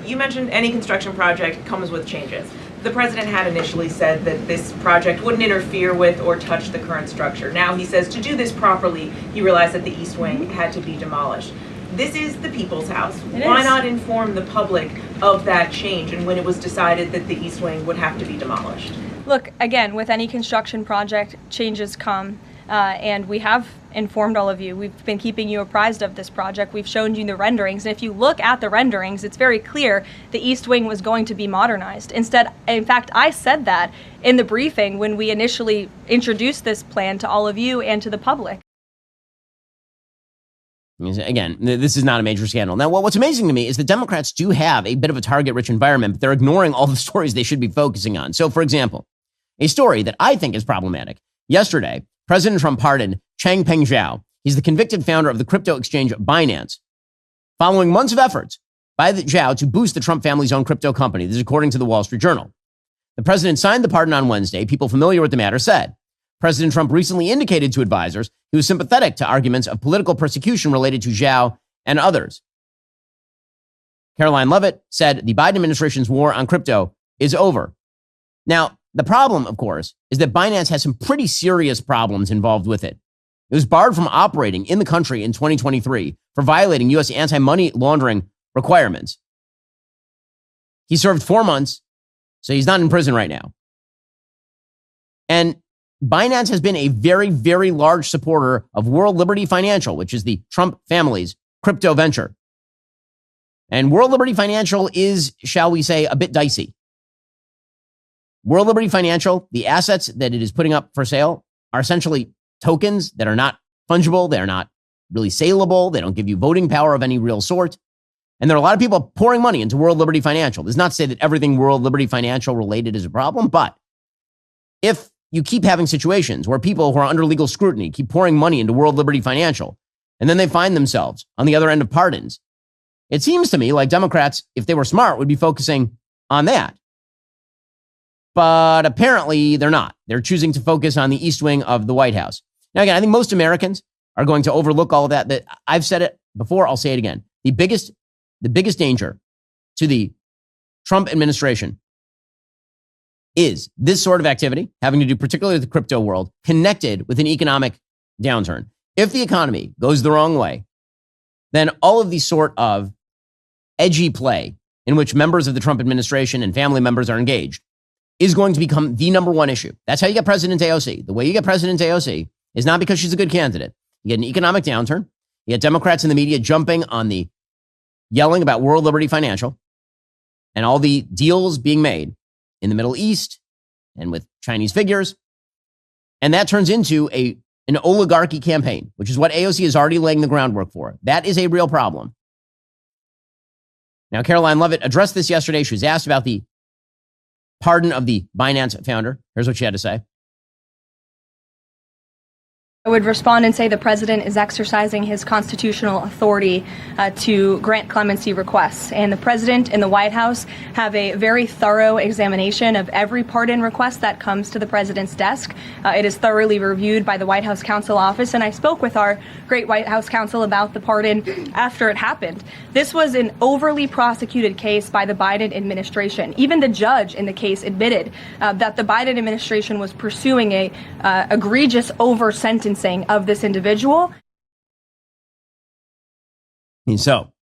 You mentioned any construction project comes with changes. The president had initially said that this project wouldn't interfere with or touch the current structure. Now he says to do this properly, he realized that the East Wing had to be demolished. This is the people's house. Why not inform the public of that change and when it was decided that the East Wing would have to be demolished? Look, again, with any construction project, changes come. And we have informed all of you. We've been keeping you apprised of this project. We've shown you the renderings. And if you look at the renderings, it's very clear the East Wing was going to be modernized. Instead, in fact, I said that in the briefing when we initially introduced this plan to all of you and to the public. Again, this is not a major scandal. Now, what's amazing to me is that Democrats do have a bit of a target-rich environment, but they're ignoring all the stories they should be focusing on. So, for example, a story that I think is problematic. Yesterday, President Trump pardoned Changpeng Zhao. He's the convicted founder of the crypto exchange Binance, following months of efforts by Zhao to boost the Trump family's own crypto company. This is according to the Wall Street Journal. The president signed the pardon on Wednesday. People familiar with the matter said. President Trump recently indicated to advisors he was sympathetic to arguments of political persecution related to Zhao and others. Caroline Leavitt said the Biden administration's war on crypto is over. Now, the problem, of course, is that Binance has some pretty serious problems involved with it. It was barred from operating in the country in 2023 for violating U.S. anti-money laundering requirements. He served 4 months, so he's not in prison right now. And Binance has been a very, very large supporter of World Liberty Financial, which is the Trump family's crypto venture. And World Liberty Financial is, shall we say, a bit dicey. World Liberty Financial, the assets that it is putting up for sale are essentially tokens that are not fungible. They're not really saleable. They don't give you voting power of any real sort. And there are a lot of people pouring money into World Liberty Financial. This is not to say that everything World Liberty Financial related is a problem, but if you keep having situations where people who are under legal scrutiny keep pouring money into World Liberty Financial, and then they find themselves on the other end of pardons, it seems to me like Democrats, if they were smart, would be focusing on that. But apparently they're not. They're choosing to focus on the East Wing of the White House. Now, again, I think most Americans are going to overlook all of that. That I've said it before, I'll say it again. The biggest danger to the Trump administration is this sort of activity, having to do particularly with the crypto world, connected with an economic downturn. If the economy goes the wrong way, then all of these sort of edgy play in which members of the Trump administration and family members are engaged is going to become the number one issue. That's how you get President AOC. The way you get President AOC is not because she's a good candidate. You get an economic downturn. You get Democrats in the media jumping on the yelling about World Liberty Financial and all the deals being made in the Middle East and with Chinese figures. And that turns into an oligarchy campaign, which is what AOC is already laying the groundwork for. That is a real problem. Now, Caroline Leavitt addressed this yesterday. She was asked about the pardon of the Binance founder. Here's what she had to say. I would respond and say the president is exercising his constitutional authority to grant clemency requests. And the president and the White House have a very thorough examination of every pardon request that comes to the president's desk. It is thoroughly reviewed by the White House counsel office. And I spoke with our great White House counsel about the pardon after it happened. This was an overly prosecuted case by the Biden administration. Even the judge in the case admitted that the Biden administration was pursuing a egregious over-sentencing of this individual. And so,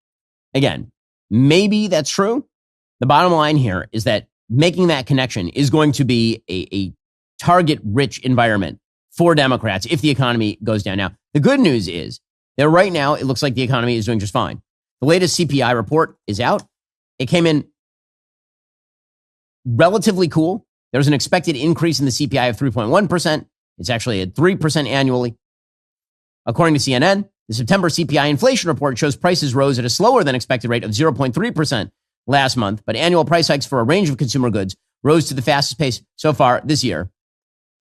again, maybe that's true. The bottom line here is that making that connection is going to be a target-rich environment for Democrats if the economy goes down. Now, the good news is that right now it looks like the economy is doing just fine. The latest CPI report is out. It came in relatively cool. There was an expected increase in the CPI of 3.1%. It's actually at 3% annually. According to CNN, the September CPI inflation report shows prices rose at a slower than expected rate of 0.3% last month, but annual price hikes for a range of consumer goods rose to the fastest pace so far this year.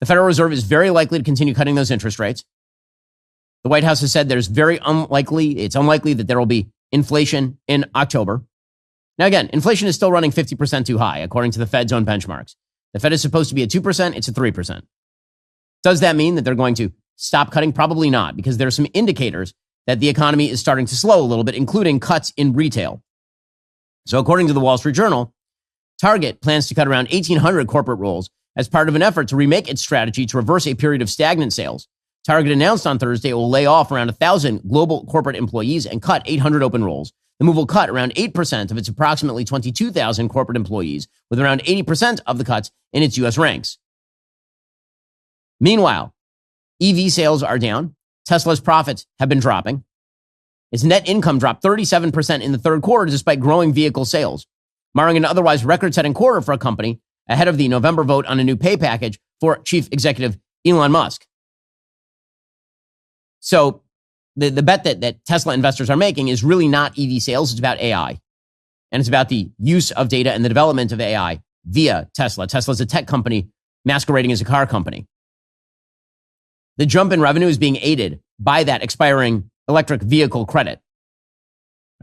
The Federal Reserve is very likely to continue cutting those interest rates. The White House has said it's unlikely that there will be inflation in October. Now, again, inflation is still running 50% too high, according to the Fed's own benchmarks. The Fed is supposed to be at 2%. It's at 3%. Does that mean that they're going to stop cutting? Probably not, because there are some indicators that the economy is starting to slow a little bit, including cuts in retail. So according to the Wall Street Journal, Target plans to cut around 1,800 corporate roles as part of an effort to remake its strategy to reverse a period of stagnant sales. Target announced on Thursday it will lay off around 1,000 global corporate employees and cut 800 open roles. The move will cut around 8% of its approximately 22,000 corporate employees, with around 80% of the cuts in its U.S. ranks. Meanwhile, EV sales are down. Tesla's profits have been dropping. Its net income dropped 37% in the third quarter despite growing vehicle sales, marring an otherwise record-setting quarter for a company ahead of the November vote on a new pay package for Chief Executive Elon Musk. So the bet that Tesla investors are making is really not EV sales. It's about AI. And it's about the use of data and the development of AI via Tesla. Tesla is a tech company masquerading as a car company. The jump in revenue is being aided by that expiring electric vehicle credit.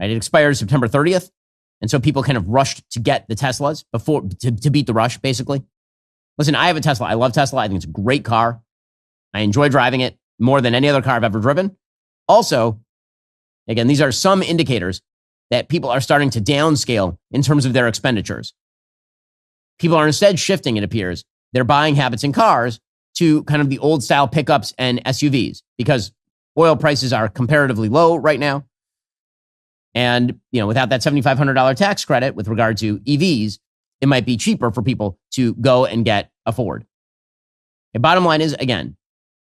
Right? It expires September 30th. And so people kind of rushed to get the Teslas to beat the rush, basically. Listen, I have a Tesla. I love Tesla. I think it's a great car. I enjoy driving it more than any other car I've ever driven. Also, again, these are some indicators that people are starting to downscale in terms of their expenditures. People are instead shifting, it appears, their buying habits in cars to kind of the old style pickups and SUVs because oil prices are comparatively low right now. And, without that $7,500 tax credit with regard to EVs, it might be cheaper for people to go and get a Ford. The bottom line is, again,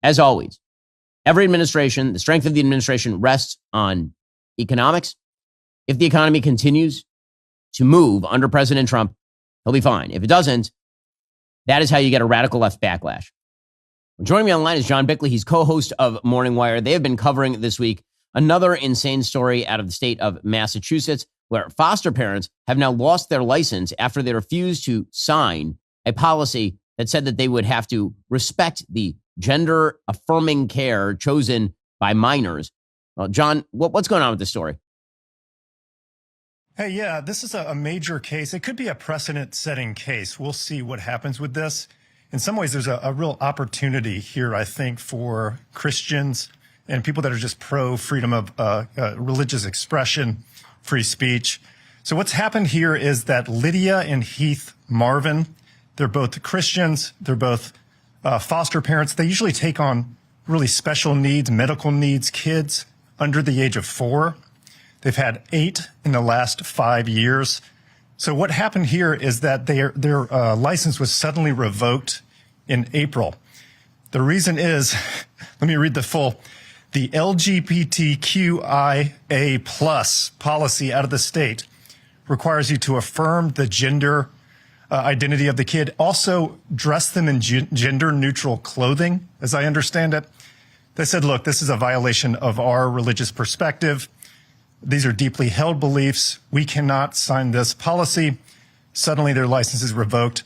as always, every administration, the strength of the administration rests on economics. If the economy continues to move under President Trump, he'll be fine. If it doesn't, that is how you get a radical left backlash. Joining me online is John Bickley. He's co-host of Morning Wire. They have been covering this week another insane story out of the state of Massachusetts, where foster parents have now lost their license after they refused to sign a policy that said that they would have to respect the gender affirming care chosen by minors. Well, John, what's going on with this story? Hey, yeah, this is a major case. It could be a precedent-setting case. We'll see what happens with this. In some ways, there's a real opportunity here, I think, for Christians and people that are just pro-freedom of religious expression, free speech. So what's happened here is that Lydia and Heath Marvin, they're both Christians. They're both foster parents. They usually take on really special needs, medical needs, kids under the age of 4. They've had 8 in the last 5 years. So what happened here is that their license was suddenly revoked in April. The reason is, let me read the full. The LGBTQIA+ policy out of the state requires you to affirm the gender identity of the kid, also dress them in gender neutral clothing, as I understand it. They said, look, this is a violation of our religious perspective. These are deeply held beliefs. We cannot sign this policy. Suddenly their license is revoked.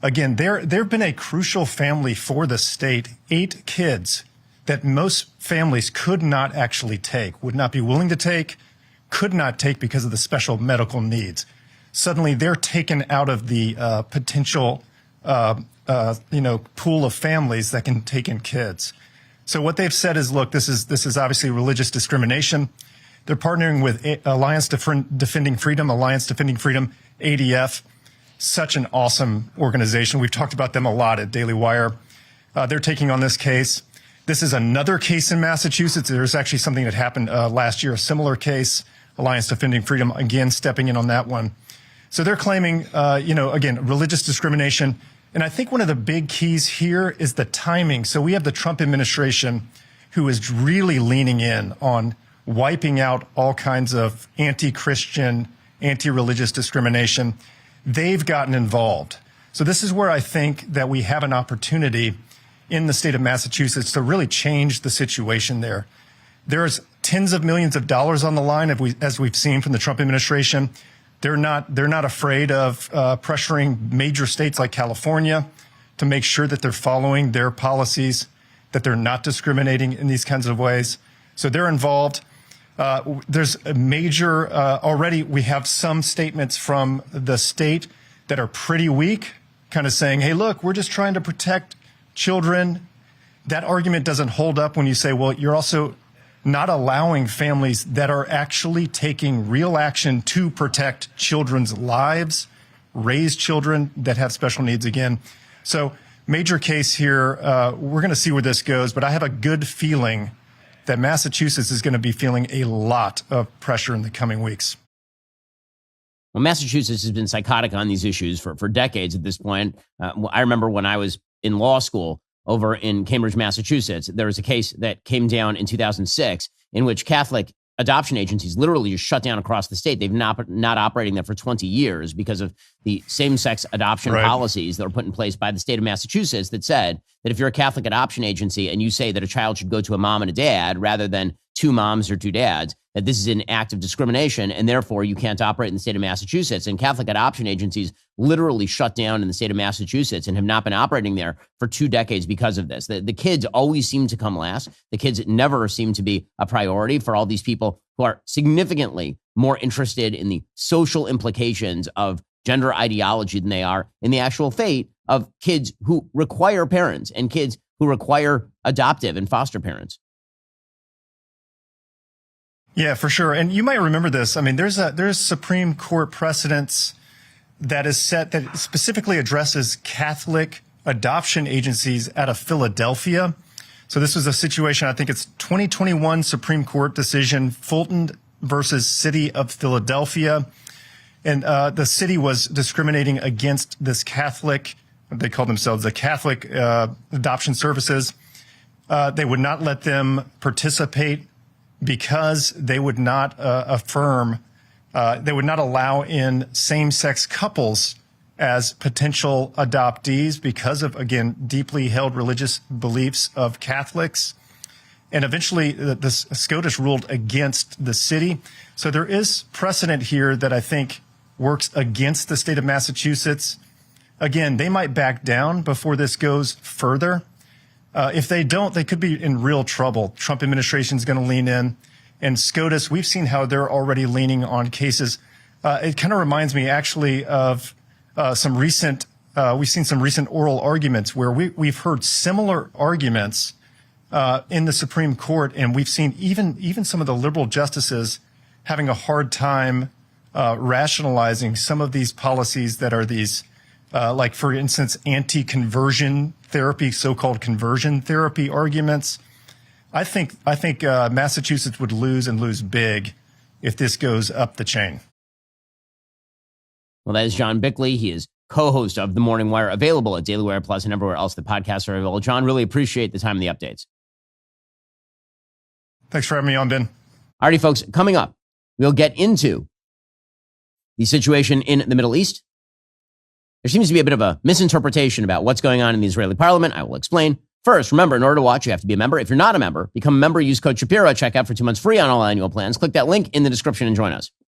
Again, they've been a crucial family for the state, 8 kids that most families could not actually take, would not be willing to take, could not take because of the special medical needs. Suddenly they're taken out of the potential pool of families that can take in kids. So what they've said is, look, this is obviously religious discrimination. They're partnering with Alliance Defending Freedom, ADF. Such an awesome organization. We've talked about them a lot at Daily Wire. They're taking on this case. This is another case in Massachusetts. There's actually something that happened last year, a similar case. Alliance Defending Freedom, again, stepping in on that one. So they're claiming, again, religious discrimination. And I think one of the big keys here is the timing. So we have the Trump administration who is really leaning in on wiping out all kinds of anti-Christian, anti-religious discrimination. They've gotten involved. So this is where I think that we have an opportunity in the state of Massachusetts to really change the situation there. There's tens of millions of dollars on the line, as we've seen from the Trump administration. They're not afraid of pressuring major states like California to make sure that they're following their policies, that they're not discriminating in these kinds of ways. So they're involved. There's a major, already we have some statements from the state that are pretty weak, kind of saying, hey, look, we're just trying to protect children. That argument doesn't hold up when you say, well, you're also not allowing families that are actually taking real action to protect children's lives, raise children that have special needs again. So major case here. We're going to see where this goes, but I have a good feeling that Massachusetts is going to be feeling a lot of pressure in the coming weeks. Well, Massachusetts has been psychotic on these issues for decades at this point. I remember when I was in law school over in Cambridge, Massachusetts, there was a case that came down in 2006 in which Catholic adoption agencies literally just shut down across the state. They've not operating there for 20 years because of the same-sex adoption policies that were put in place by the state of Massachusetts that said that if you're a Catholic adoption agency and you say that a child should go to a mom and a dad rather than 2 moms or 2 dads, that this is an act of discrimination and therefore you can't operate in the state of Massachusetts. And Catholic adoption agencies literally shut down in the state of Massachusetts and have not been operating there for 2 decades because of this. The kids always seem to come last. The kids never seem to be a priority for all these people who are significantly more interested in the social implications of gender ideology than they are in the actual fate of kids who require parents and kids who require adoptive and foster parents. Yeah, for sure. And you might remember this. I mean, there's Supreme Court precedents that is set that specifically addresses Catholic adoption agencies out of Philadelphia. So this was a situation, I think it's 2021 Supreme Court decision, Fulton versus City of Philadelphia. And the city was discriminating against this Catholic, they call themselves the Catholic Adoption Services. They would not let them participate because they would not they would not allow in same-sex couples as potential adoptees because of, again, deeply held religious beliefs of Catholics. And eventually, the SCOTUS ruled against the city. So there is precedent here that I think works against the state of Massachusetts. Again, they might back down before this goes further. If they don't, they could be in real trouble. Trump administration is going to lean in. And SCOTUS, we've seen how they're already leaning on cases. It kind of reminds me actually of we've seen some recent oral arguments where we've heard similar arguments in the Supreme Court, and we've seen even some of the liberal justices having a hard time rationalizing some of these policies that are these, like, for instance, anti-conversion therapy, so-called conversion therapy arguments. I think Massachusetts would lose and lose big if this goes up the chain. Well, that is John Bickley. He is co-host of The Morning Wire, available at Daily Wire Plus and everywhere else the podcasts are available. John, really appreciate the time and the updates. Thanks for having me on, Ben. All righty, folks, coming up, we'll get into the situation in the Middle East. There seems to be a bit of a misinterpretation about what's going on in the Israeli parliament. I will explain. First, remember, in order to watch, you have to be a member. If you're not a member, become a member. Use code Shapiro at checkout for 2 months free on all annual plans. Click that link in the description and join us.